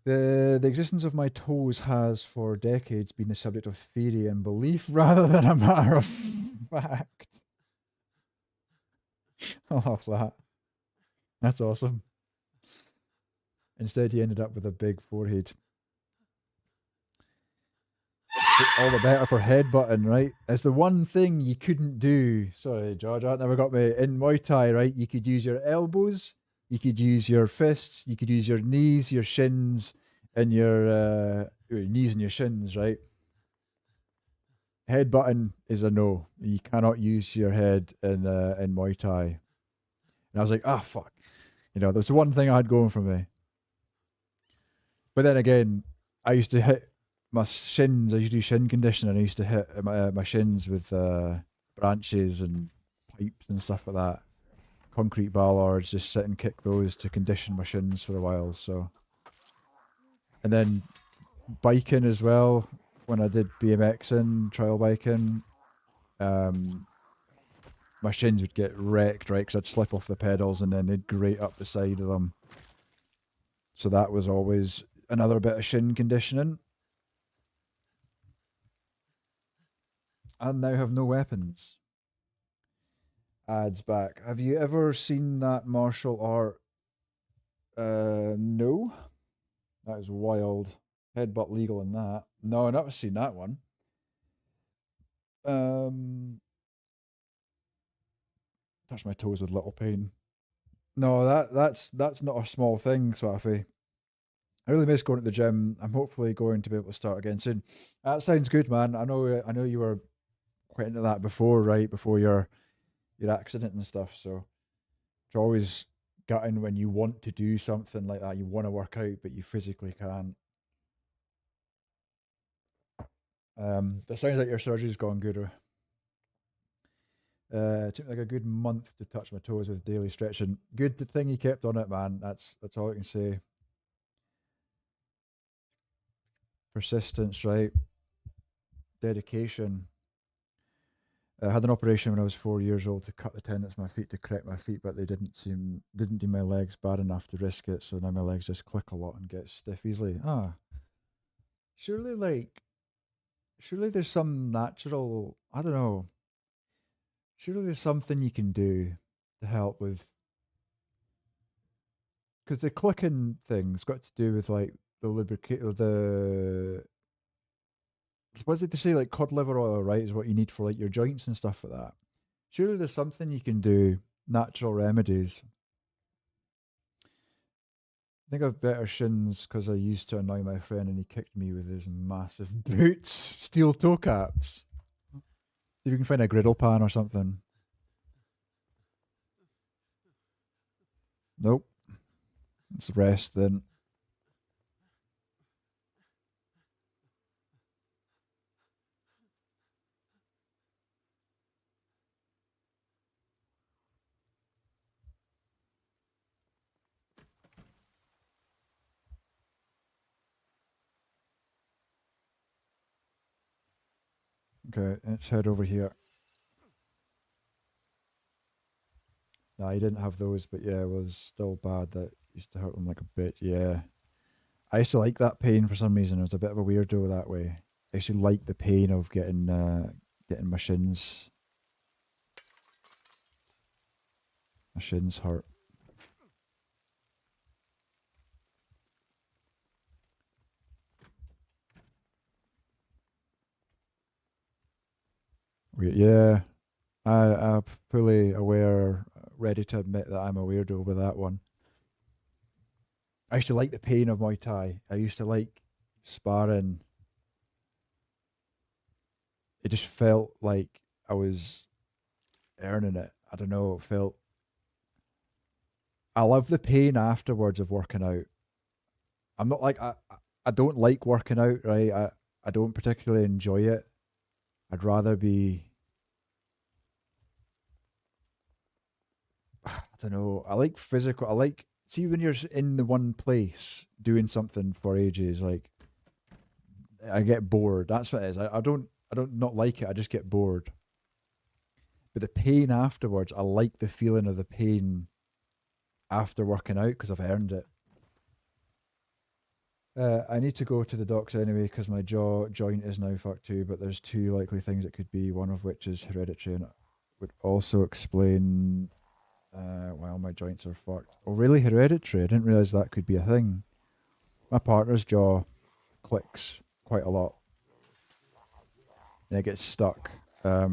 the existence of my toes has for decades been the subject of theory and belief rather than a matter of fact. I love that. That's awesome. Instead, he ended up with a big forehead. All the better for headbutting, right? It's the one thing you couldn't do. Sorry, George, that never got me. In Muay Thai, right? You could use your elbows, you could use your fists, you could use your knees, your shins, and your knees and your shins, right? Headbutting is a no. You cannot use your head in Muay Thai. And I was like, fuck. That's the one thing I had going for me. But then again, I used to hit my shins. I used to do shin conditioning. I used to hit my shins with branches and pipes and stuff like that. Concrete ballards, just sit and kick those to condition my shins for a while. So, and then biking as well. When I did BMXing, trail biking, my shins would get wrecked, right? Because I'd slip off the pedals and then they'd grate up the side of them. So that was always another bit of shin conditioning. And now have no weapons. Adds back. Have you ever seen that martial art? No. That is wild. Headbutt legal in that. No, I've never seen that one. Touch my toes with little pain. No, that's not a small thing, Swaffy. I really miss going to the gym. I'm hopefully going to be able to start again soon. That sounds good, man. I know you were quite into that before, right? Before your accident and stuff. So it's always gutting when you want to do something like that. You want to work out, but you physically can't. But it sounds like your surgery's gone good. It took me like a good month to touch my toes with daily stretching. Good thing you kept on it, man. That's all I can say. Persistence, right? Dedication. I had an operation when I was 4 years old to cut the tendons of my feet to correct my feet, but they didn't do my legs bad enough to risk it. So now my legs just click a lot and get stiff easily. Surely there's some natural, I don't know. Surely there's something you can do to help with, because the clicking thing's got to do with like the lubricate or the. What did they say? Like cod liver oil, right? Is what you need for like your joints and stuff like that. Surely there's something you can do, natural remedies. I think I've better shins because I used to annoy my friend and he kicked me with his massive boots, steel toe caps. See if you can find a griddle pan or something. Nope. Let's rest then. Okay, let's head over here. No, he didn't have those, but yeah, it was still bad. That used to hurt him like a bit. Yeah, I used to like that pain for some reason. I was a bit of a weirdo that way. I used to like the pain of getting my shins hurt. Yeah, I'm fully aware, ready to admit that I'm a weirdo with that one. I used to like the pain of Muay Thai. I used to like sparring. It just felt like I was earning it. I don't know. It felt. I love the pain afterwards of working out. I'm not like I don't like working out, right? I don't particularly enjoy it. I'd rather be. I don't know. I like physical. I like see when you're in the one place doing something for ages. Like I get bored. That's what it is. I don't not like it. I just get bored. But the pain afterwards, I like the feeling of the pain after working out because I've earned it. I need to go to the docs anyway because my jaw joint is now fucked too. But there's two likely things it could be. One of which is hereditary, and it would also explain why my joints are fucked. Oh, really? Hereditary? I didn't realize that could be a thing. My partner's jaw clicks quite a lot, and it gets stuck. I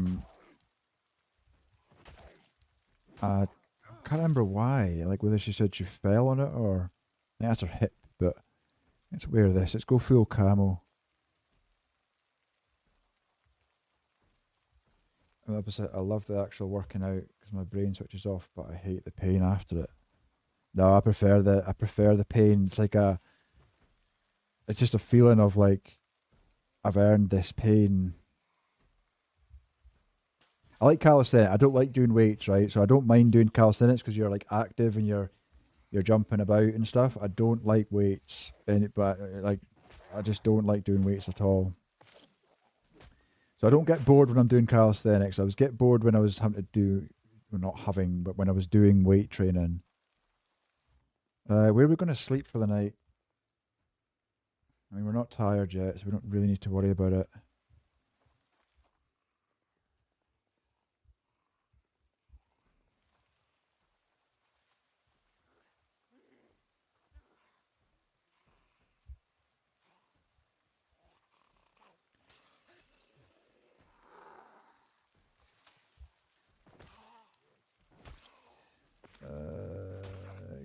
can't remember why. Like whether she said she fell on it or I think that's her hip, but. Let's wear this. Let's go full camo. I'm opposite. I love the actual working out because my brain switches off, but I hate the pain after it. No, I prefer the pain. It's like it's just a feeling of like I've earned this pain. I like calisthenics. I don't like doing weights, right? So I don't mind doing calisthenics because you're like active and you're jumping about and stuff. I don't like weights, but like I just don't like doing weights at all. So I don't get bored when I'm doing calisthenics. I was get bored when I was having to do well, not having, but when I was doing weight training. Where are we going to sleep for the night? I mean, we're not tired yet, so we don't really need to worry about it.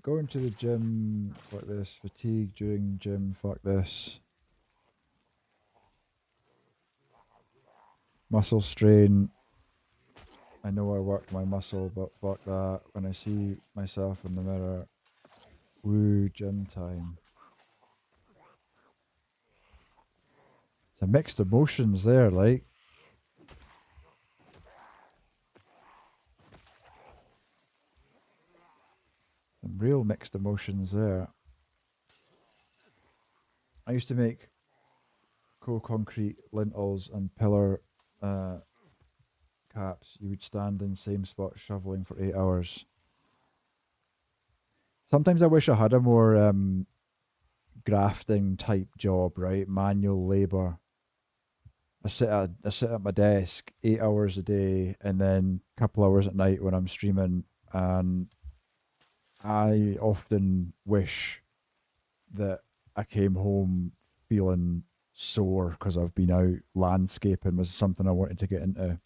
Going to the gym, fuck this. Fatigue during gym, fuck this. Muscle strain. I know I worked my muscle, but fuck that. When I see myself in the mirror, woo, gym time. Some mixed emotions there, like. Some real mixed emotions there. I used to make concrete lintels and pillar caps. You would stand in the same spot shoveling for 8 hours. Sometimes I wish I had a more grafting type job, right? Manual labour. I sit at my desk 8 hours a day, and then a couple hours at night when I'm streaming, and I often wish that I came home feeling sore because I've been out landscaping. Was something I wanted to get into.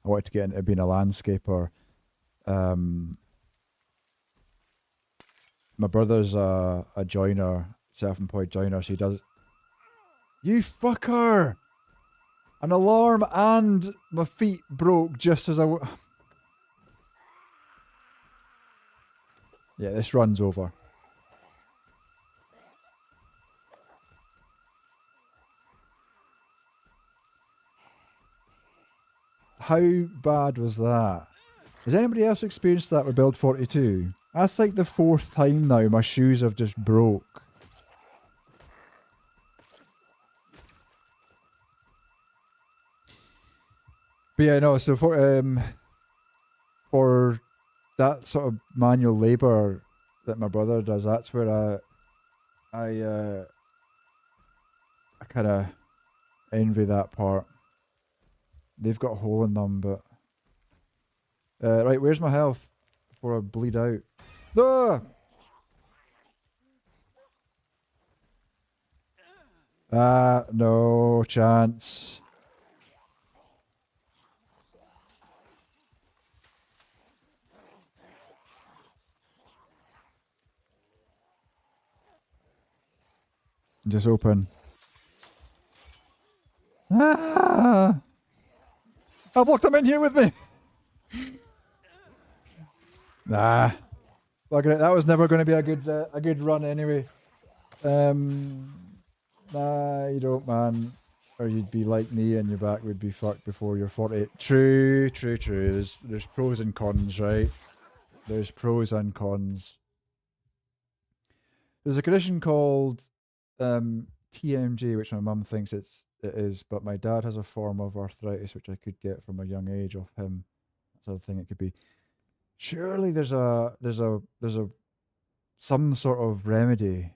I wanted to get into being a landscaper. My brother's a joiner, self-employed joiner, so he does. You fucker! An alarm and my feet broke just as Yeah, this run's over. How bad was that? Has anybody else experienced that with Build 42? That's like the 4th time now my shoes have just broke. But yeah, no, so for that sort of manual labour that my brother does, that's where I kind of envy that part. They've got a hole in them, but right, where's my health before I bleed out? No chance. Just open. I've locked them in here with me. Nah. Look at it. That was never going to be a good run anyway. Nah, you don't, man. Or you'd be like me and your back would be fucked before you're 40. True. There's pros and cons, right? There's pros and cons. There's a condition called TMJ, which my mum thinks it is, but my dad has a form of arthritis which I could get from a young age off him. That's the other thing it could be. Surely there's some sort of remedy.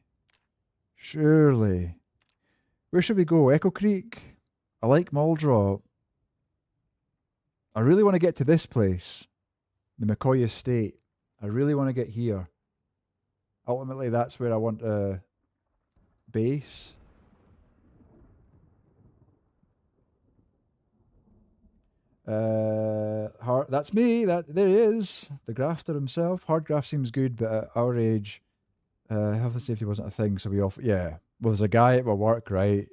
Surely. Where should we go? Echo Creek? I like Muldrow. I really want to get to this place. The McCoy Estate. I really want to get here. Ultimately, that's where I want to base. That's me. There he is. The grafter himself. Hardgraft seems good, but at our age, health and safety wasn't a thing, so we well, there's a guy at my work, right?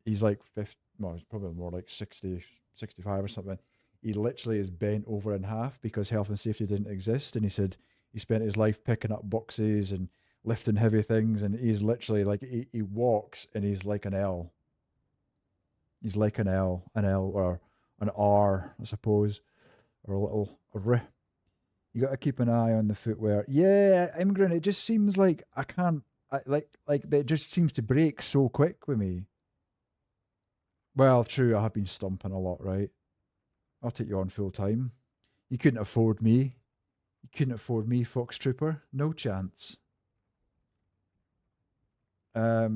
He's like 50, well, he's probably more like 60, 65 or something. He literally is bent over in half because health and safety didn't exist, and he said he spent his life picking up boxes and lifting heavy things, and he's literally like, he walks and he's like an L. He's like an L or an R, I suppose, or a R. You got to keep an eye on the footwear. Yeah, Immigrant, it just seems like it just seems to break so quick with me. Well, true, I have been stomping a lot, right? I'll take you on full time. You couldn't afford me. You couldn't afford me, Fox Trooper. No chance. I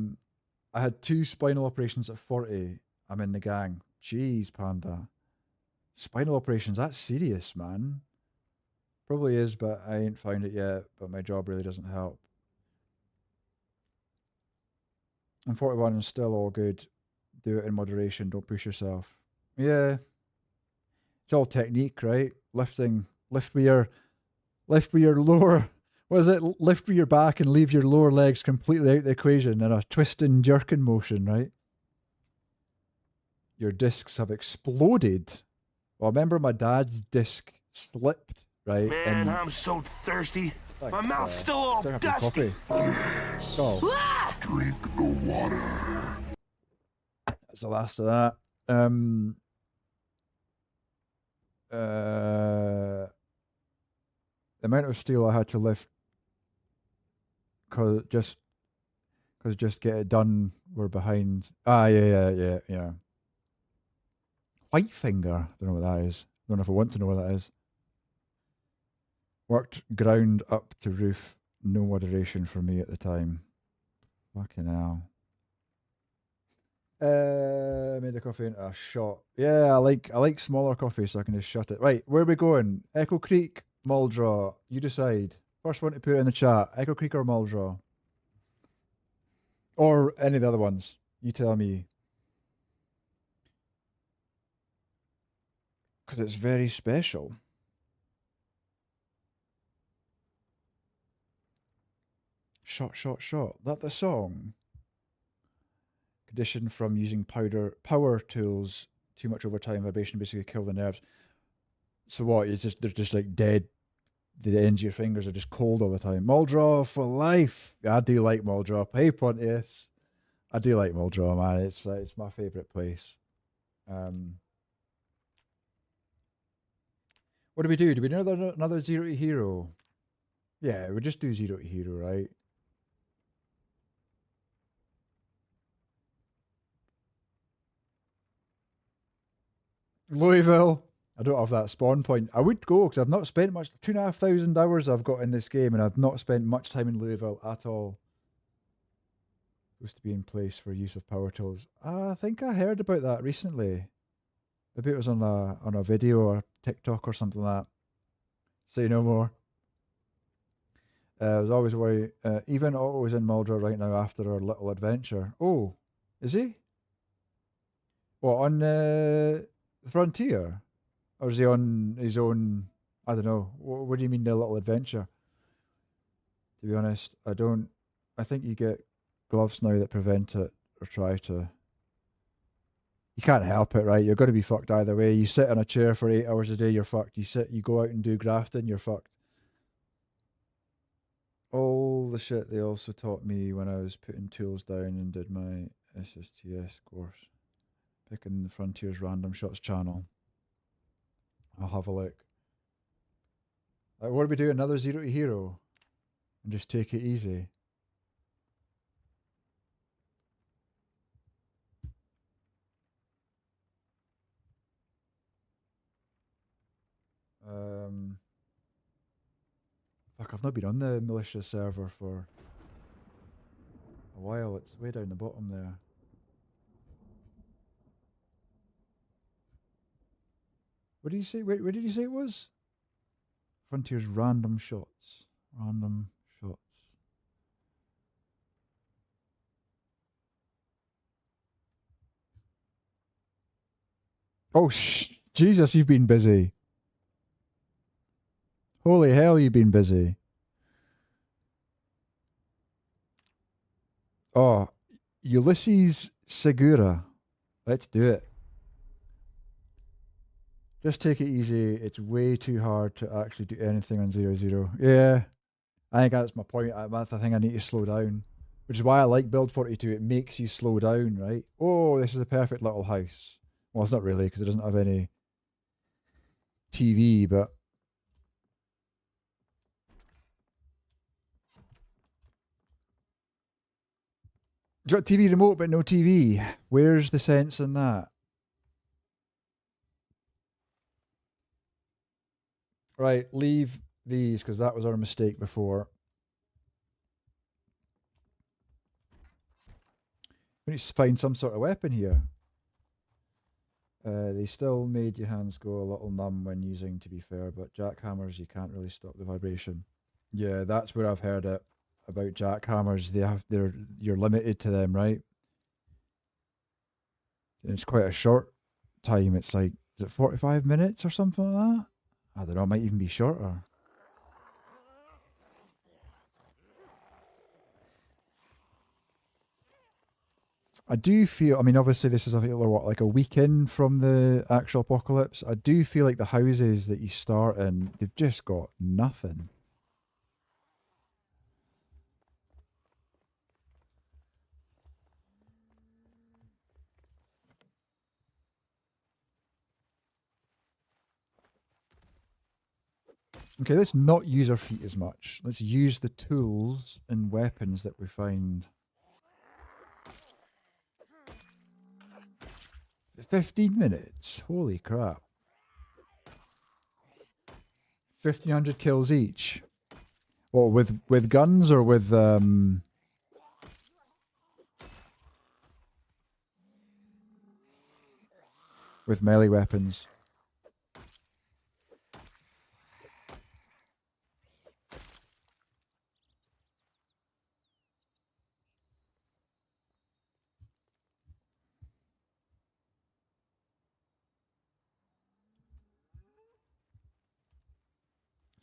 had 2 spinal operations at 40. I'm in the gang. Jeez, Panda. Spinal operations, that's serious, man. Probably is, but I ain't found it yet. But my job really doesn't help. I'm 41 and still all good. Do it in moderation. Don't push yourself. Yeah. It's all technique, right? Lift with your lower, what is it? Lift with your back and leave your lower legs completely out the equation in a twisting, jerking motion, right? Your discs have exploded. Well, I remember my dad's disc slipped, right? Man, I'm so thirsty. My mouth's still all Start having dusty. coffee. Oh, Drink the water. that's the last of that. The amount of steel I had to lift cause just get it done, we're behind. Yeah. White finger. Don't know what that is. Don't know if I want to know what that is. Worked ground up to roof. No moderation for me at the time. Fucking hell. Made the coffee into a shot. Yeah, I like smaller coffee so I can just shut it. Right, where are we going? Echo Creek, Muldraw. You decide. First one to put it in the chat. Echo Creek or Muldraw? Or any of the other ones. You tell me. Because it's very special. Shot. That the song? Condition from using power tools too much over time. Vibration basically kill the nerves. So what? They're just like dead. The ends of your fingers are just cold all the time. Muldraw for life. I do like Muldraw. Hey Pontius. I do like Muldraw, man. It's my favourite place. What do we do? Do we do another Zero to Hero? Yeah, we just do Zero to Hero, right? Louisville. I don't have that spawn point. I would go because I've not spent much. 2,500 hours I've got in this game, and I've not spent much time in Louisville at all. Supposed to be in place for use of power tools. I think I heard about that recently. Maybe it was on a video or TikTok or something like that. Say no more. I was always worried. Even Otto is in Muldraw right now after our little adventure. Oh, is he? What, on the Frontier? Or is he on his own? I don't know. What do you mean, the little adventure? To be honest, I don't. I think you get gloves now that prevent it or try to. You can't help it, right? You're going to be fucked either way. You sit on a chair for 8 hours a day, you're fucked. You go out and do grafting, you're fucked. All the shit they also taught me when I was putting tools down and did my SSTS course. Picking the Frontiers Random Shots channel. I'll have a look. What do we do? Another Zero to Hero? And just take it easy. Fuck, I've not been on the militia server for a while. It's way down the bottom there. What did you say? Where did you say it was? Frontiers Random Shots. Random Shots. Oh, Jesus, you've been busy. Holy hell, you've been busy. Oh, Ulysses Segura. Let's do it. Just take it easy. It's way too hard to actually do anything on 0-0. Yeah, I think that's my point. That's the thing I need to slow down. Which is why I like Build 42. It makes you slow down, right? Oh, this is a perfect little house. Well, it's not really because it doesn't have any TV, but... Got TV remote but no TV. Where's the sense in that? Right, leave these because that was our mistake before. We need to find some sort of weapon here. They still made your hands go a little numb when using, to be fair, but jackhammers, you can't really stop the vibration. Yeah, that's where I've heard it about jackhammers. You're limited to them, right? And it's quite a short time. It's like, is it 45 minutes or something like that? I don't know, it might even be shorter. I do feel, I mean, obviously this is like a week in from the actual apocalypse. I do feel like the houses that you start in, they've just got nothing. Okay, let's not use our feet as much. Let's use the tools and weapons that we find. 15 minutes. Holy crap. 1,500 kills each. Well, with guns or with melee weapons?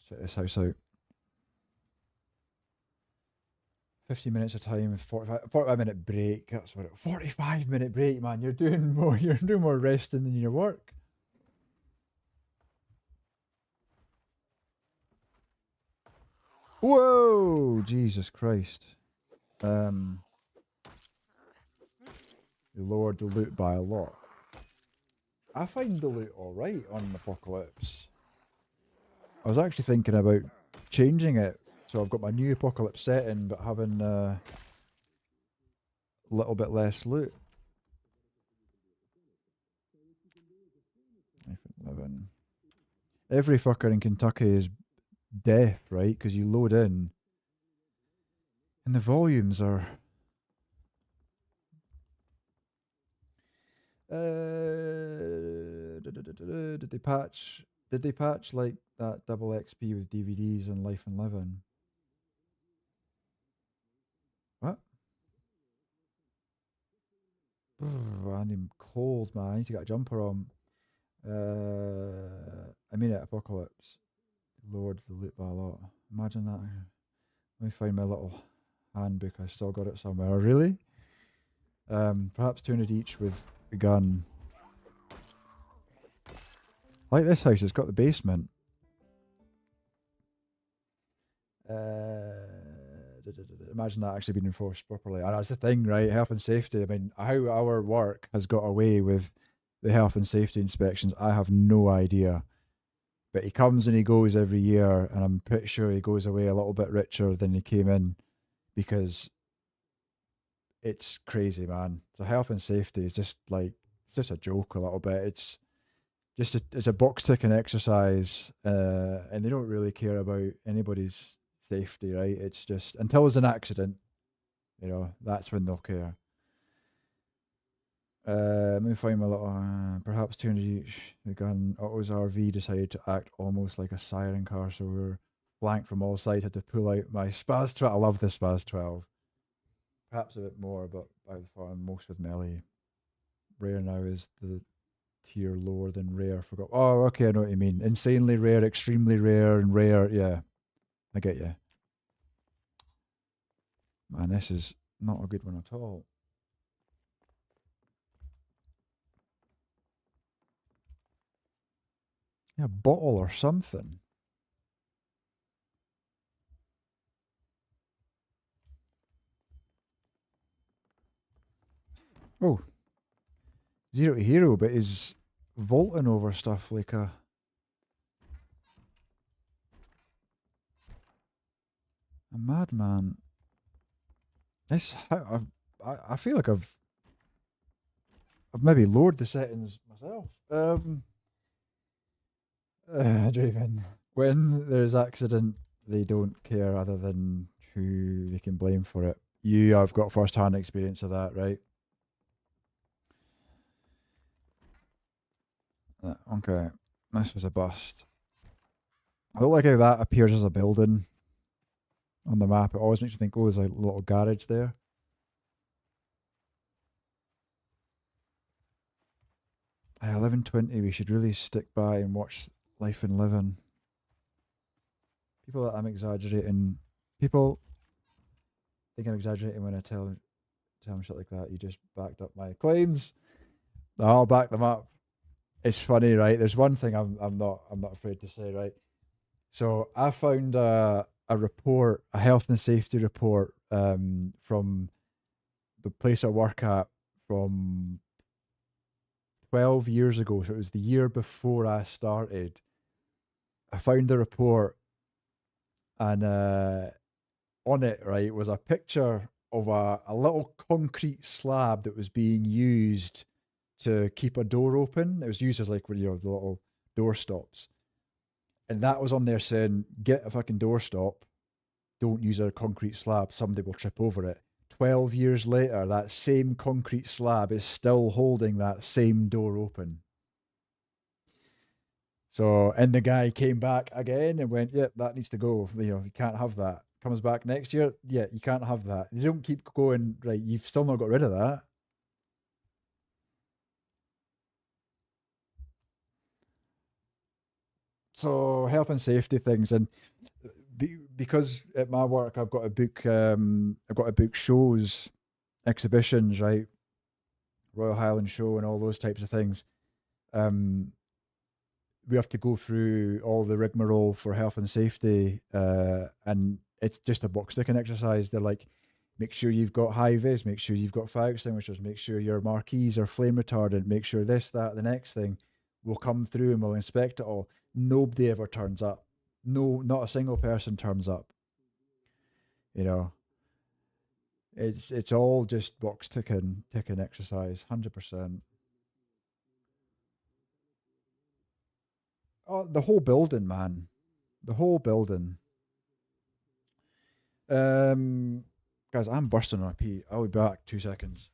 Check this house out. 50 minutes of time with 45 minute break. That's what 45-minute break, man. You're doing more resting than your work. Whoa, Jesus Christ. You lowered the loot by a lot. I find the loot alright on Apocalypse. I was actually thinking about changing it. So I've got my new Apocalypse setting, but having a little bit less loot. 11. Every fucker in Kentucky is death, right? Because you load in, and the volumes are. Did they patch? Did they patch like that double XP with DVDs and Life and Living? What? I'm cold, man. I need to get a jumper on. I mean it, Apocalypse. Lowered the loot by a lot. Imagine that. Let me find my little handbook. I still got it somewhere. Really? Perhaps 200 each with the gun. Like this house, it's got the basement. Imagine that actually being enforced properly. And that's the thing, right? Health and safety. I mean, how our work has got away with the health and safety inspections, I have no idea. But he comes and he goes every year, and I'm pretty sure he goes away a little bit richer than he came in, because it's crazy, man. So health and safety is just like, it's just a joke a little bit. It's just it's a box ticking exercise, and they don't really care about anybody's safety, right? It's just until there's an accident, you know, that's when they'll care. Let me find my little, perhaps 200 each. The gun, Otto's RV decided to act almost like a siren car, so we were flanked from all sides. Had to pull out my Spaz 12. I love the Spaz 12. Perhaps a bit more, but by far most with melee. Rare now is the tier lower than rare. Forgot. Oh, okay, I know what you mean. Insanely rare, extremely rare, and rare. Yeah, I get you. Man, this is not a good one at all. Yeah, a bottle or something. Oh. Zero to hero, but is vaulting over stuff like a madman. This I feel like I've maybe lowered the settings myself. Draven. when there's accident, they don't care other than who they can blame for it. You have got first-hand experience of that, right? Okay, this was a bust. I don't like how that appears as a building on the map. It always makes you think, oh, there's a little garage there. At 11:20, we should really stick by and watch Life and Living. People that I'm exaggerating. People think I'm exaggerating when I tell them shit like that. You just backed up my claims. I'll back them up. It's funny, right? There's one thing I'm not afraid to say, right? So I found a report, a health and safety report, from the place I work at from 12 years ago. So it was the year before I started. I found the report, and on it, right, was a picture of a little concrete slab that was being used to keep a door open. It was used as like, the little door stops. And that was on there saying, get a fucking door stop. Don't use a concrete slab. Somebody will trip over it. 12 years later, that same concrete slab is still holding that same door open. So, and the guy came back again and went, yep, that needs to go. You can't have that. Comes back next year, yeah, you can't have that. You don't keep going, right, you've still not got rid of that. So, health and safety things, and because at my work I've got to book shows, exhibitions, right? Royal Highland Show and all those types of things. We have to go through all the rigmarole for health and safety, and it's just a box ticking exercise. They're like, make sure you've got high vis, make sure you've got fire extinguishers, make sure your marquees are flame retardant, make sure this, that, the next thing. We'll come through and we'll inspect it all. Nobody ever turns up. No, not a single person turns up. It's all just box ticking exercise, 100%. Oh, the whole building, man. The whole building. Guys, I'm bursting on a pee. I'll be back 2 seconds.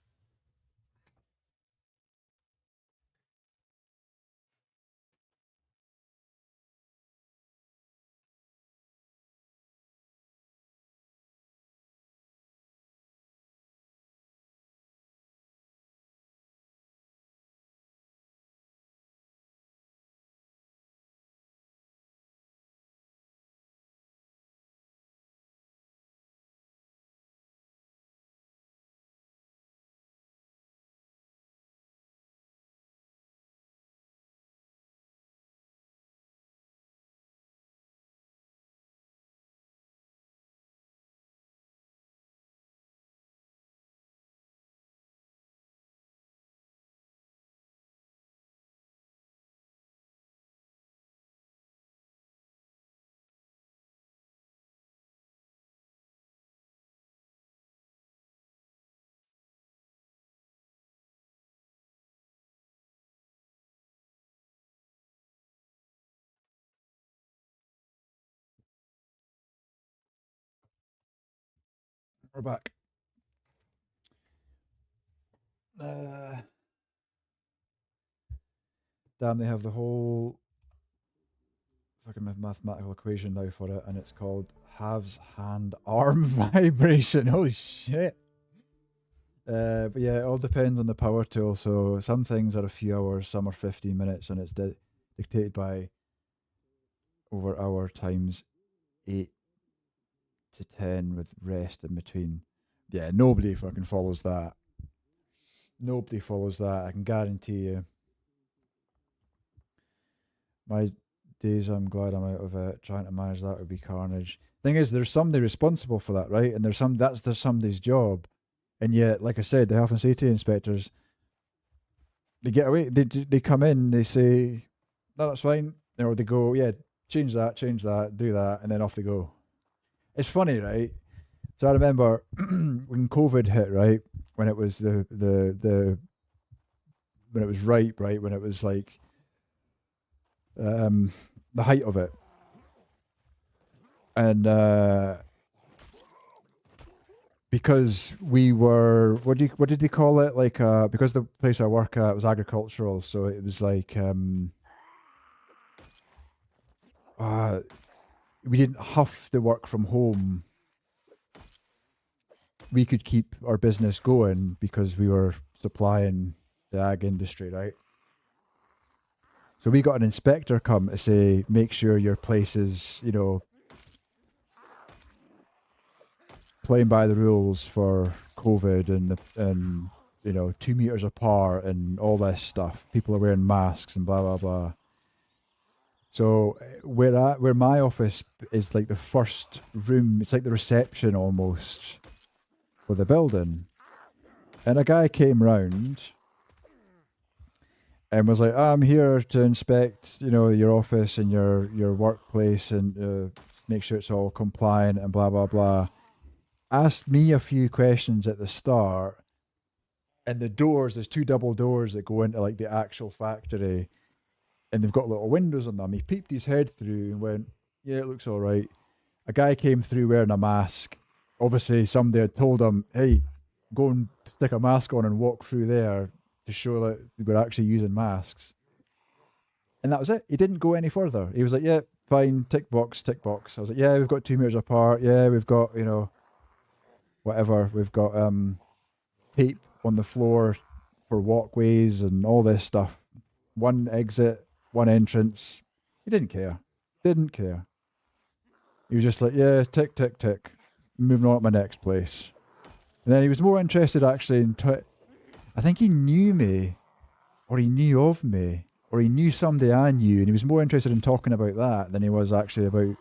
We're back. Damn, they have the whole fucking mathematical equation now for it, and it's called halves hand arm vibration. Holy shit. But yeah, it all depends on the power tool. So some things are a few hours, some are 15 minutes, and it's dictated by over hour times 8 to 10 with rest in between. Yeah, nobody fucking follows that. Nobody follows that, I can guarantee you. My days, I'm glad I'm out of it. Trying to manage that would be carnage. Thing is, there's somebody responsible for that, right? And there's somebody's job. And yet, like I said, the health and safety inspectors, they get away. They come in, they say, no, that's fine. Or they go, yeah, change that, do that, and then off they go. It's funny, right? So I remember when COVID hit, right? When it was when it was ripe, right? When it was like the height of it. And because we were, what did they call it? Like, because the place I work at was agricultural, so it was like, we didn't have to work from home. We could keep our business going because we were supplying the ag industry, right? So we got an inspector come to say, make sure your place is, you know, playing by the rules for COVID and you know, 2 meters apart and all this stuff. People are wearing masks and blah blah blah. So where my office is, like the first room, it's like the reception almost for the building. And a guy came round and was like, I'm here to inspect, you know, your office and your workplace and make sure it's all compliant and blah blah blah. Asked me a few questions at the start, and the doors, there's 2 double doors that go into like the actual factory, and they've got little windows on them. He peeped his head through and went, yeah, it looks all right. A guy came through wearing a mask. Obviously somebody had told him, hey, go and stick a mask on and walk through there to show that we're actually using masks. And that was it. He didn't go any further. He was like, yeah, fine, tick box, tick box. I was like, yeah, we've got 2 meters apart. Yeah, we've got, you know, whatever. We've got tape on the floor for walkways and all this stuff. 1 exit, 1 entrance. He didn't care. Didn't care. He was just like, yeah, tick, tick, tick. Moving on to my next place. And then he was more interested actually in... I think he knew me, or he knew of me, or he knew somebody I knew, and he was more interested in talking about that than he was actually about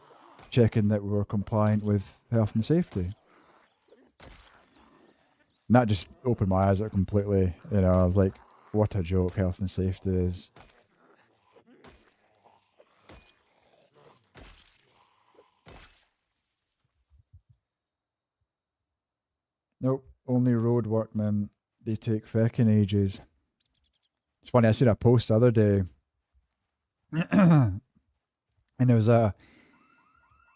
checking that we were compliant with health and safety. And that just opened my eyes up completely. You know, I was like, what a joke health and safety is. Nope, only road workmen. They take feckin' ages. It's funny, I seen a post the other day. And it was oh,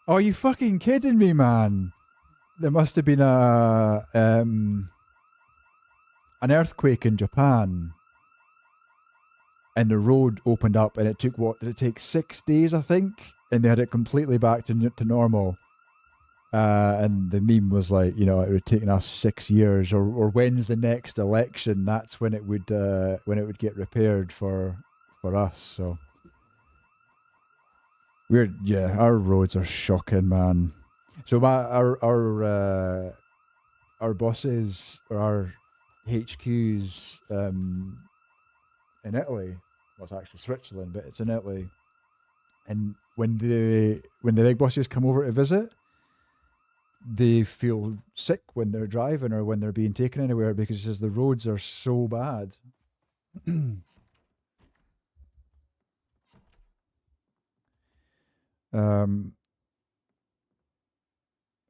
are you fucking kidding me, man? There must have been an earthquake in Japan, and the road opened up, and it took, what did it take, 6 days, I think, and they had it completely back to normal. And the meme was like, you know, it would have taken us 6 years, or when's the next election? That's when it would get repaired for us. So yeah, our roads are shocking, man. So our bosses, or our HQs in Italy, well, it's actually Switzerland, but it's in Italy. And when the big bosses come over to visit, they feel sick when they're driving or when they're being taken anywhere, because he says the roads are so bad. And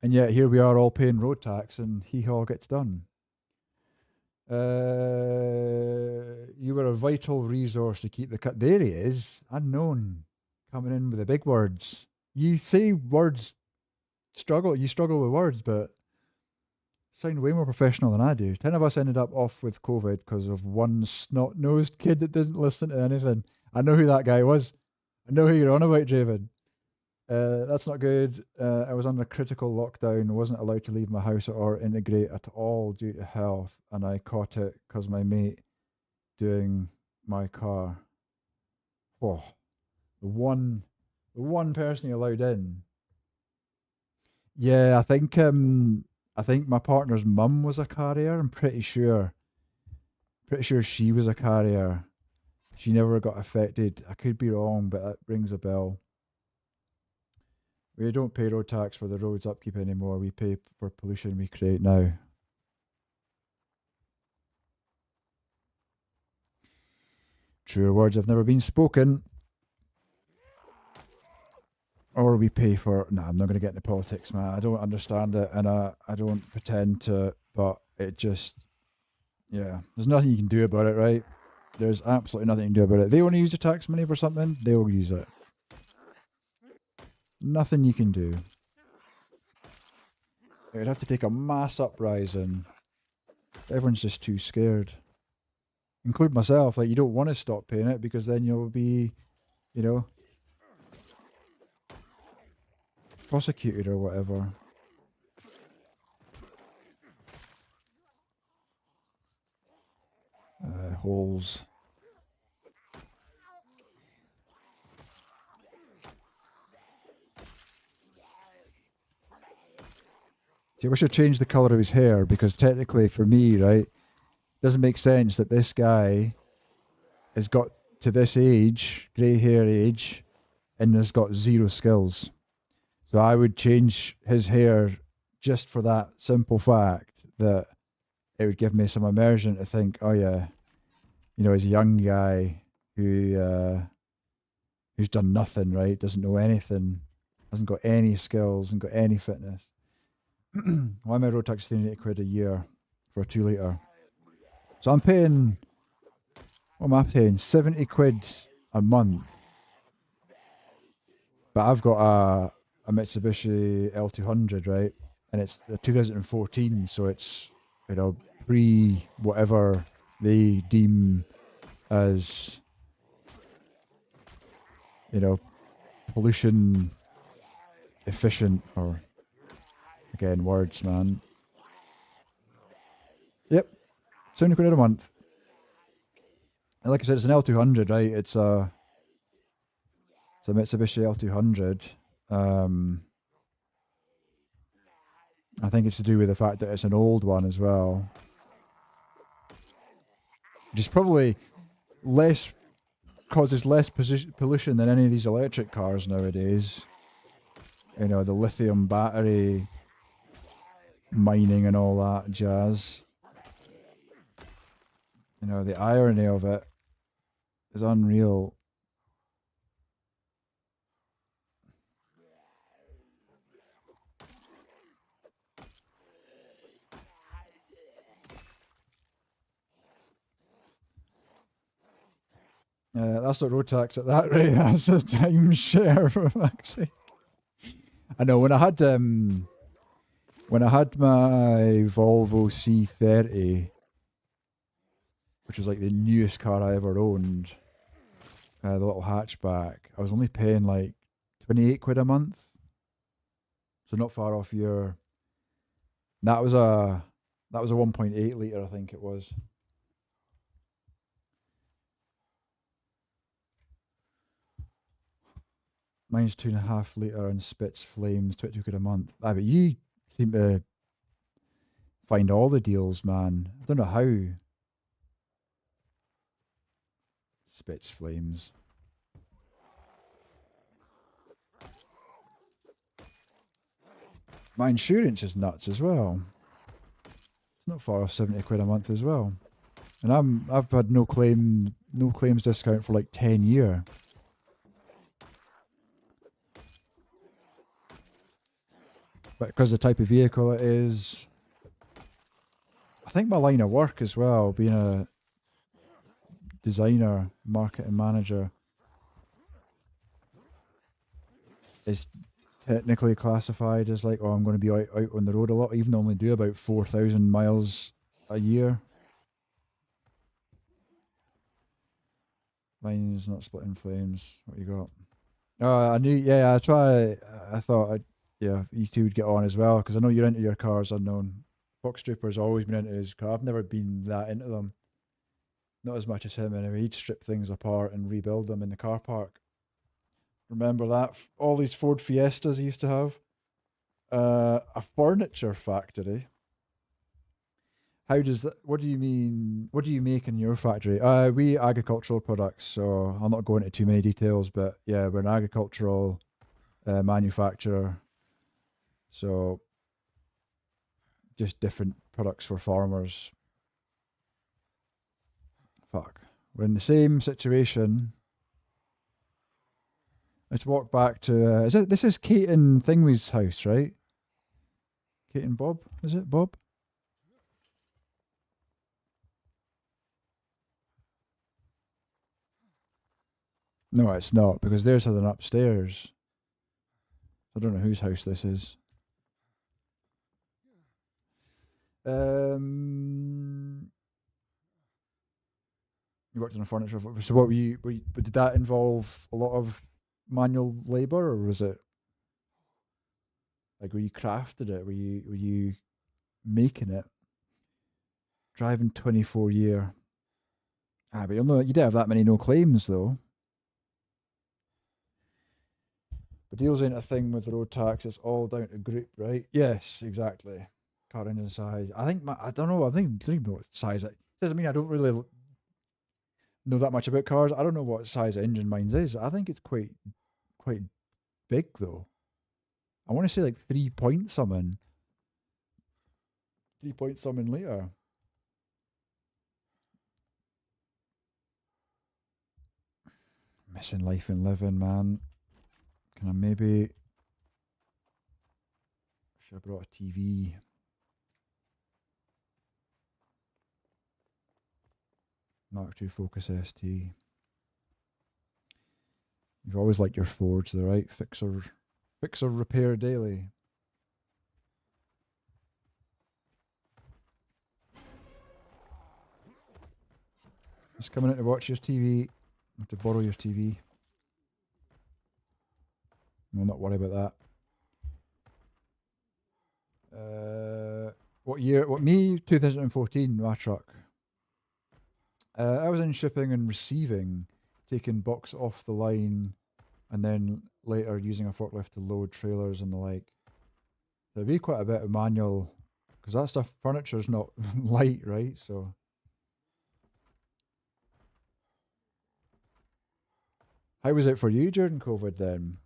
yet here we are all paying road tax, and hee-haw gets done. You were a vital resource to keep the cut. There he is, unknown, coming in with the big words. You say words, you struggle with words, but sound way more professional than I do. 10 of us ended up off with COVID because of one snot-nosed kid that didn't listen to anything. I know who that guy was. I know who you're on about, Draven. That's not good. I was under critical lockdown, wasn't allowed to leave my house or integrate at all due to health, and I caught it because my mate doing my car. Oh, the one person he allowed in. Yeah, I think my partner's mum was a carrier. I'm pretty sure. Pretty sure she was a carrier. She never got affected. I could be wrong, but that rings a bell. We don't pay road tax for the roads upkeep anymore. We pay for pollution we create now. Truer words have never been spoken. Or we pay for... No, I'm not going to get into politics, man. I don't understand it, and I don't pretend to, but it just... Yeah, there's nothing you can do about it, right? There's absolutely nothing you can do about it. They want to use your tax money for something, they will use it. Nothing you can do. It'd have to take a mass uprising. Everyone's just too scared. Include myself. Like, you don't want to stop paying it because then you'll be, you know, prosecuted or whatever. Holes. See, I wish I'd changed the colour of his hair because technically for me, right, doesn't make sense that this guy has got to this age, grey hair age, and has got 0 skills. So I would change his hair just for that simple fact that it would give me some immersion to think, oh yeah, you know, he's a young guy who who's done nothing, right? Doesn't know anything, hasn't got any skills, hasn't got any fitness. Why am I road tax 380 quid a year for a 2 litre? So I'm paying, what am I paying? 70 quid a month. But I've got a Mitsubishi L200, right? And it's a 2014, so it's, you know, pre whatever they deem as, you know, pollution efficient, or again, words, man. Yep, 70 quid a month. And like I said, it's an L200, right? It's a Mitsubishi L200. I think it's to do with the fact that it's an old one as well. Which is probably causes less pollution than any of these electric cars nowadays. You know, the lithium battery mining and all that jazz. You know, the irony of it is unreal. That's not road tax at that rate. That's a timeshare, for fuck's sake. I know when I had my Volvo C30, which was like the newest car I ever owned, the little hatchback, I was only paying like 28 quid a month. So not far off your. That was a 1.8 litre, I think it was. Mine's 2.5 litre and spits flames, 22 quid a month. Ah, but you seem to find all the deals, man. I don't know how. Spits flames. My insurance is nuts as well. It's not far off 70 quid a month as well. And I've had no claims discount for like 10 years. But because the type of vehicle it is, I think my line of work as well, being a designer, marketing manager, is technically classified as like, oh, I'm going to be out on the road a lot, even though I only do about 4,000 miles a year. Mine's not splitting flames. What you got? Oh, I knew, yeah, that's why I thought yeah, you two would get on as well, because I know you're into your cars, Unknown. Box Trooper's always been into his car. I've never been that into them. Not as much as him anyway. He'd strip things apart and rebuild them in the car park. Remember that? All these Ford Fiestas he used to have. A furniture factory. How does that, what do you mean, what do you make in your factory? We agricultural products, so I'll not go into too many details, but yeah, we're an agricultural manufacturer. So just different products for farmers. Fuck. We're in the same situation. Let's walk back to this is Kate and Thingway's house, right? Kate and Bob? Is it Bob? No, it's not, because there's something upstairs. I don't know whose house this is. You worked on a furniture. So what did that involve a lot of manual labour, or was it like were you crafted it? Were you making it? Driving 24-year. Ah, but you didn't have that many no claims though. But deals ain't a thing with road tax. It's all down to group, right? Yes, exactly. Car engine size. I don't know. I don't even know what size it doesn't mean I don't really know that much about cars. I don't know what size of engine mine is. I think it's quite big though. I want to say like 3 point something. 3 point something later. Missing life and living, man. Can I maybe... Should have brought a TV. Mark II Focus ST. You've always liked your Fords, the right? Fixer repair daily. Just coming in to watch your TV. Or to borrow your TV. We'll not worry about that. What year? What, me? 2014, my truck. I was in shipping and receiving, taking box off the line, and then later using a forklift to load trailers and the like. There'd be quite a bit of manual, because that stuff, furniture's not light, right? So. How was it for you during COVID then?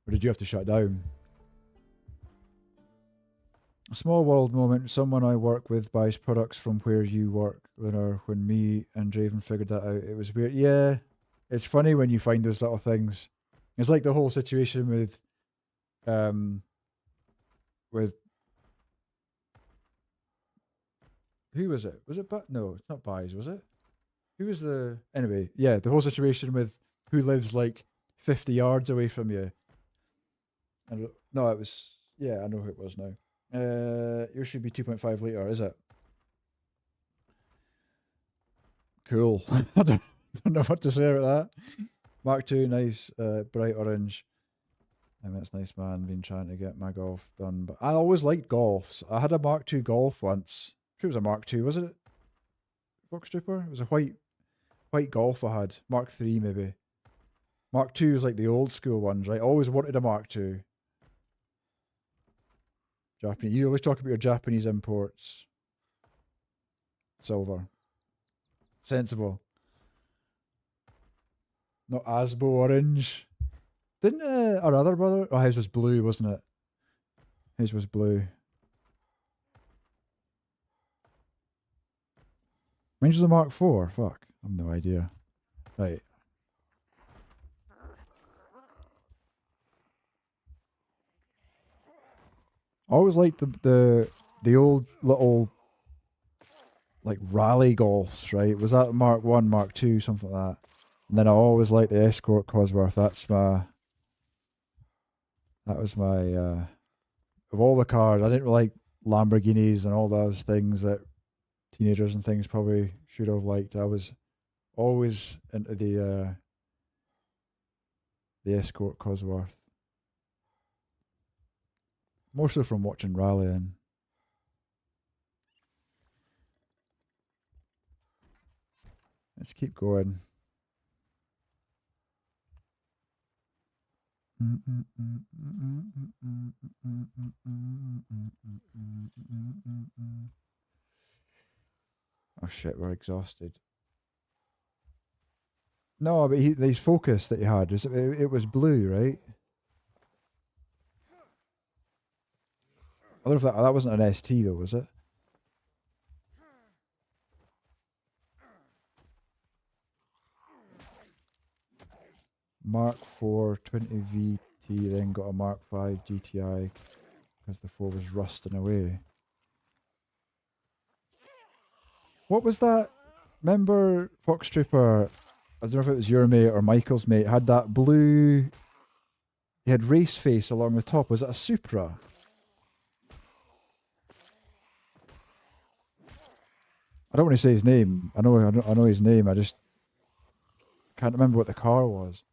Or did you have to shut down? A small world moment. Someone I work with buys products from where you work, Lunar. When me and Draven figured that out, it was weird. Yeah, it's funny when you find those little things. It's like the whole situation with who was it? Was it? No, it's not buys. Was it? Who was the? Anyway, yeah, the whole situation with who lives like 50 yards away from you. And no, it was. Yeah, I know who it was now. Yours should be 2.5 litre, is it? Cool. I don't know what to say about that. Mark II, nice, bright orange. And that's nice, man. Been trying to get my golf done, but I always liked golfs. I had a Mark II Golf once. I'm sure it was a Mark II, was it? Fox Trooper? It was a white Golf I had. Mark III maybe. Mark II is like the old school ones, right? Always wanted a Mark II. Japanese. You always talk about your Japanese imports. Silver. Sensible. Not Asbo orange. Didn't our other brother? Oh, his was blue, wasn't it? His was blue. Mine's was a Mark IV. Fuck. I have no idea. Right. I always liked the old little like rally golfs, right? Was that Mark 1, Mark 2, something like that? And then I always liked the Escort Cosworth. That was my of all the cars, I didn't really like Lamborghinis and all those things that teenagers and things probably should have liked. I was always into the Escort Cosworth. Mostly from watching rallying. Let's keep going. Oh shit, we're exhausted. No, but his Focus that he had, it was blue, right? I wonder if that wasn't an ST though, was it? Mark IV 20 VT, then got a Mark V GTI because the 4 was rusting away. What was that? Remember Fox Trooper? I don't know if it was your mate or Michael's mate. Had that blue. He had race face along the top. Was it a Supra? I don't want to say his name. I know his name. I just can't remember what the car was.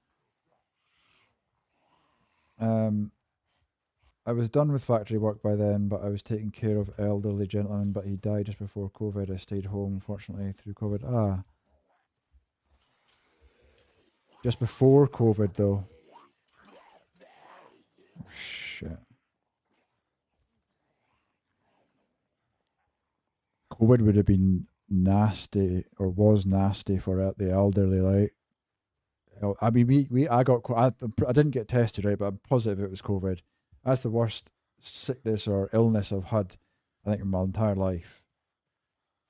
I was done with factory work by then, but I was taking care of elderly gentleman, but he died just before COVID. I stayed home, unfortunately, through COVID. Ah. Just before COVID, though. Oh, shit. COVID would have been nasty, or was nasty for the elderly, like. I mean, I didn't get tested, right, but I'm positive it was COVID. That's the worst sickness or illness I've had, I think, in my entire life.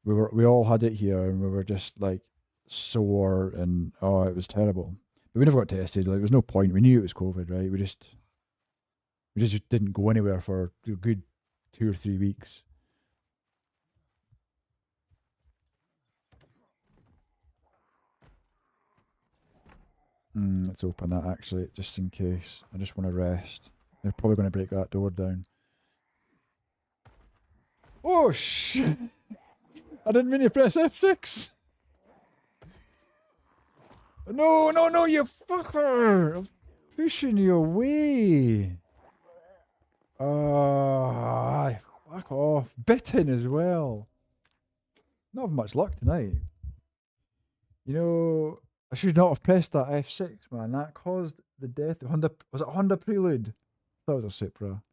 We all had it here, and we were just like sore, and oh, it was terrible. But we never got tested. Like, there was no point. We knew it was COVID, right? We just didn't go anywhere for a good 2 or 3 weeks. Let's open that actually, just in case. I just want to rest. They're probably going to break that door down. Oh shit! I didn't mean to press F6. No, no, no, you fucker! I'm pushing you away. Fuck off. Bitten as well. Not have much luck tonight. You know, I should not have pressed that F6, man. That caused the death of Honda. Was it Honda Prelude? That was a Supra.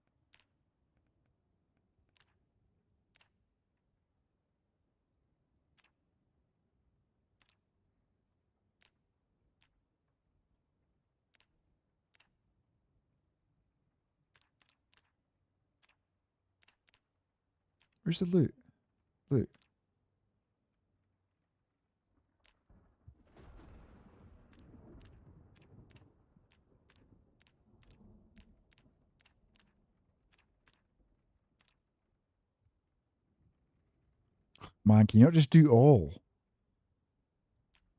Where's the loot? Loot. Man, can you not just do all?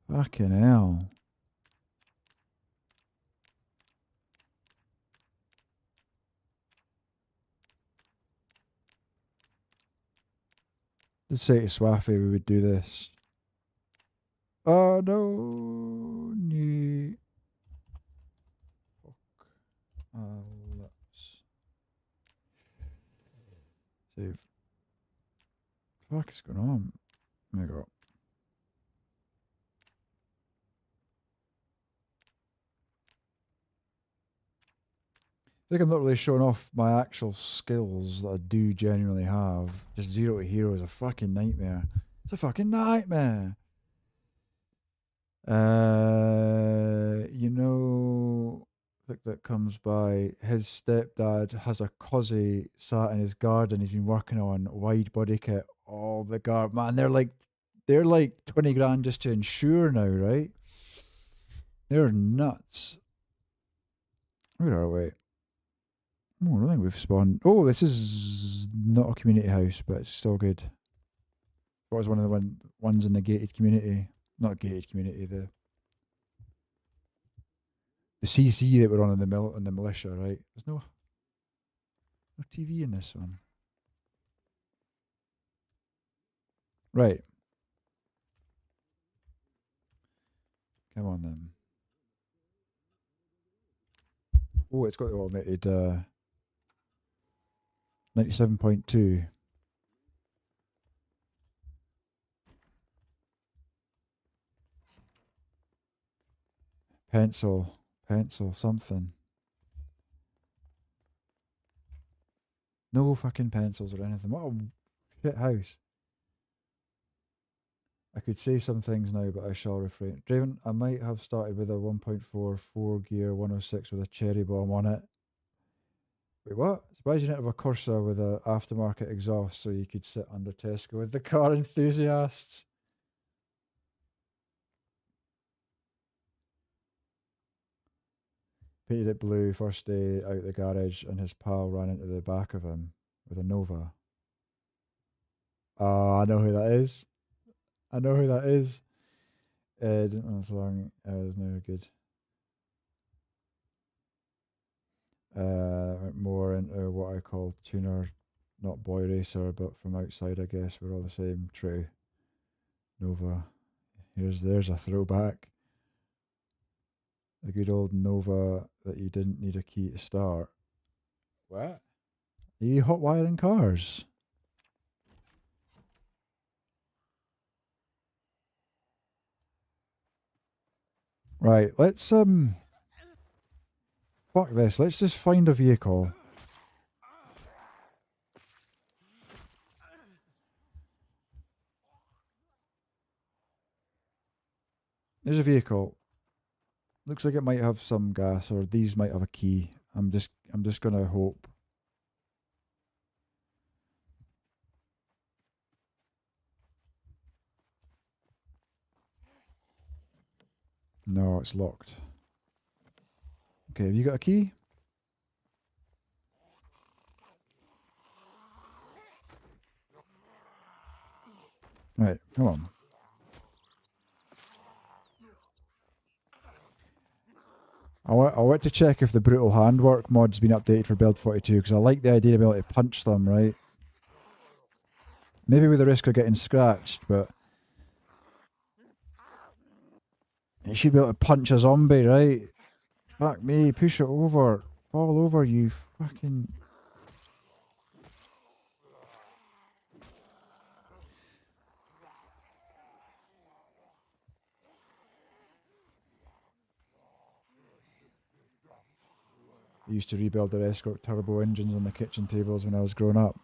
Fucking hell. Let's say to Swaffy we would do this. Oh no. New. Fuck. Let's save. Fuck is going on? There we go. I think I'm not really showing off my actual skills that I do genuinely have. Just 0 to hero is a fucking nightmare. It's a fucking nightmare. You know, that comes by. His stepdad has a cozzy sat in his garden. He's been working on wide body kit. Oh, the guard, man, they're like 20 grand just to insure now, right? They're nuts. Where are we? Oh, I think we've spawned. Oh, this is not a community house, but it's still good. What was one of the ones in the gated community? Not gated community, the CC that we're on in the militia, right? There's no TV in this one. Right. Come on then. Oh, it's got the automated 97.2. Pencil, something. No fucking pencils or anything. What a shit house. I could say some things now, but I shall refrain. Draven, I might have started with a 1.4 4-gear 106 with a cherry bomb on it. Wait, what? Surprised you didn't have a Corsa with a aftermarket exhaust so you could sit under Tesco with the car enthusiasts. Painted it blue first day out the garage, and his pal ran into the back of him with a Nova. Oh, I know who that is. I know who that is. Didn't last long. Is now good. Went more into what I call tuner, not boy racer, but from outside, I guess we're all the same. True. Nova. There's a throwback. The good old Nova that you didn't need a key to start. What? Are you hot wiring cars? Right, let's fuck this. Let's just find a vehicle. There's a vehicle. Looks like it might have some gas, or these might have a key. I'm just gonna hope. No, it's locked. Okay, have you got a key? Right, come on. I want to check if the brutal handwork mod's been updated for Build 42, because I like the idea of being able to punch them, right? Maybe with the risk of getting scratched, but you should be able to punch a zombie, right? Fuck me, push it over. Fall over, you fucking... I used to rebuild their Escort turbo engines on the kitchen tables when I was growing up.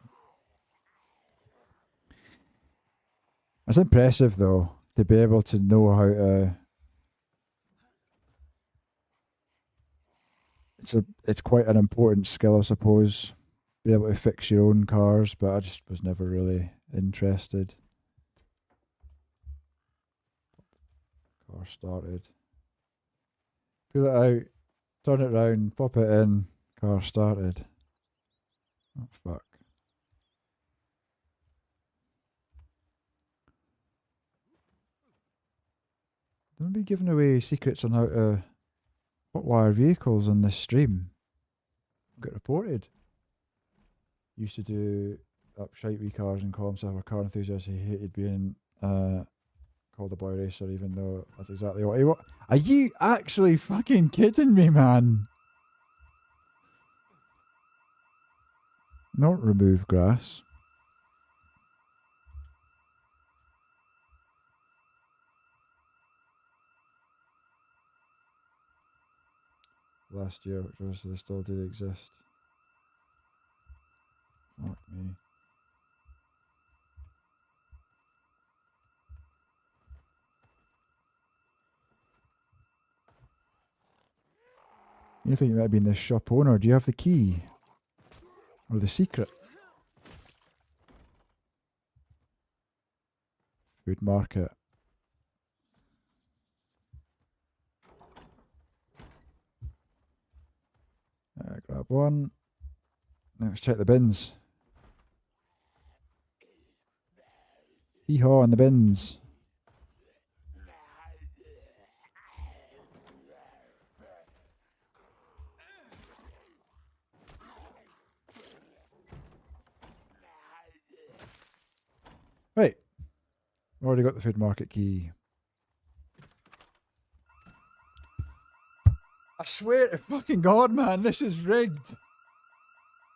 It's impressive though, to be able to know how to... It's quite an important skill, I suppose. Be able to fix your own cars, but I just was never really interested. Car started. Pull it out. Turn it round, pop it in, car started. Oh, fuck. Don't be giving away secrets on how to hotwire vehicles on this stream. Get reported. Used to do upshite wee cars and call himself a car enthusiast. He hated being called a boy racer, even though that's exactly what he was. Are you actually fucking kidding me, man? Not remove grass. Last year, which obviously they still did exist. Fuck me. You think you might be in the shop owner? Do you have the key? Or the secret? Food market. Grab one. Now let's check the bins. Hee-haw in the bins. Right. Already got the food market key. I swear to fucking God, man, this is rigged.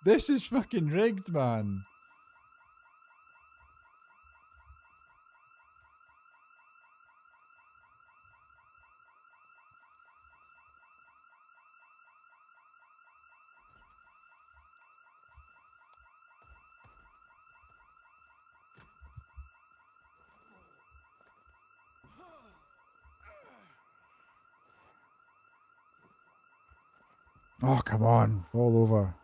This is fucking rigged, man. Oh, come on. Fall over.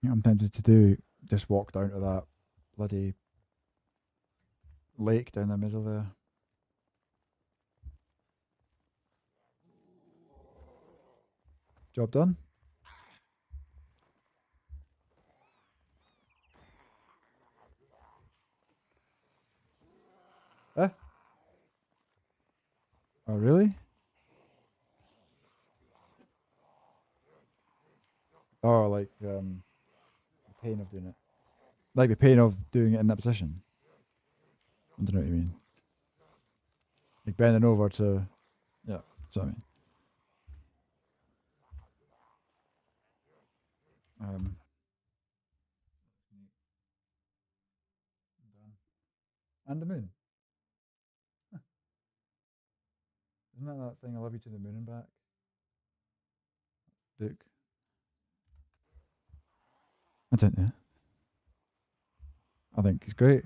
Yeah, I'm tempted to do just walk down to that bloody lake down the middle there. Job done. Oh, really? Oh, like the pain of doing it. Like the pain of doing it in that position. I don't know what you mean. Like bending over to, yeah, that's what I mean. And the moon. Huh. Isn't that thing, I love you to the moon and back? Book. I don't know. I think he's great.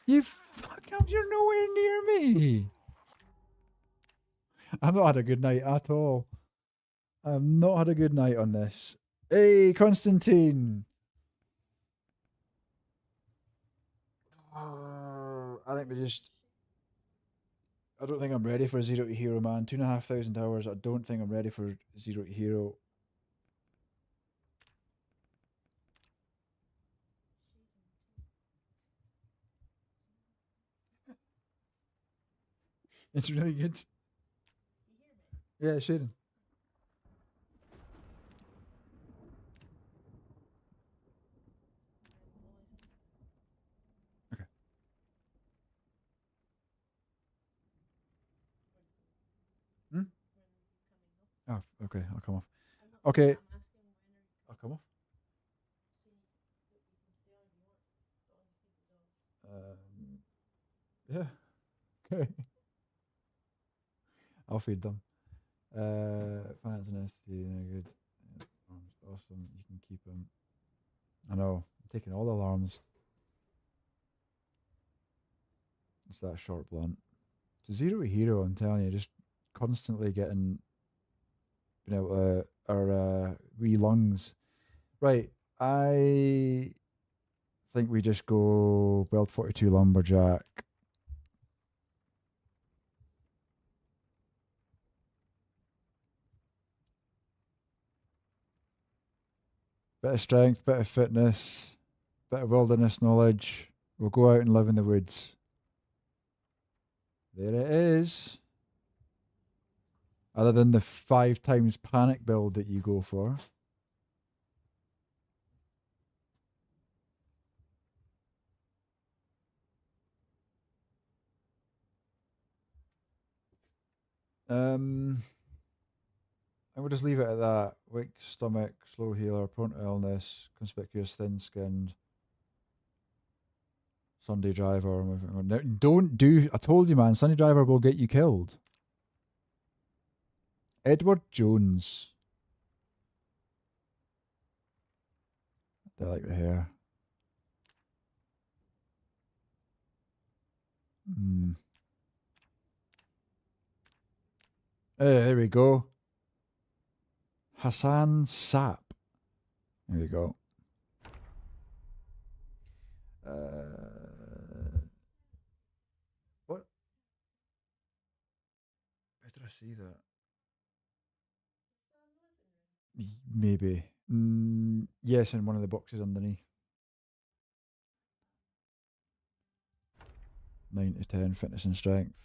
You fuck up, you're nowhere near me. I've not had a good night at all. I've not had a good night on this. Hey, Constantine. I think we just. I don't think I'm ready for Zero to Hero, man. 2,500 hours. I don't think I'm ready for Zero to Hero. It's really good. Yeah, Shaden. Okay. Hmm? Oh, okay. I'll come off. Okay. I'll come off. Yeah. Okay. I'll feed them. Finance and ST, good. Awesome. You can keep them. I know. I'm taking all the alarms. It's that short blunt. It's Zero to Hero, I'm telling you, just constantly getting, our wee lungs. Right. I think we just go Build 42 Lumberjack. Bit of strength, bit of fitness, bit of wilderness knowledge. We'll go out and live in the woods. There it is. Other than the 5 times panic build that you go for. I would just leave it at that. Weak stomach, slow healer, prone to illness, conspicuous thin skinned. Sunday driver. No, don't do. I told you, man. Sunday driver will get you killed. Edward Jones. They like the hair. There we go. Hassan Sapp. There you go. What? Where did I see that? Maybe. Yes, in one of the boxes underneath. 9 to 10 fitness and strength.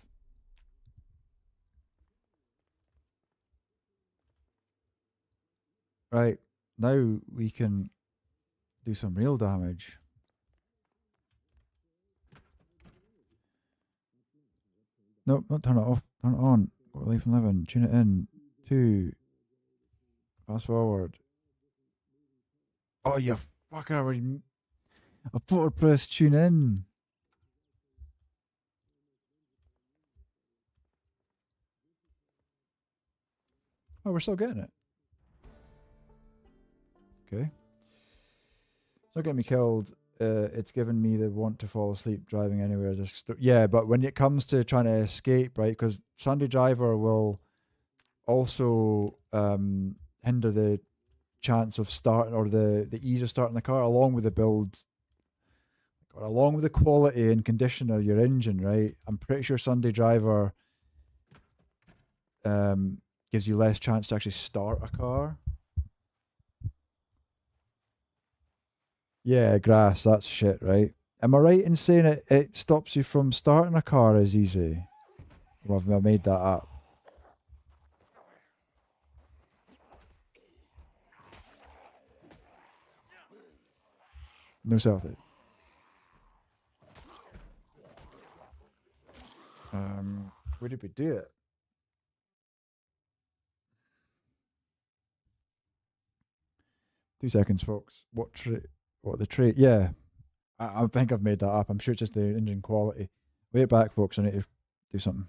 Right, now we can do some real damage. Nope, not turn it off. Turn it on. Life and living. Tune it in. 2. Fast forward. Oh, you fucker. I thought I'd press tune in. Oh, we're still getting it. Okay. It's not getting me killed. It's given me the want to fall asleep driving anywhere. Yeah, but when it comes to trying to escape, right? Because Sunday Driver will also hinder the chance of starting, or the ease of starting the car, along with the build, or along with the quality and condition of your engine, right? I'm pretty sure Sunday Driver gives you less chance to actually start a car. Yeah, grass, that's shit, right? Am I right in saying it stops you from starting a car as easy? Or have I made that up? No selfie. Where did we do it? Two seconds, folks. What the trait? Yeah, I think I've made that up. I'm sure it's just the engine quality. Wait back, folks. I need to do something.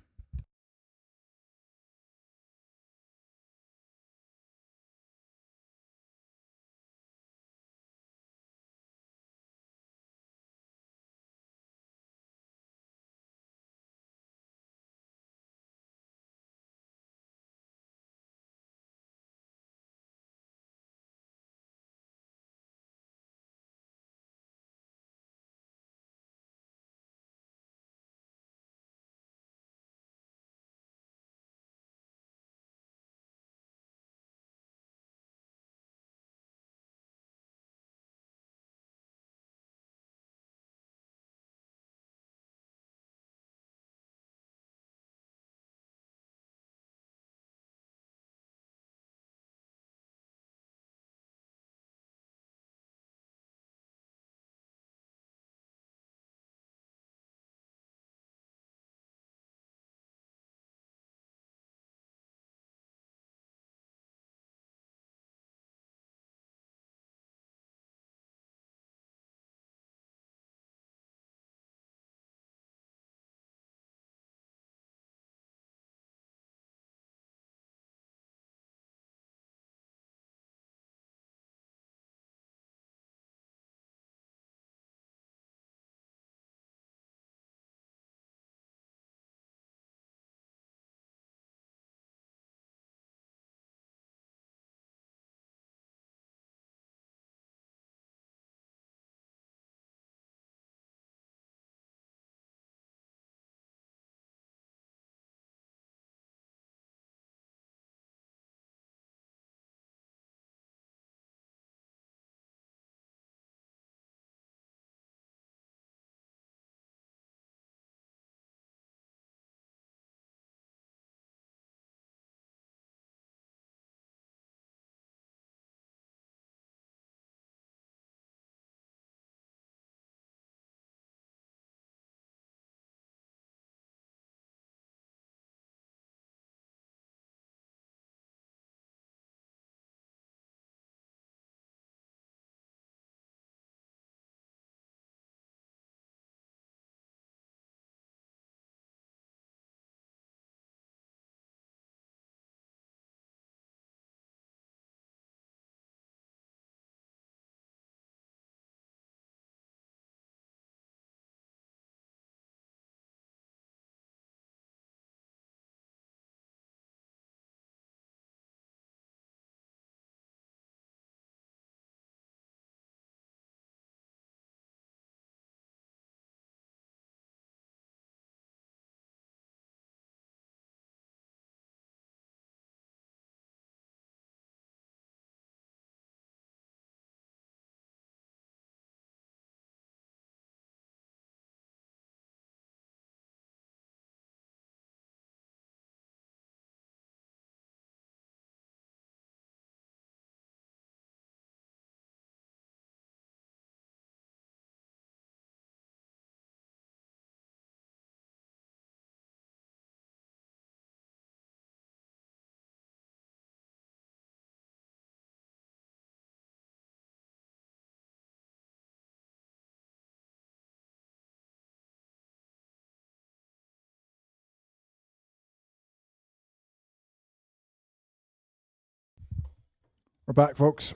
We're back, folks.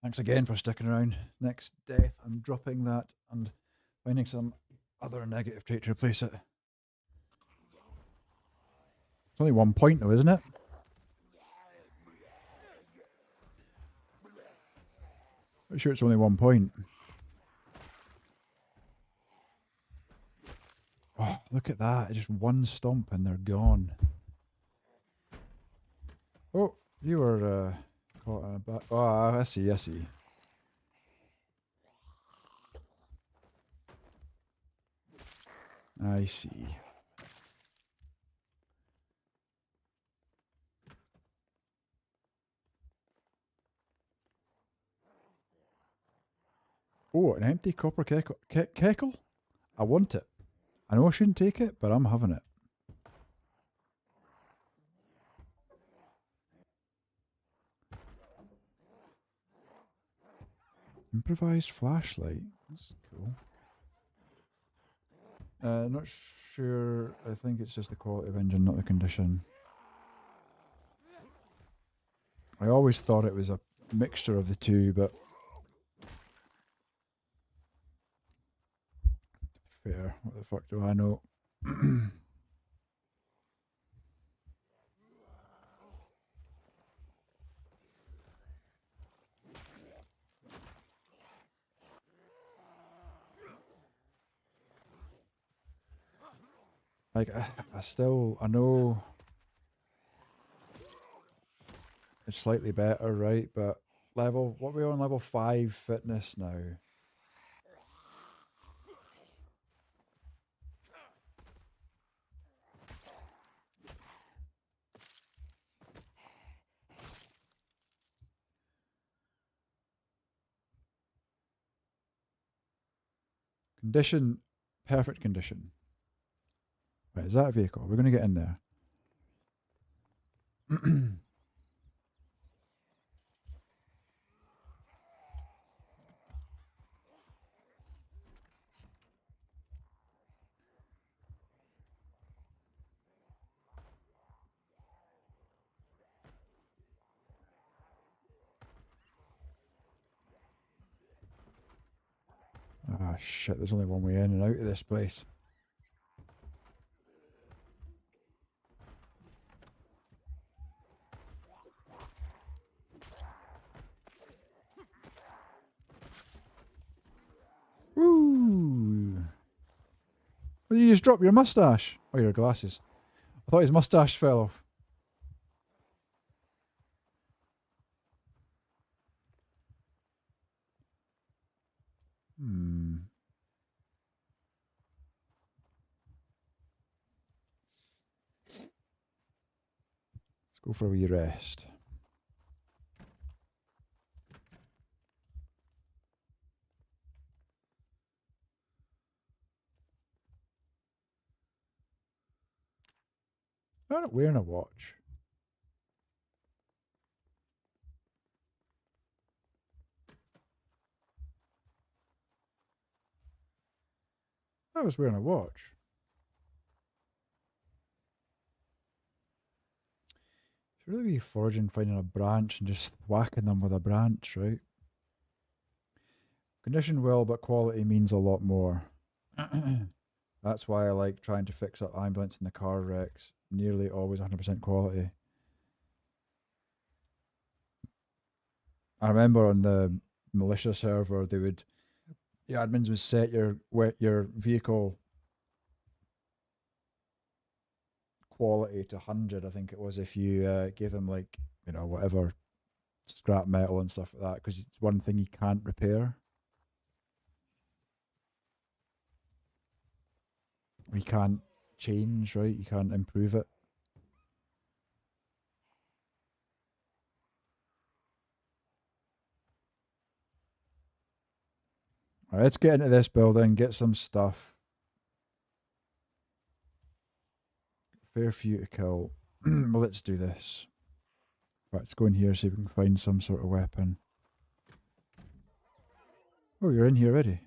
Thanks again for sticking around. Next death, I'm dropping that and finding some other negative trait to replace it. It's only 1 point though, isn't it? Pretty sure it's only 1 point. Oh. Look at that. Just one stomp and they're gone. Oh, you were caught in a back. Oh, I see, I see. I see. Oh, an empty copper keckle? I want it. I know I shouldn't take it, but I'm having it. Improvised flashlight. That's cool. Not sure. I think it's just the quality of engine, not the condition. I always thought it was a mixture of the two, but fair. What the fuck do I know? Like, I know it's slightly better, right? But what are we on, level 5 fitness now? Condition, perfect condition. Right, is that a vehicle? We're going to get in there. Ah, shit, there's only one way in and out of this place. Woo! Well, you just dropped your mustache. Oh, your glasses. I thought his mustache fell off. Let's go for a wee rest. I'm not wearing a watch. I was wearing a watch. Should really be foraging, finding a branch and just whacking them with a branch, right? Condition well, but quality means a lot more. That's why I like trying to fix up ambulance in the car wrecks. Nearly always 100% quality. I remember on the militia server, the admins would set your vehicle quality to 100. I think it was, if you gave them, like, you know, whatever scrap metal and stuff like that, because it's one thing you can't repair. You can't change, right? You can't improve it. All right, let's get into this building, get some stuff. Fair few to kill. Well, let's do this. Right, let's go in here, see if we can find some sort of weapon. Oh, you're in here already.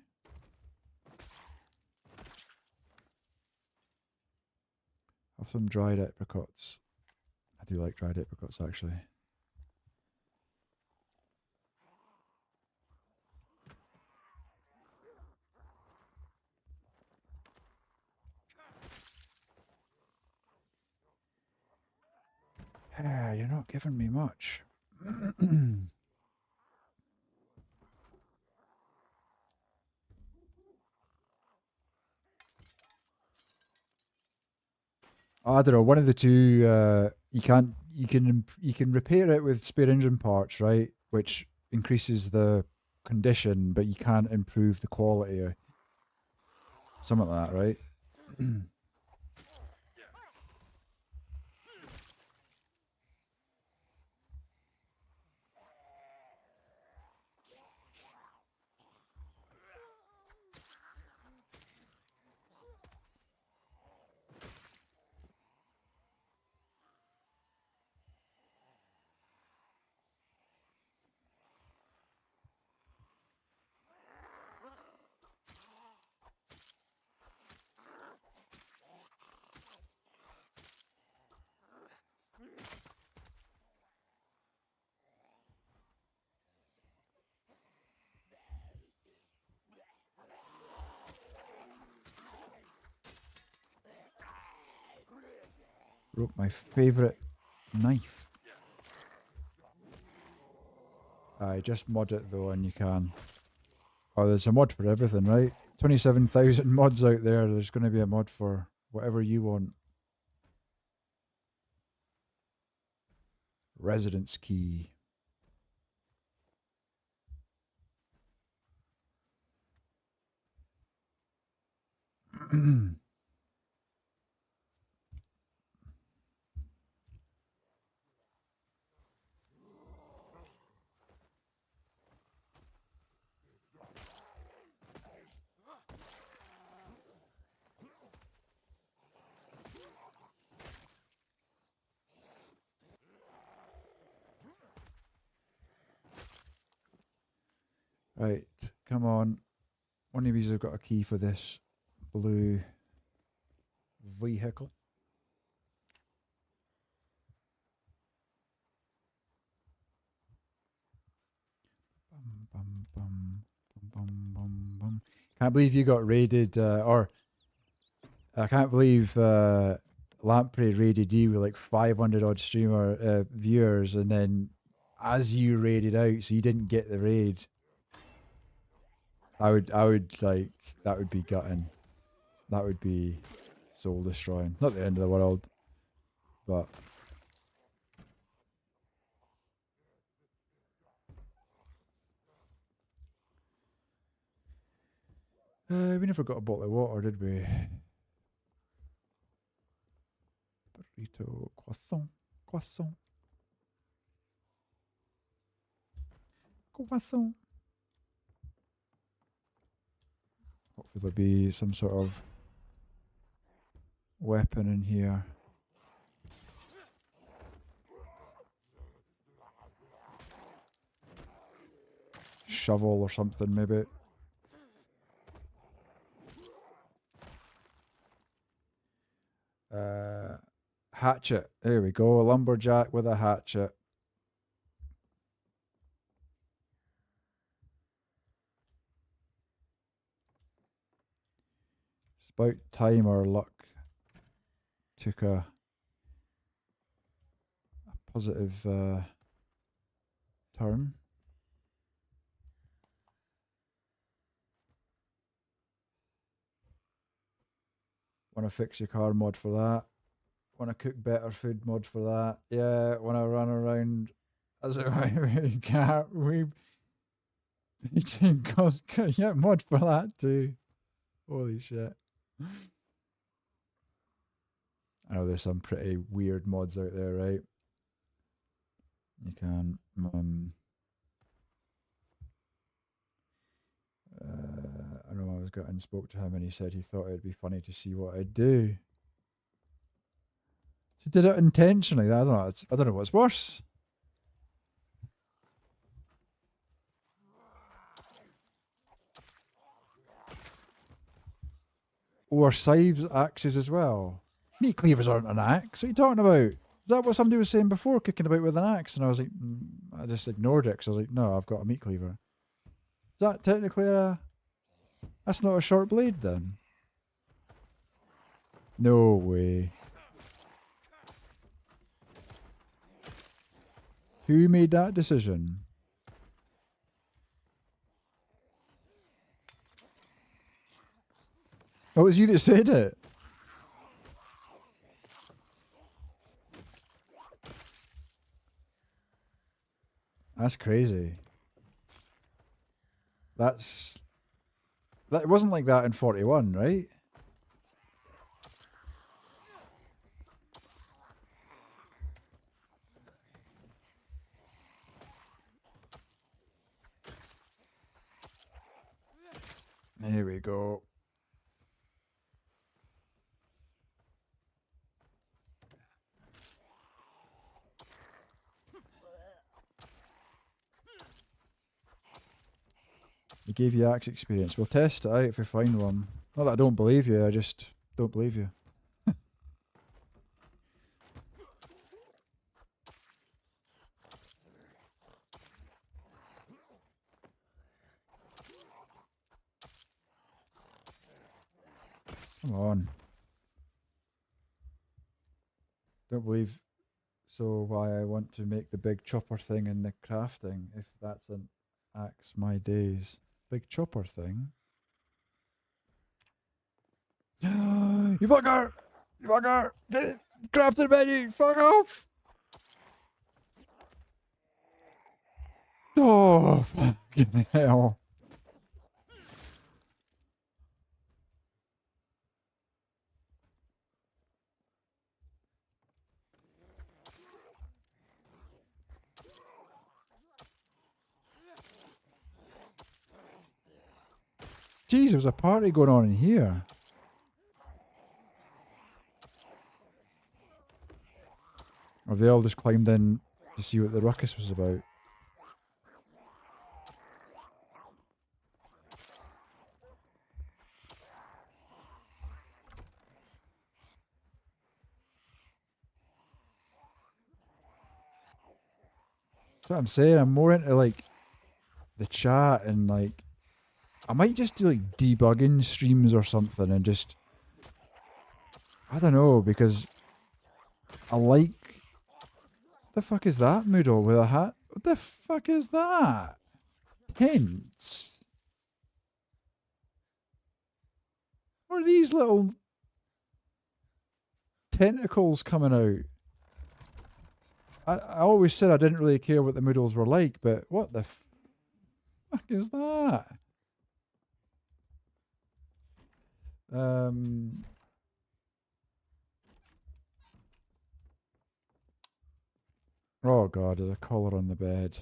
Have some dried apricots. I do like dried apricots, actually. Yeah, you're not giving me much. I don't know. One of the two. You can repair it with spare engine parts, right? Which increases the condition, but you can't improve the quality or something like that, right? Broke my favourite knife. I just mod it though, and you can. Oh, there's a mod for everything, right? 27,000 mods out there. There's going to be a mod for whatever you want. Residence key. Right, come on. One of these have got a key for this blue vehicle. Bum, bum, bum, bum, bum, bum. Can't believe you got raided, or I can't believe Lamprey raided you with like 500 odd streamer viewers, and then as you raided out, so you didn't get the raid. I would like, that would be gutting. That would be soul destroying. Not the end of the world, but we never got a bottle of water, did we? Burrito, croissant, croissant, croissant. Hopefully there'll be some sort of weapon in here. Shovel or something, maybe. Hatchet. There we go. A lumberjack with a hatchet. It's about time our luck took a positive turn. Want to fix your car mod for that. Want to cook better food mod for that. Yeah, want to run around as a cat. We yeah, mod for that too. Holy shit. I know there's some pretty weird mods out there, right? You can I know I was got and spoke to him, and he said he thought it'd be funny to see what I'd do. So did it intentionally. I don't know. I don't know what's worse. Or scythes, axes as well. Meat cleavers aren't an axe. What are you talking about? Is that what somebody was saying before, kicking about with an axe? And I was like, I just ignored it because I was like, no, I've got a meat cleaver. Is that technically a... That's not a short blade then? No way. Who made that decision? Oh, it was you that said it. That's crazy. That it wasn't like that in 41, right? Here we go. He gave you axe experience. We'll test it out if we find one. Not that I don't believe you, I just don't believe you. Come on. Don't believe so why I want to make the big chopper thing in the crafting, if that's an axe my days. Big chopper thing? You fucker! You fucker! Get it! Crafted menu! Fuck off! Oh, fucking hell. Jeez, there's a party going on in here. Or they all just climbed in to see what the ruckus was about. That's what I'm saying. I'm more into like the chat and like I might just do like debugging streams or something and just I don't know because I like the fuck is that Moodle with a hat? What the fuck is that? Tents. What are these little tentacles coming out? I always said I didn't really care what the Moodles were like, but what the fuck is that? Oh god, there's a collar on the bed.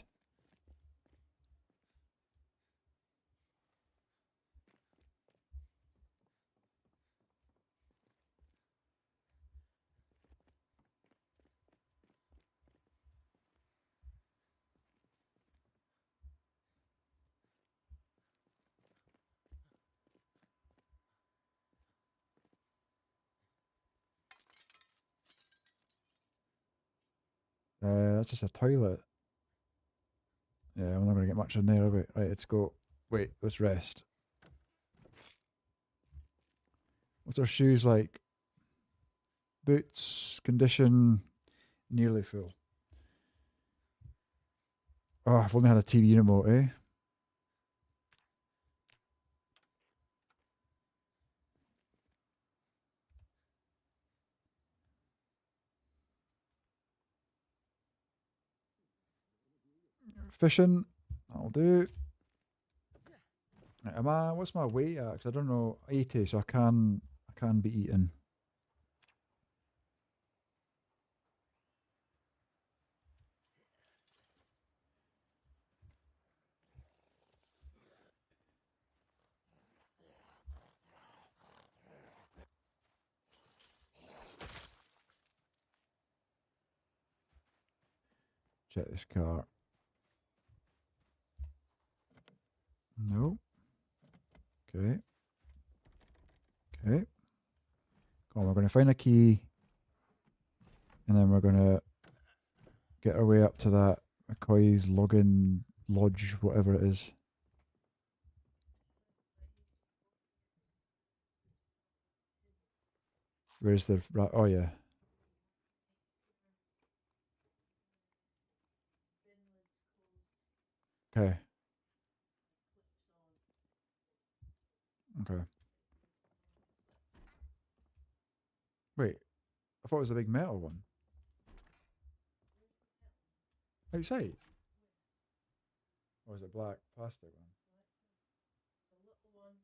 That's just a toilet. Yeah, I'm not going to get much in there, are we? Right, let's go. Wait, let's rest. What's our shoes like? Boots, condition, nearly full. Oh, I've only had a TV remote, eh? Fishing, that'll do. Right, what's my weight at? 'Cause I don't know, 80, so I can be eating. Check this car. No. Okay. Okay. Come on, we're going to find a key. And then we're going to get our way up to that McCoy's login lodge, whatever it is. Where's the... Oh, yeah. Okay. Okay. Wait. I thought it was a big metal one. Outside? Or is it black? Plastic one. It's a little one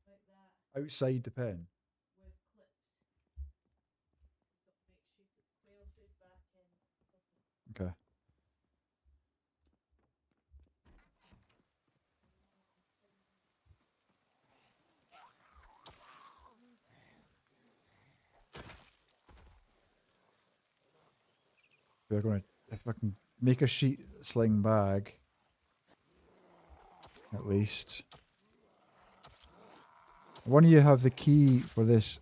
like that Outside the pen. with clips. You've got to make sure you put quail food back in. Okay. We're gonna, if I can make a sheet sling bag, at least. One of you have the key for this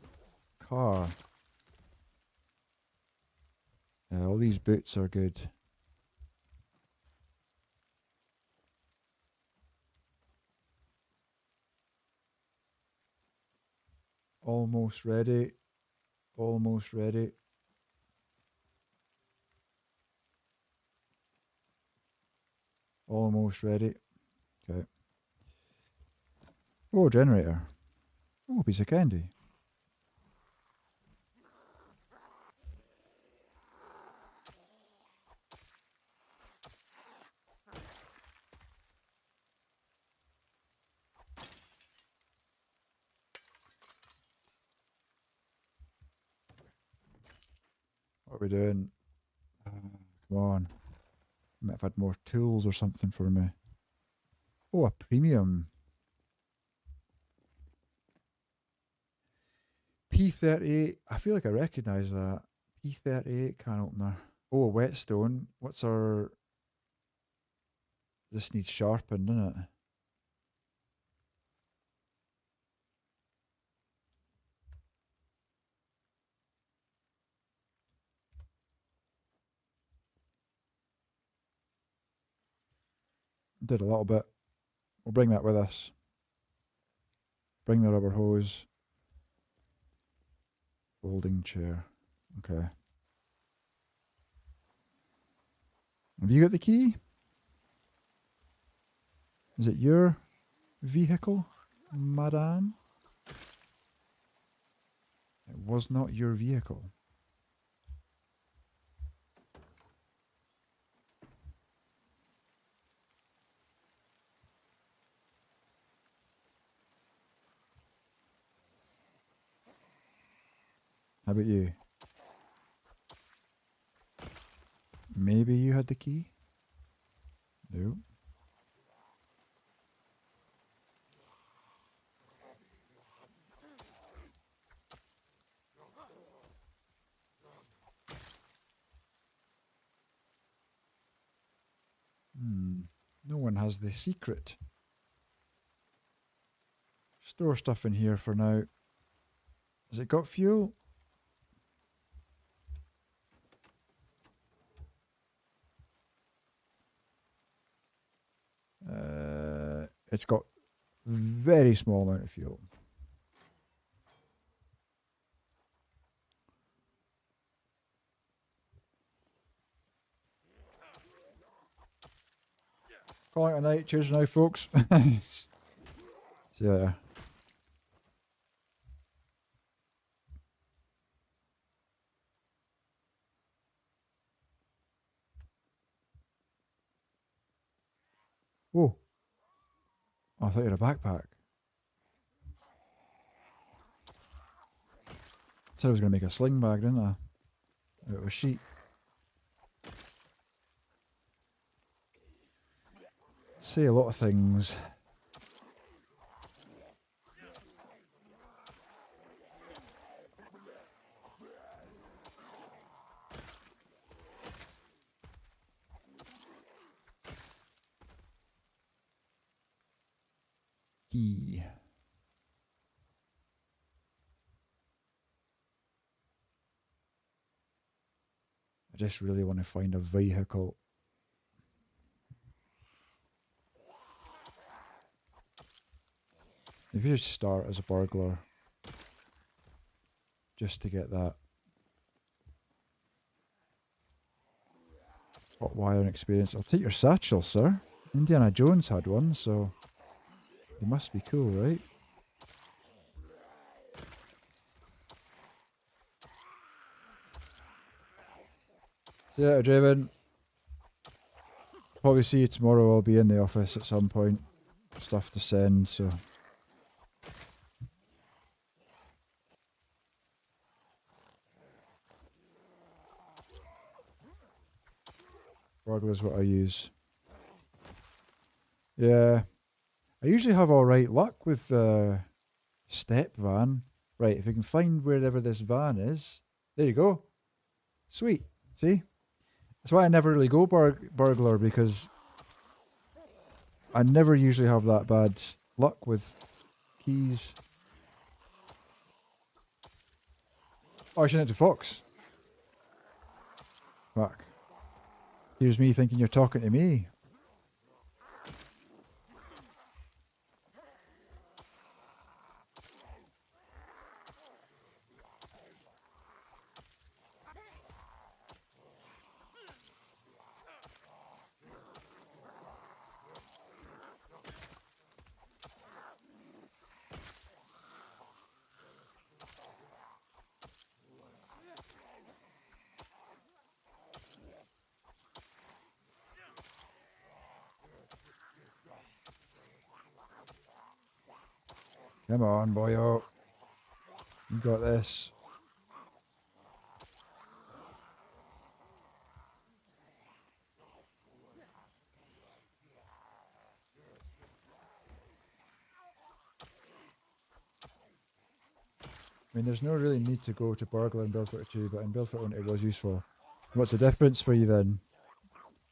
car. Yeah, all these boots are good. Almost ready. Almost ready. Almost ready. Okay. Oh, generator. Oh, piece of candy. What are we doing? Come on. Might have had more tools or something for me. Oh, a premium. P38. I feel like I recognise that. P38 can opener. Oh, a whetstone. What's our... This needs sharpened, doesn't it? Did a little bit. We'll bring that with us. Bring the rubber hose. Folding chair. Okay. Have you got the key? Is it your vehicle, madame? It was not your vehicle. How about you? Maybe you had the key? No. No one has the secret. Store stuff in here for now. Has it got fuel? It's got very small amount of fuel. Calling it a night. Cheers now, folks. See you later. Whoa. Oh, I thought you had a backpack. Said I was going to make a sling bag, didn't I? Out of a sheet. Say a lot of things. Key. I just really want to find a vehicle. If you just start as a burglar, just to get that hot wiring experience. I'll take your satchel, sir. Indiana Jones had one, so they must be cool, right? See you later, Draven. probably see you tomorrow. I'll be in the office at some point. Stuff to send, so. Burglar's what I use. Yeah. I usually have alright luck with step van. Right, if you can find wherever this van is. There you go. Sweet. See? That's why I never really go burglar, because I never usually have that bad luck with keys. Oh, I shouldn't to Fox. Fuck. Here's me thinking you're talking to me. Come on, boyo. You got this. I mean, there's no really need to go to burglar in Build 42, but in Build 41 it was useful. What's the difference for you then?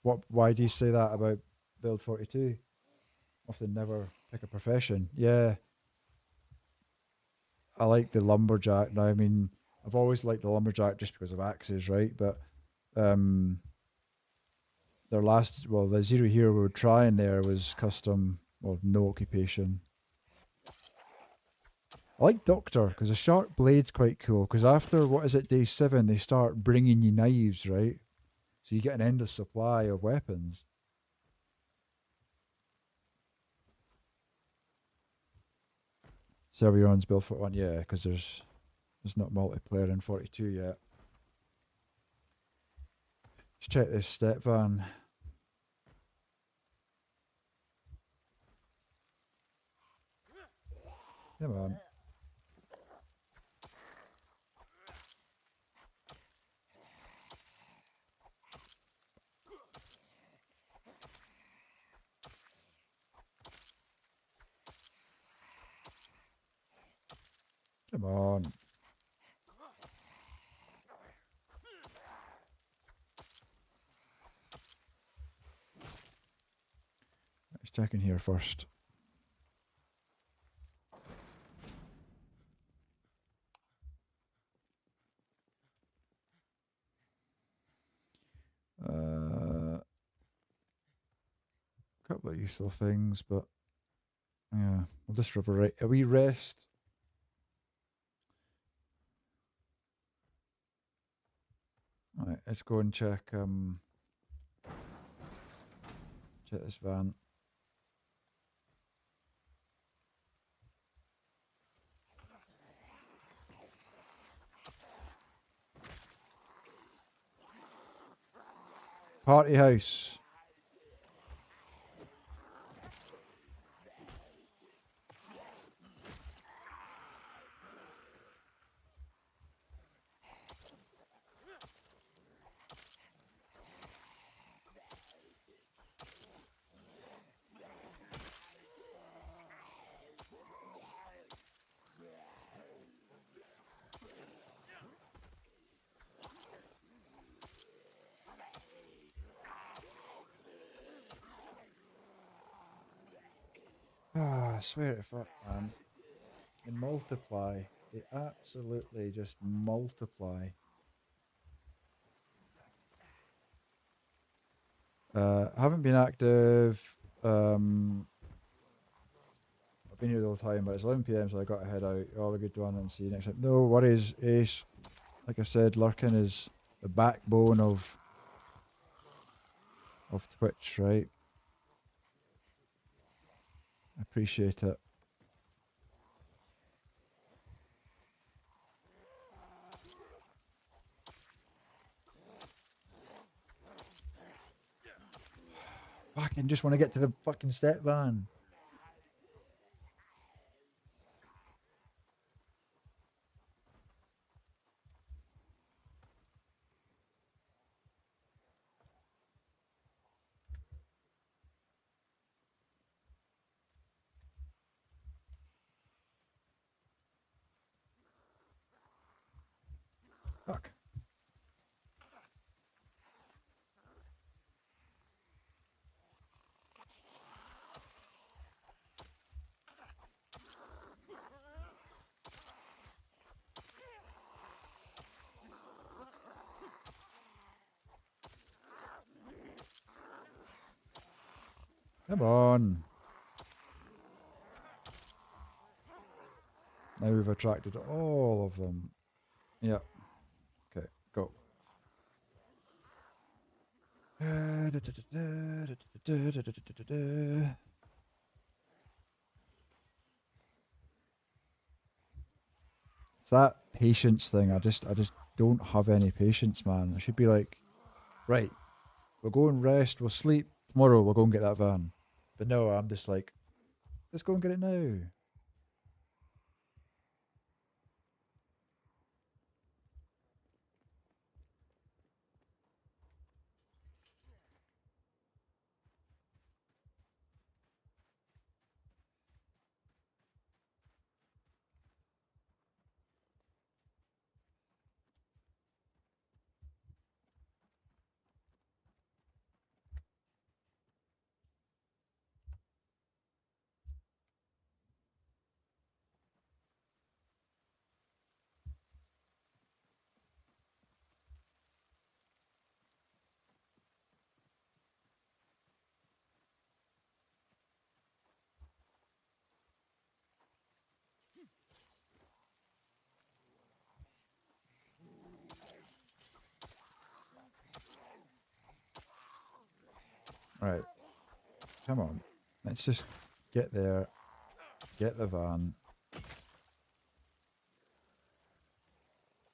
Why do you say that about Build 42? Often never pick a profession. Yeah. I like the lumberjack. Now, I mean, I've always liked the lumberjack just because of axes, right? But their last, well, the Zero Hero we were trying there was custom, well, no occupation. I like Doctor because the sharp blade's quite cool. Because after, what is it, day 7, they start bringing you knives, right? So you get an endless supply of weapons. Server-on's Build 41, yeah, because there's not multiplayer in 42 yet. Let's check this step van. Come on. Come on. Let's check in here first. Couple of useful things, but yeah, we'll just have a wee rest. Alright, let's go and check this van. Party house. Ah, I swear to fuck, man. They multiply. They absolutely just multiply. Haven't been active. I've been here the whole time, but it's 11 PM, so I got to head out. All a good one, and see you next time. No worries, Ace. Like I said, lurking is the backbone of Twitch, right? I appreciate it. Fucking just want to get to the fucking step van. Fuck. Come on. Now we've attracted all of them. Yep. Okay, go. It's that patience thing. I just don't have any patience, man. I should be like, right, we'll go and rest, we'll sleep. Tomorrow we'll go and get that van. But no, I'm just like, let's go and get it now. Right. Come on. Let's just get there. Get the van.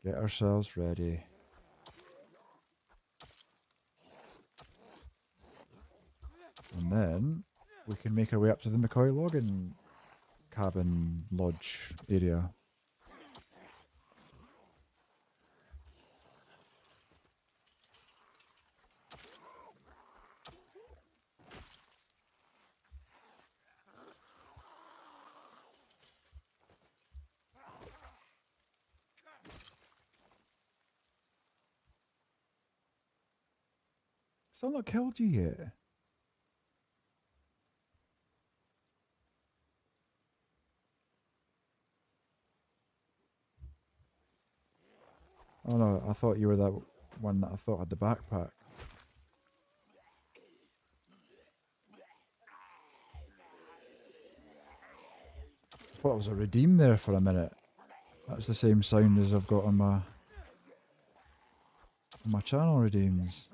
Get ourselves ready. And then we can make our way up to the McCoy Logan cabin lodge area. Still not killed you yet. Oh no, I thought you were that one that I thought had the backpack. I thought it was a redeem there for a minute. That's the same sound as I've got on my channel redeems.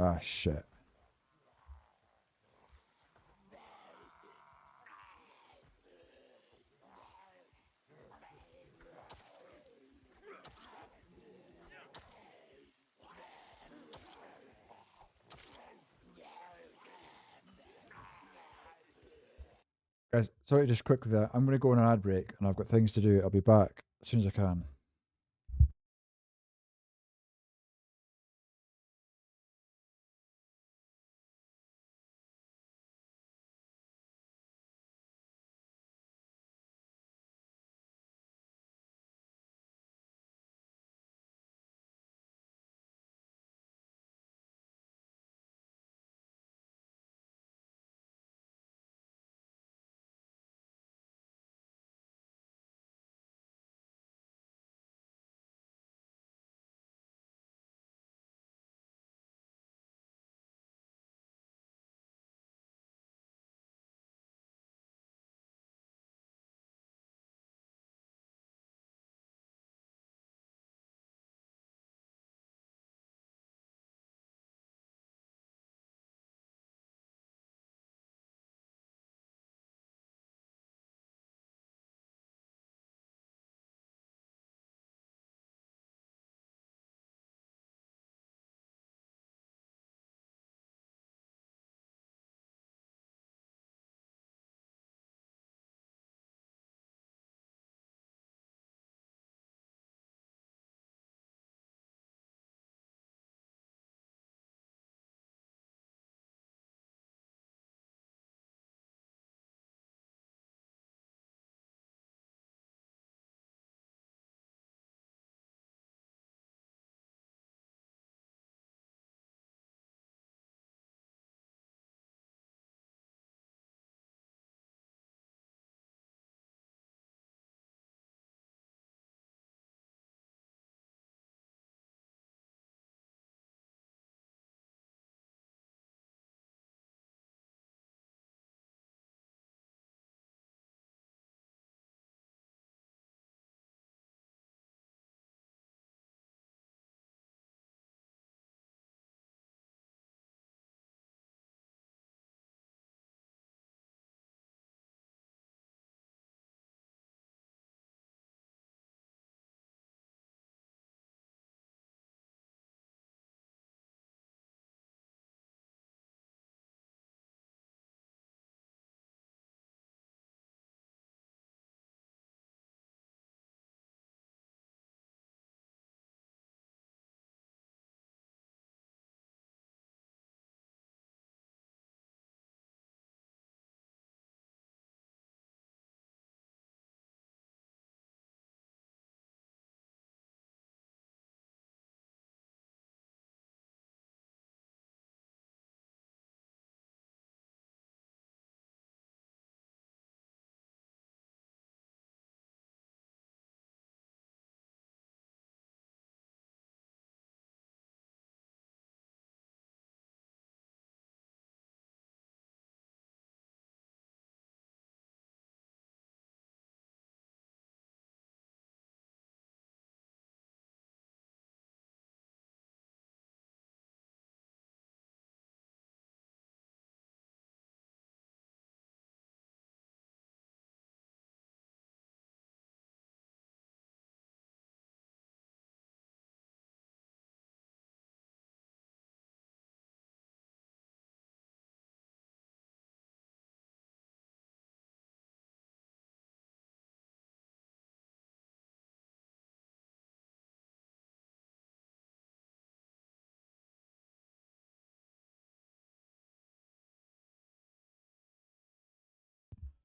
Ah, shit. Guys, sorry, just quickly there. I'm going to go on an ad break and I've got things to do. I'll be back as soon as I can.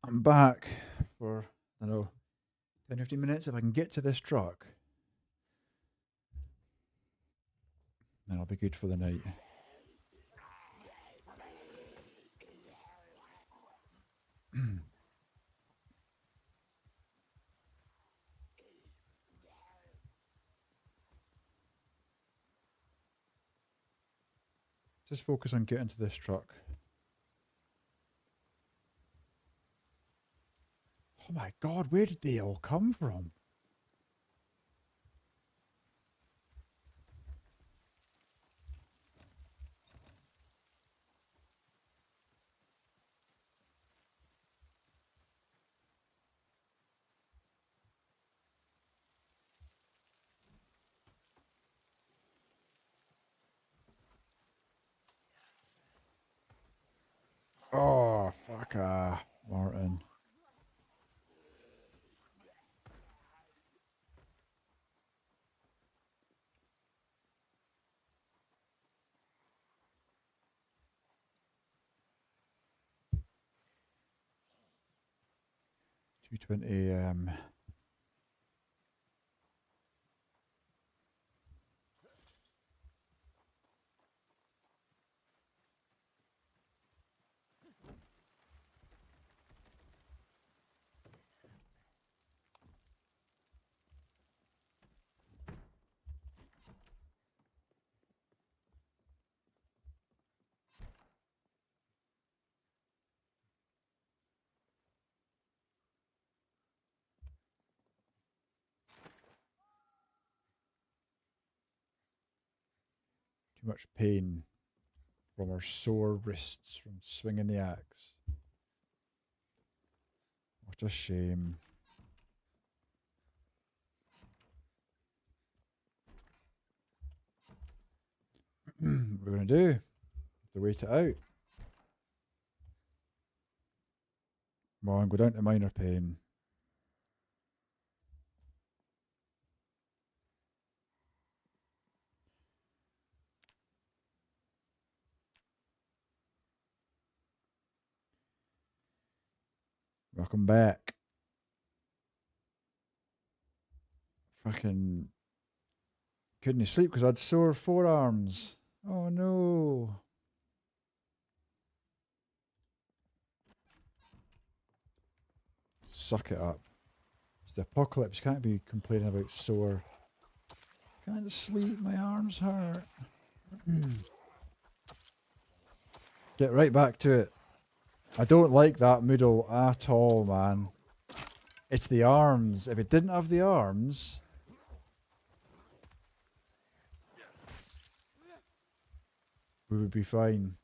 I'm back for, I don't know, 10, 15 minutes. If I can get to this truck, then I'll be good for the night. Just focus on getting to this truck. Oh my god, where did they all come from? Oh, fuck Martin. $2:20 a.m. Too much pain from her sore wrists from swinging the axe. What a shame. What we're going to do? Have to wait it out. Come on, go down to minor pain. Welcome back. Fucking couldn't sleep because I had sore forearms. Oh no. Suck it up. It's the apocalypse. Can't be complaining about sore. Can't sleep. My arms hurt. Get right back to it. I don't like that Moodle at all, man. It's the arms. If it didn't have the arms, we would be fine.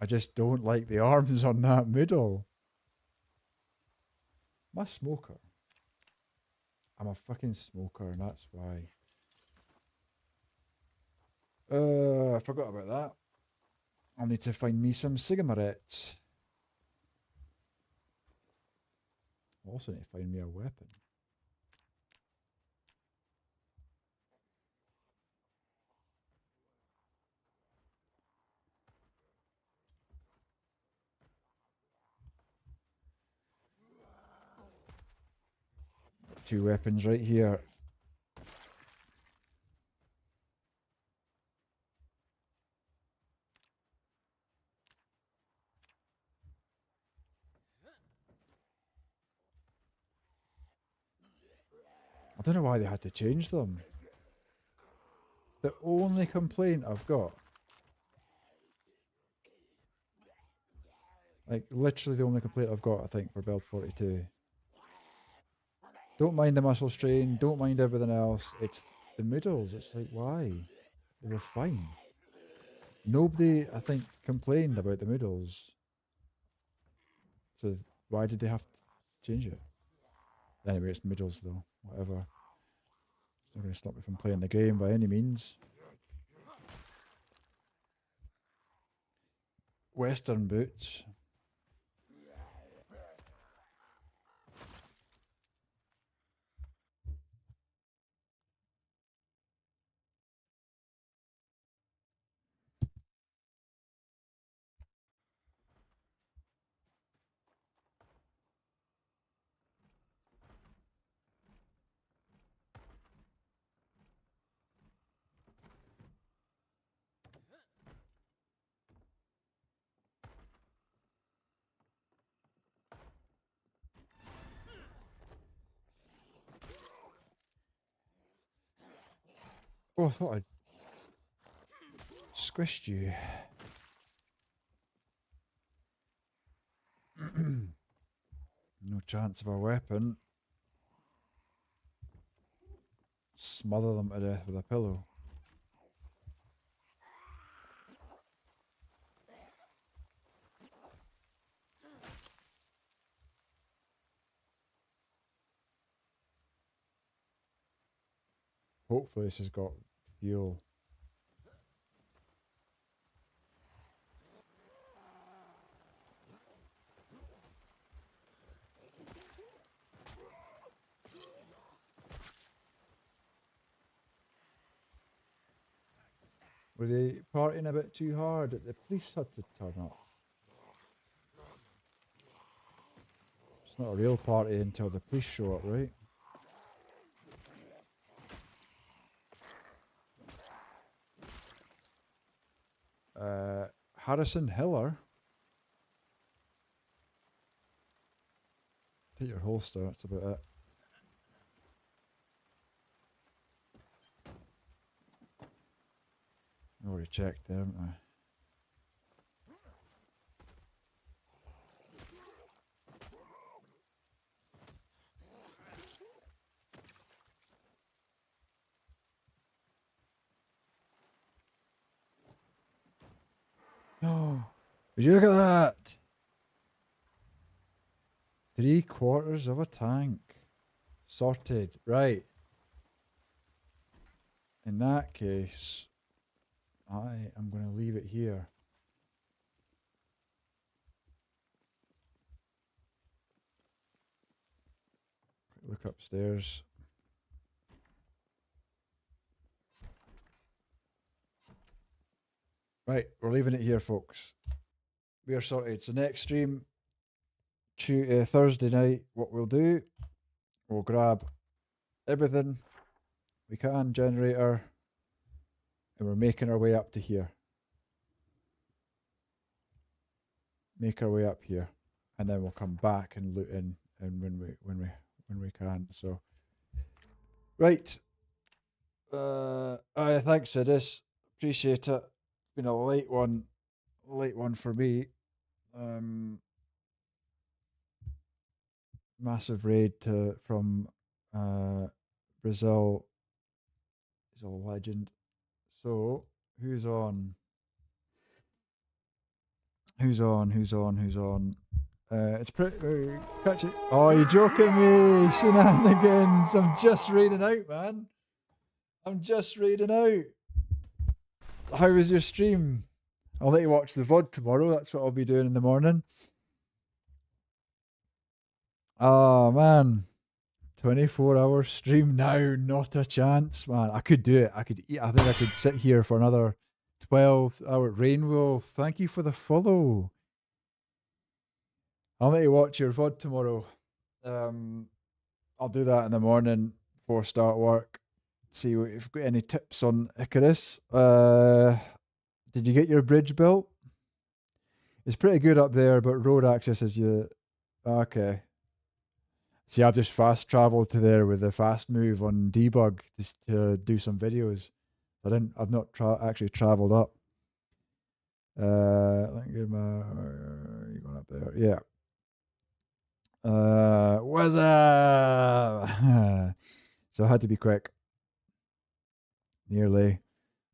I just don't like the arms on that Moodle. I'm a smoker. I'm a fucking smoker, and that's why. I forgot about that. I'll need to find me some cigarettes. I'll also need to find me a weapon. Two weapons right here. I don't know why they had to change them. It's the only complaint I've got. Like, literally the only complaint I've got, I think, for Build 42. Don't mind the muscle strain, don't mind everything else. It's the middles. It's like, why? They were fine. Nobody, I think, complained about the middles. So why did they have to change it? Anyway, it's middles though. Whatever. It's not going to stop me from playing the game by any means. Western boots. Oh, I thought I'd squished you. No chance of a weapon. Smother them to death with a pillow. Hopefully this has got fuel. Were they partying a bit too hard that the police had to turn up? It's not a real party until the police show up, right? Harrison Hiller? Take your holster, that's about it. I already checked there, haven't I? Oh, would you look at that? 3/4 of a tank. Sorted. Right. In that case, I am going to leave it here. Quick look upstairs. Right, we're leaving it here, folks. We are sorted. So next stream, Thursday night, what we'll do, we'll grab everything we can, generator, and we're making our way up to here. Make our way up here, and then we'll come back and loot in, and when we can. So, right. Thanks, Sidis. Appreciate it. It's been a late one for me. Massive raid from Brazil. He's a legend. So, who's on? Who's on? It's pretty. Catch it. Oh, you're joking me. Shenanigans. I'm just raiding out, man. I'm just raiding out. How was your stream? I'll let you watch the VOD tomorrow. That's what I'll be doing in the morning. Oh, man. 24-hour stream now. Not a chance, man. I could do it. I think I could sit here for another 12-hour. Rainwolf, thank you for the follow. I'll let you watch your VOD tomorrow. I'll do that in the morning before start work. See if you've got any tips on Icarus. Did you get your bridge built? It's pretty good up there, but road access is you. Okay. See, I've just fast traveled to there with a fast move on debug just to do some videos. I've not actually traveled up. Let me get my. You going up there? Yeah. What's up? So I had to be quick. Nearly.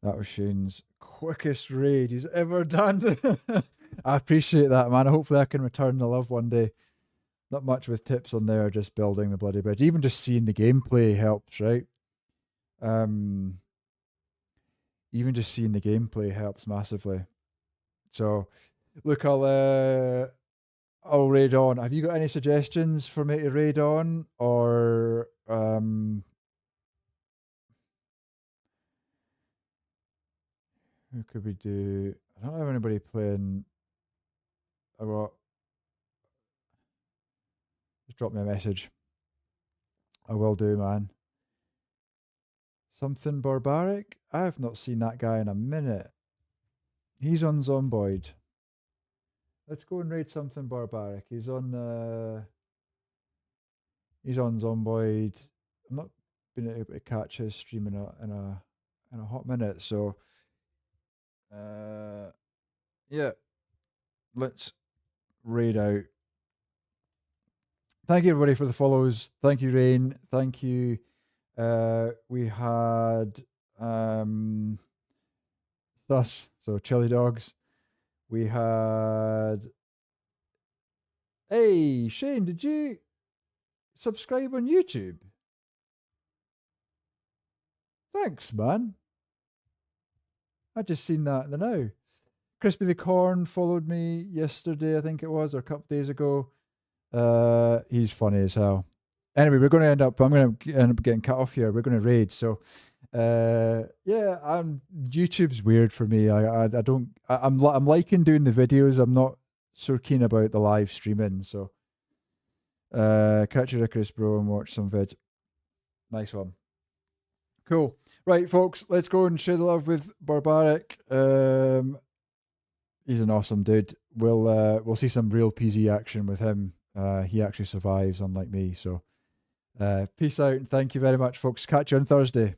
That was Shane's quickest raid he's ever done. I appreciate that, man. Hopefully I can return the love one day. Not much with tips on there, just building the bloody bridge. Even just seeing the gameplay helps, right? Even just seeing the gameplay helps massively. So, look, I'll raid on. Have you got any suggestions for me to raid on, or who could we do? I don't have anybody playing. Just drop me a message. I will do, man. Something barbaric? I have not seen that guy in a minute. He's on Zomboid. Let's go and raid something barbaric. He's on Zomboid. I'm not been able to catch his stream in in a hot minute. So, yeah, let's raid out. Thank you everybody for the follows. Thank you, Rain. Thank you. We had Thus, so Chili Dogs. We had. Hey, Shane, did you subscribe on YouTube? Thanks, man. I just seen that in the now. Crispy the Corn followed me yesterday, I think it was, or a couple days ago. He's funny as hell. Anyway, I'm going to end up getting cut off here. We're going to raid. So, yeah, YouTube's weird for me. I'm liking doing the videos. I'm not so keen about the live streaming. So, catch your Icarus, bro, and watch some vid. Nice one. Cool. Right, folks, let's go and share the love with Barbaric. He's an awesome dude. We'll see some real PZ action with him. He actually survives, unlike me. So, peace out and thank you very much, folks. Catch you on Thursday.